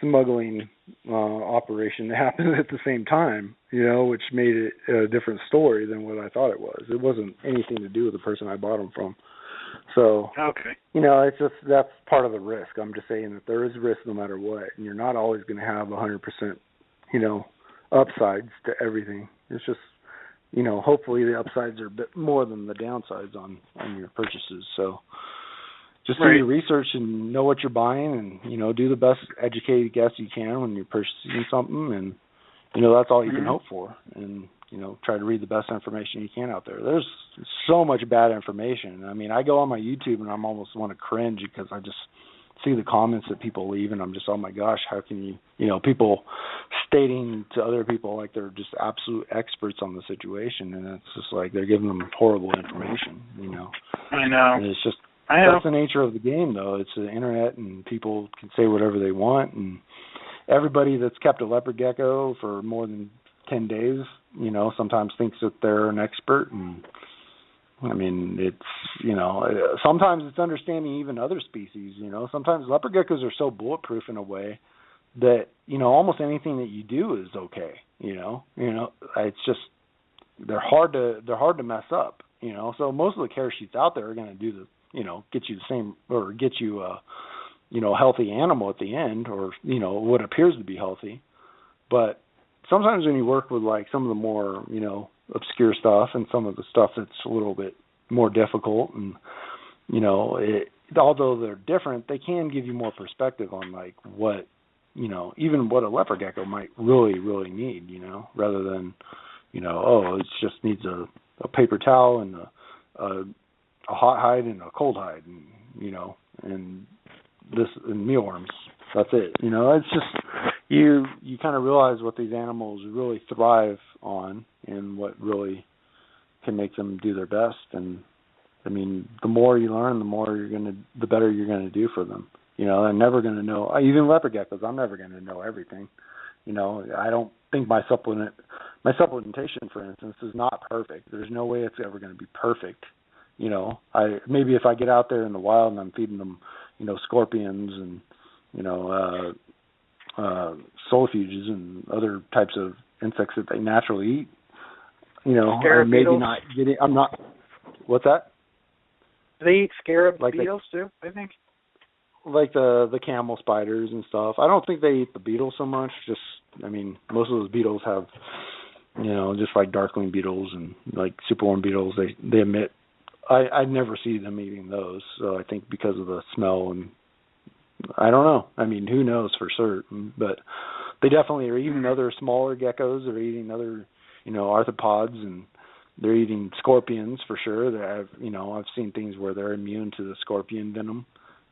smuggling operation that happened at the same time, which made it a different story than what I thought it was. It wasn't anything to do with the person I bought them from. So, okay. It's just, that's part of the risk. I'm just saying that there is risk no matter what, and you're not always going to have 100%, upsides to everything. It's just, hopefully the upsides are a bit more than the downsides on your purchases. So just do your research and know what you're buying, and, do the best educated guess you can when you're purchasing something, and, that's all you can hope for. And, try to read the best information you can out there. There's so much bad information. I mean, I go on my YouTube and I almost want to cringe because I just see the comments that people leave, and I'm just, oh my gosh, how can you, people stating to other people like they're just absolute experts on the situation, and it's just like they're giving them horrible information, I know. And it's just, that's the nature of the game, though. It's the internet, and people can say whatever they want, and everybody that's kept a leopard gecko for more than 10 days, sometimes thinks that they're an expert, and I mean, it's, sometimes it's understanding even other species, Sometimes leopard geckos are so bulletproof in a way that, almost anything that you do is okay, It's just, they're hard to mess up, So most of the care sheets out there are going to do the, get you the same, or get you a, healthy animal at the end, or, what appears to be healthy. But sometimes when you work with, like, some of the more, obscure stuff and some of the stuff that's a little bit more difficult, and although they're different, they can give you more perspective on, like, what even what a leopard gecko might really need, rather than it just needs a paper towel and a hot hide and a cold hide, and and mealworms. That's it. It's just you kind of realize what these animals really thrive on and what really can make them do their best. And I mean, the more you learn, the better you're gonna do for them. I'm never gonna know. Even leopard geckos, I'm never gonna know everything. I don't think my supplementation, for instance, is not perfect. There's no way it's ever gonna be perfect. Maybe if I get out there in the wild and I'm feeding them, scorpions and solifuges and other types of insects that they naturally eat, scarab maybe beetles? not getting. I'm not. What's that? Do they eat scarab beetles too, I think? Like the camel spiders and stuff. I don't think they eat the beetles so much. Just, most of those beetles have, just like darkling beetles and like superworm beetles. They emit. I never see them eating those. So I think because of the smell, and I don't know. Who knows for certain? But they definitely are eating other smaller geckos. They're eating other, arthropods, and they're eating scorpions for sure. I've seen things where they're immune to the scorpion venom.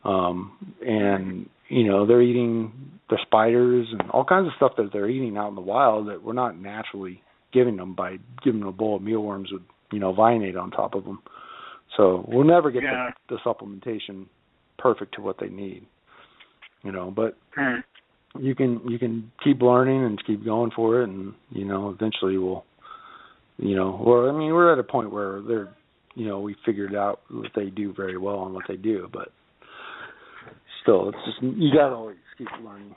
And they're eating the spiders and all kinds of stuff that they're eating out in the wild that we're not naturally giving them by giving them a bowl of mealworms with Vinate on top of them. So we'll never get the supplementation perfect to what they need, but you can keep learning and keep going for it, and eventually we're at a point where they're we figured out what they do very well and what they do, but still, it's just you gotta always keep learning.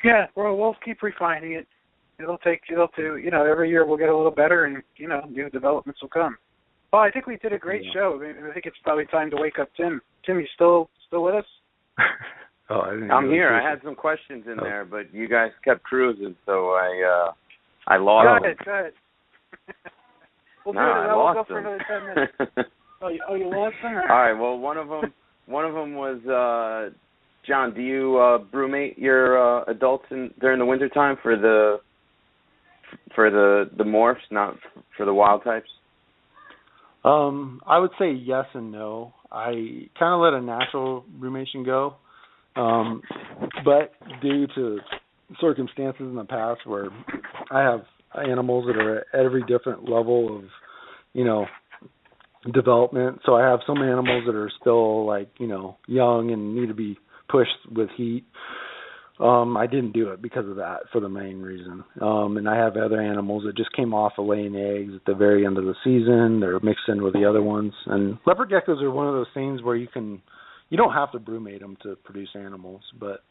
Yeah, well, we'll keep refining it. It'll every year we'll get a little better, and new developments will come. Well, I think we did a great show. I think it's probably time to wake up Tim. Tim, you still with us? I'm here. I had some questions in there, but you guys kept cruising, so I lost them. Go ahead. We'll go for another 10 minutes. Oh, you lost them? All right. Well, one of them was John. Do you brumate your adults during the wintertime for the morphs, not for the wild types? I would say yes and no. I kind of let a natural brumation go, but due to circumstances in the past where I have animals that are at every different level of, development. So I have some animals that are still young and need to be pushed with heat. I didn't do it because of that, for the main reason. And I have other animals that just came off of laying eggs at the very end of the season. They're mixed in with the other ones. And leopard geckos are one of those things where you don't have to brumate them to produce animals. But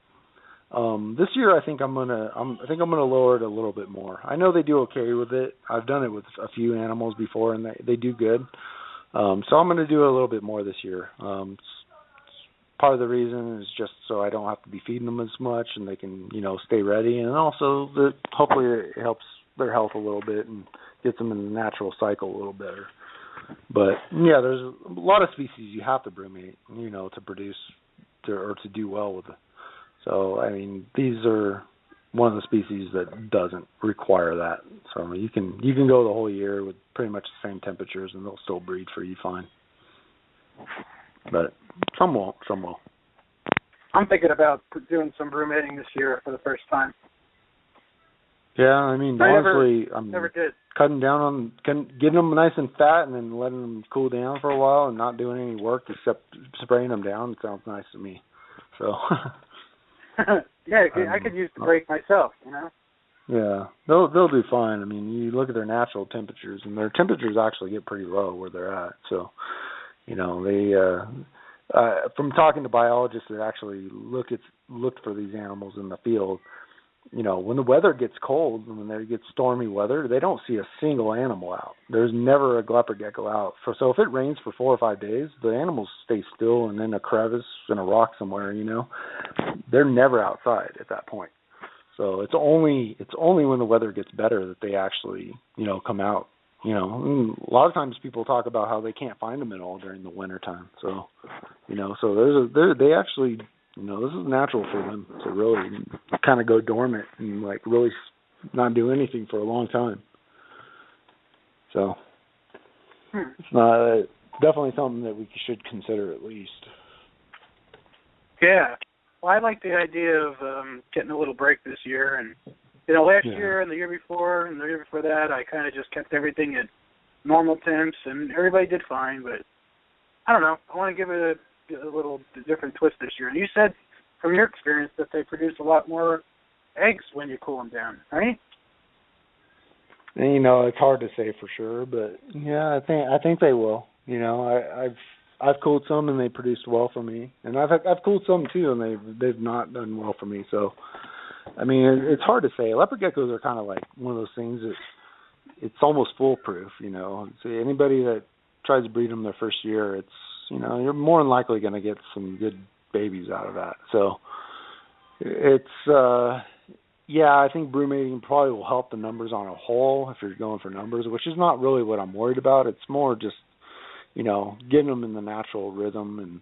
this year I think I'm gonna lower it a little bit more. I know they do okay with it. I've done it with a few animals before, and they do good. So I'm going to do it a little bit more this year. Part of the reason is just so I don't have to be feeding them as much, and they can, stay ready. And also, hopefully it helps their health a little bit and gets them in the natural cycle a little better. But, yeah, there's a lot of species you have to brumate, to produce or to do well with it. So, these are one of the species that doesn't require that. So you can go the whole year with pretty much the same temperatures, and they'll still breed for you fine. But some won't, some will. I'm thinking about doing some brumating this year for the first time. Yeah, honestly, I'm never did. Cutting down on getting them nice and fat and then letting them cool down for a while and not doing any work except spraying them down. It sounds nice to me. So. Yeah, I could use the break myself, Yeah, they'll do fine. You look at their natural temperatures, and their temperatures actually get pretty low where they're at. So, they from talking to biologists that actually looked for these animals in the field, when the weather gets cold and when there gets stormy weather, they don't see a single animal out. There's never a leopard gecko out. So if it rains for 4 or 5 days, the animals stay still and in a crevice in a rock somewhere. They're never outside at that point. So it's only when the weather gets better that they actually come out. A lot of times people talk about how they can't find them at all during the winter time. So so they actually. This is natural for them to really kind of go dormant and really not do anything for a long time. So it's not definitely something that we should consider at least. Yeah. Well, I like the idea of getting a little break this year. And, last year and the year before and the year before that, I kind of just kept everything at normal temps, and everybody did fine. But I don't know. I want to give it a little different twist this year. And you said from your experience that they produce a lot more eggs when you cool them down, right? And, it's hard to say for sure, but yeah, I think they will. I've cooled some and they produced well for me, and I've cooled some too and they've not done well for me. So, it's hard to say. Leopard geckos are kind of like one of those things that it's almost foolproof. So anybody that tries to breed them their first year, it's you're more than likely going to get some good babies out of that. So it's I think brumating probably will help the numbers on a whole if you're going for numbers, which is not really what I'm worried about. It's more just getting them in the natural rhythm, and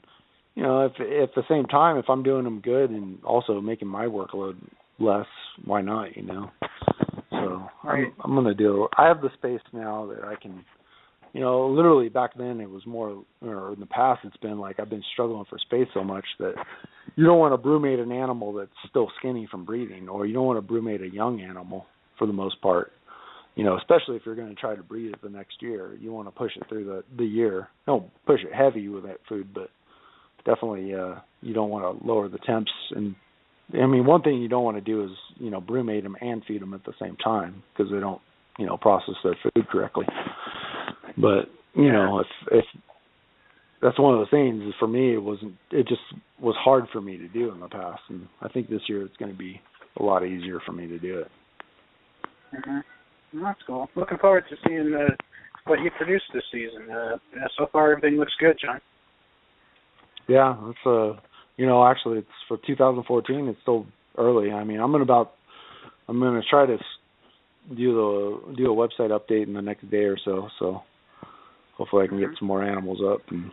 if at the same time if I'm doing them good and also making my workload less, why not, you know? So Right. I'm going to do, I have the space now that I can, you know, literally back then it was more, or in the past it's been like I've been struggling for space so much that you don't want to brumate an animal that's still skinny from breeding, or you don't want to brumate a young animal for the most part. You know, especially if you're going to try to breed it the next year, you want to push it through the year. Don't push it heavy with that food, but definitely you don't want to lower the temps. And I mean, one thing you don't want to do is, you know, brumate them and feed them at the same time because they don't, you know, process their food correctly. But you know, if that's one of the things, for me, it just was hard for me to do in the past, and I think this year it's going to be a lot easier for me to do it. Mm-hmm. Well, that's cool. Looking forward to seeing what you produced this season. So far, everything looks good, John. Yeah, it's you know, actually, it's for 2014. It's still early. I mean, I'm going to try to do a website update in the next day or so. So hopefully, I can get some more animals up. And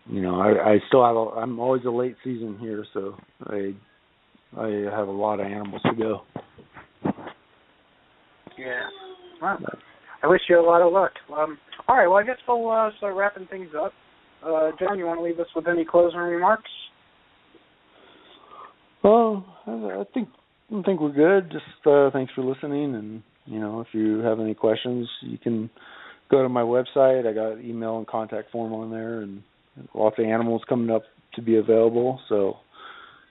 you know, I still have. I'm always a late season here, so I have a lot of animals to go. Yeah. Well, I wish you a lot of luck. All right. Well, I guess we'll start wrapping things up. John, you want to leave us with any closing remarks? Well, I think we're good. Just thanks for listening, and you know, if you have any questions, you can go to my website. I got an email and contact form on there, and lots of animals coming up to be available. So,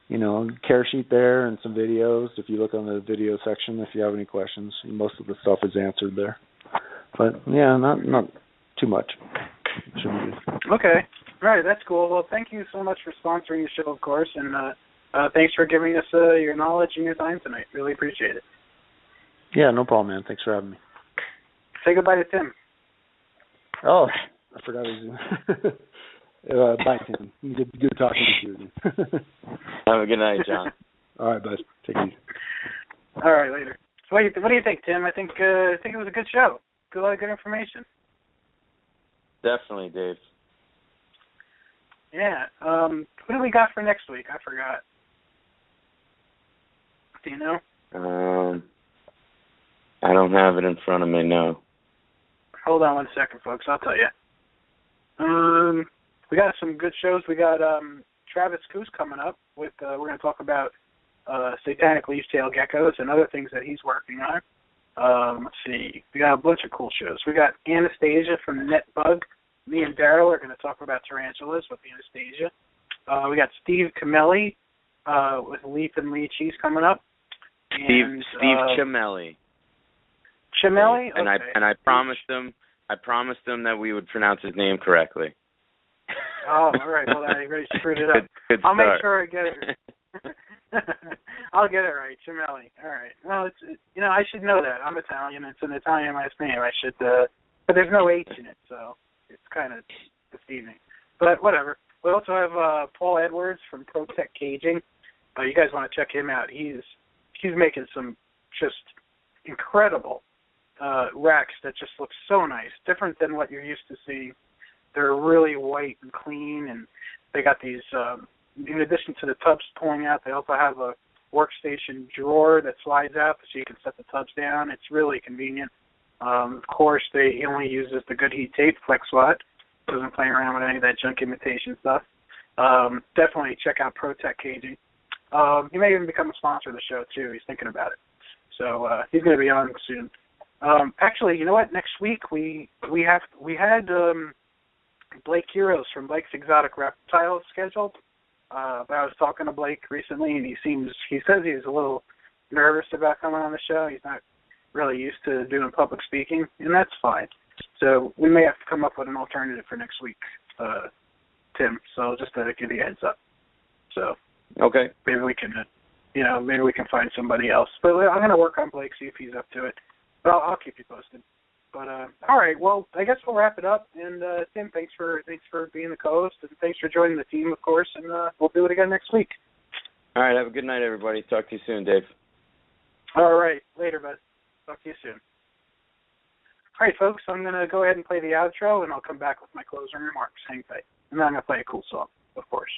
you know, care sheet there and some videos. If you look on the video section, if you have any questions, most of the stuff is answered there. But yeah, not too much. Should be good. Okay. All right, that's cool. Well, thank you so much for sponsoring the show, of course, and thanks for giving us your knowledge and your time tonight. Really appreciate it. Yeah, no problem, man. Thanks for having me. Say goodbye to Tim. Oh, I forgot his name. Bye, Tim. Good talking to you. Have a good night, John. All right, bud. Take it easy. All right, later. So what do you think, Tim? I think it was a good show. A lot of good information. Definitely, Dave. Yeah. What do we got for next week? I forgot. Do you know? I don't have it in front of me, no. Hold on 1 second, folks. I'll tell you. We got some good shows. We got Travis Coos coming up with. We're going to talk about satanic leaf-tailed geckos and other things that he's working on. Let's see. We got a bunch of cool shows. We got Anastasia from NetBug. Me and Daryl are going to talk about tarantulas with Anastasia. We got Steve Camelli with Leaf and Leachies coming up. Steve Camelli. Camelli? Okay. And I promised him that we would pronounce his name correctly. Oh, all right. Well, I already screwed it up. Good I'll start. make sure I get it. I'll get it right, Camelli. All right. Well, I should know that. I'm Italian. It's an Italian last name. I should, but there's no H in it, so it's kind of deceiving. But whatever. We also have Paul Edwards from ProTech Caging. You guys want to check him out? He's making some just incredible racks that just look so nice, different than what you're used to seeing. They're really white and clean, and they got these, in addition to the tubs pulling out, they also have a workstation drawer that slides out so you can set the tubs down. It's really convenient. Of course, he only uses the good heat tape, FlexWatt. Doesn't play around with any of that junk imitation stuff. Definitely check out ProTech Caging. He may even become a sponsor of the show, too. He's thinking about it. So he's going to be on soon. Actually, you know what? Next week we had Blake Heroes from Blake's Exotic Reptiles scheduled. But I was talking to Blake recently, and he says he's a little nervous about coming on the show. He's not really used to doing public speaking, and that's fine. So we may have to come up with an alternative for next week, Tim. So just to give you a heads up. So okay, maybe we can, maybe we can find somebody else. But I'm going to work on Blake, see if he's up to it. But I'll keep you posted. But all right, well, I guess we'll wrap it up. And Tim, thanks for being the co-host, and thanks for joining the team, of course. And we'll do it again next week. All right, have a good night, everybody. Talk to you soon, Dave. All right, later, bud. Talk to you soon. All right, folks, I'm going to go ahead and play the outro, and I'll come back with my closing remarks. Hang tight. And then I'm going to play a cool song, of course.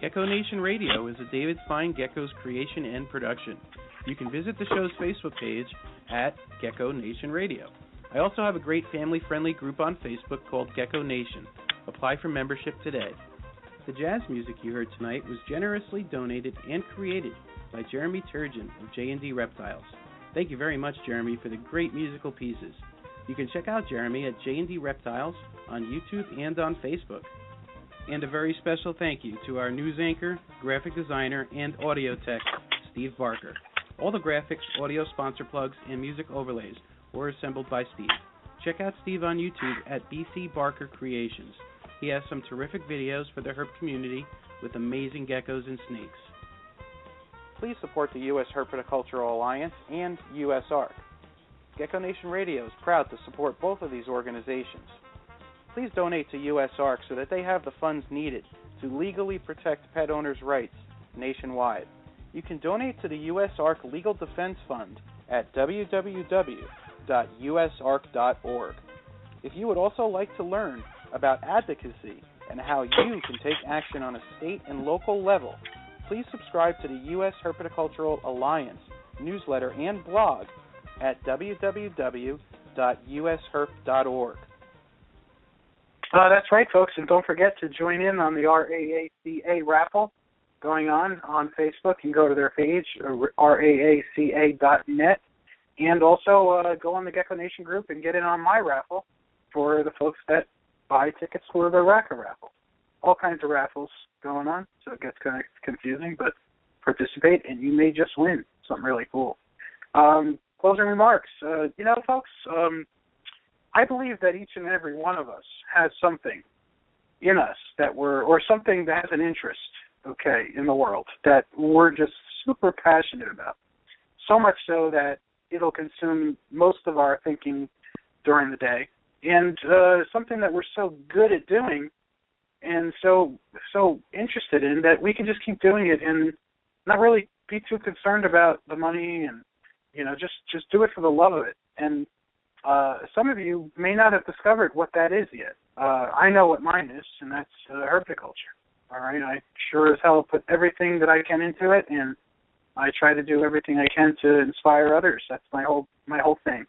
Gecko Nation Radio is a David Fine Geckos creation and production. You can visit the show's Facebook page at Gecko Nation Radio. I also have a great family-friendly group on Facebook called Gecko Nation. Apply for membership today. The jazz music you heard tonight was generously donated and created by Jeremy Turgeon of J&D Reptiles. Thank you very much, Jeremy, for the great musical pieces. You can check out Jeremy at J&D Reptiles on YouTube and on Facebook. And a very special thank you to our news anchor, graphic designer, and audio tech, Steve Barker. All the graphics, audio sponsor plugs, and music overlays were assembled by Steve. Check out Steve on YouTube at BC Barker Creations. He has some terrific videos for the herp community with amazing geckos and snakes. Please support the U.S. Herpetocultural Alliance and USARC. Gecko Nation Radio is proud to support both of these organizations. Please donate to USARC so that they have the funds needed to legally protect pet owners' rights nationwide. You can donate to the USARC Legal Defense Fund at www.usarc.org. If you would also like to learn about advocacy and how you can take action on a state and local level, please subscribe to the U.S. Herpetocultural Alliance newsletter and blog at www.usherp.org. That's right, folks, and don't forget to join in on the RAACA raffle going on Facebook. You can go to their page, raaca.net, and also go on the Gecko Nation group and get in on my raffle for the folks that buy tickets for the RACA raffle. All kinds of raffles going on, so it gets kind of confusing, but participate and you may just win something really cool. Closing remarks. Folks, I believe that each and every one of us has something in us or something that has an interest, in the world that we're just super passionate about. So much so that it'll consume most of our thinking during the day, and something that we're so good at doing and so interested in that we can just keep doing it and not really be too concerned about the money and, just do it for the love of it. And some of you may not have discovered what that is yet. I know what mine is, and that's herpetoculture. All right, I sure as hell put everything that I can into it, and I try to do everything I can to inspire others. That's my whole thing,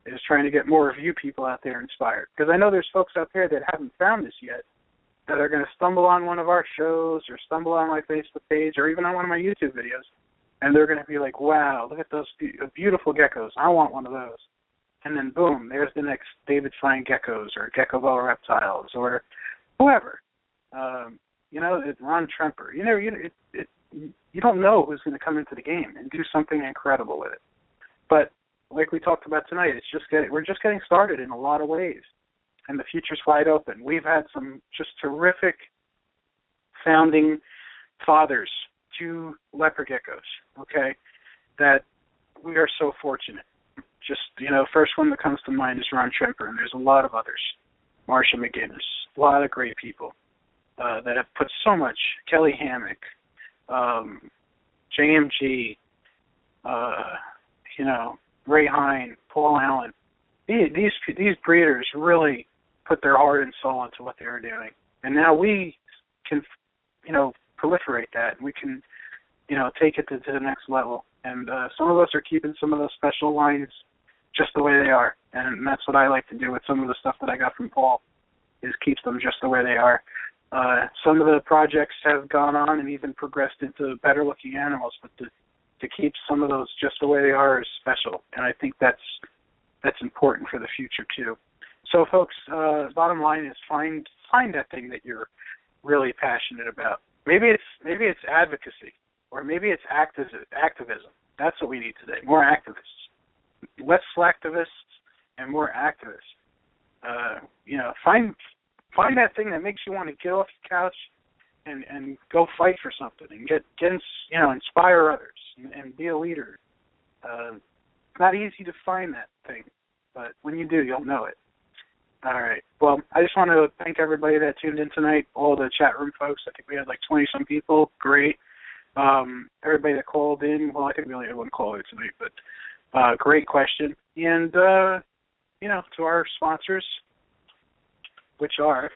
is trying to get more of you people out there inspired. Because I know there's folks out there that haven't found this yet, that are going to stumble on one of our shows or stumble on my Facebook page or even on one of my YouTube videos, and they're going to be like, wow, look at those beautiful geckos. I want one of those. And then, boom, there's the next David Fine Geckos or Gecko Reptiles or whoever. Ron Tremper. You don't know who's going to come into the game and do something incredible with it. But like we talked about tonight, we're just getting started in a lot of ways, and the future's wide open. We've had some just terrific founding fathers to leopard geckos, that we are so fortunate. Just, first one that comes to mind is Ron Tremper, and there's a lot of others. Marsha McGinnis, a lot of great people that have put so much. Kelly Hammock, JMG, Ray Hine, Paul Allen. These breeders really put their heart and soul into what they were doing. And now we can, proliferate that. We can, take it to the next level. And some of us are keeping some of those special lines just the way they are. And that's what I like to do with some of the stuff that I got from Paul, is keeps them just the way they are. Some of the projects have gone on and even progressed into better-looking animals, but to keep some of those just the way they are is special. And I think that's important for the future, too. So, folks, bottom line is find that thing that you're really passionate about. Maybe it's advocacy, or maybe it's activism. That's what we need today, more activists. Less slacktivists and more activists. Find that thing that makes you want to get off the couch and go fight for something and get inspire others and be a leader. It's not easy to find that thing, but when you do, you'll know it. All right. Well, I just want to thank everybody that tuned in tonight, all the chat room folks. I think we had like 20-some people. Great. Everybody that called in. Well, I think we only had one caller tonight, but great question. And, to our sponsors, which are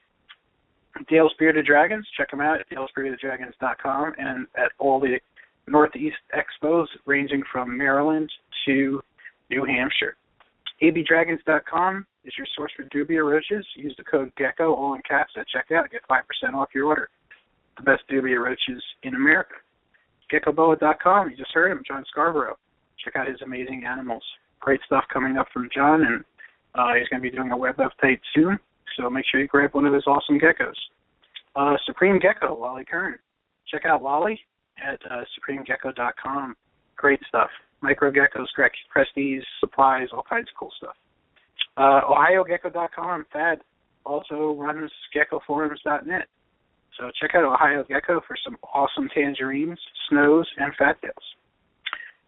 Dale's Bearded Dragons, check them out at dalesbeardeddragons.com and at all the Northeast expos ranging from Maryland to New Hampshire. abdragons.com is your source for dubia roaches. Use the code GECKO, all in caps, at checkout to get 5% off your order. The best dubia roaches in America. Geckoboa.com, you just heard him, John Scarbrough. Check out his amazing animals. Great stuff coming up from John, and he's going to be doing a web update soon, so make sure you grab one of his awesome geckos. Supreme Gecko, Wally Kern. Check out Wally at supremegecko.com. Great stuff. Micro geckos, Prestes, supplies, all kinds of cool stuff. OhioGecko.com. Thad also runs geckoforums.net. So check out Ohio Gecko for some awesome tangerines, snows, and fat tails.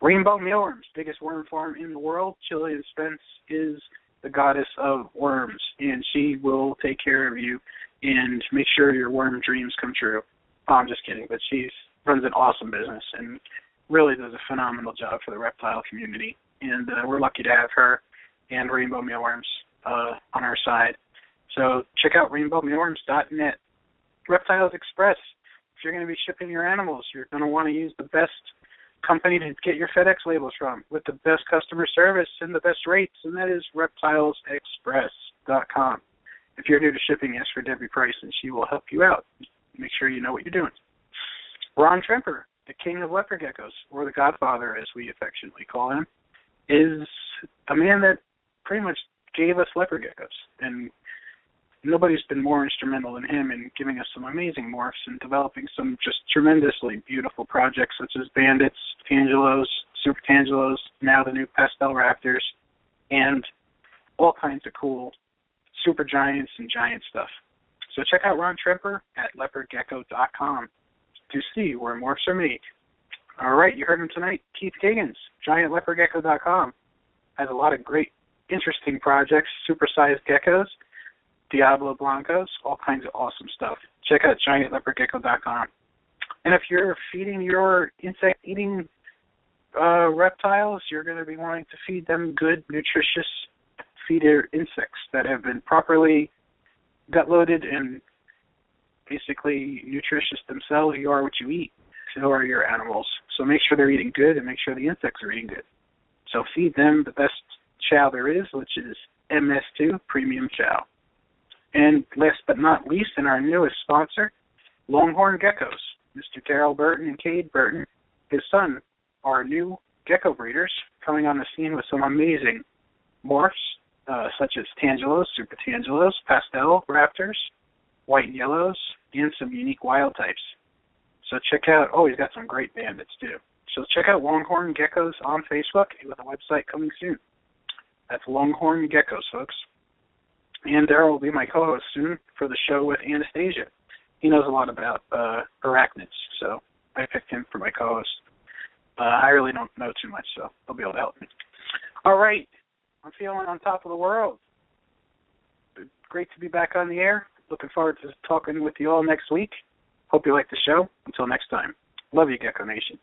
Rainbow Mealworms, biggest worm farm in the world. Jillian Spence is the goddess of worms, and she will take care of you and make sure your worm dreams come true. Oh, I'm just kidding, but she runs an awesome business and really does a phenomenal job for the reptile community. And we're lucky to have her and Rainbow Mealworms on our side. So check out rainbowmealworms.net. Reptiles Express. If you're going to be shipping your animals, you're going to want to use the best company to get your FedEx labels from with the best customer service and the best rates, and that is reptilesexpress.com. If you're new to shipping, ask for Debbie Price, and she will help you out. Make sure you know what you're doing. Ron Tremper, the king of leopard geckos, or the godfather, as we affectionately call him, is a man that pretty much gave us leopard geckos, and nobody's been more instrumental than him in giving us some amazing morphs and developing some just tremendously beautiful projects such as Bandits, Tangelos, Super Tangelos, now the new Pastel Raptors, and all kinds of cool super giants and giant stuff. So check out Ron Tremper at leopardgecko.com to see where morphs are made. All right, you heard him tonight. Keith Kiggins, giantleopardgecko.com, has a lot of great, interesting projects, supersized geckos, Diablo Blancos, all kinds of awesome stuff. Check out giantleopardgecko.com. And if you're feeding your insect-eating reptiles, you're going to be wanting to feed them good, nutritious feeder insects that have been properly gut-loaded and basically nutritious themselves. You are what you eat. So are your animals. So make sure they're eating good and make sure the insects are eating good. So feed them the best chow there is, which is MS2 Premium Chow. And last but not least, and our newest sponsor, Longhorn Geckos. Mr. Darrell Burton and Cade Burton, his son, are new gecko breeders coming on the scene with some amazing morphs, such as Tangelos, Super Tangelos, Pastel Raptors, White and Yellows, and some unique wild types. So check out, he's got some great bandits too. So check out Longhorn Geckos on Facebook with a website coming soon. That's Longhorn Geckos, folks. And Darrell will be my co-host soon for the show with Anastasia. He knows a lot about arachnids, so I picked him for my co-host. I really don't know too much, so he'll be able to help me. All right. I'm feeling on top of the world. Great to be back on the air. Looking forward to talking with you all next week. Hope you like the show. Until next time. Love you, Gecko Nation.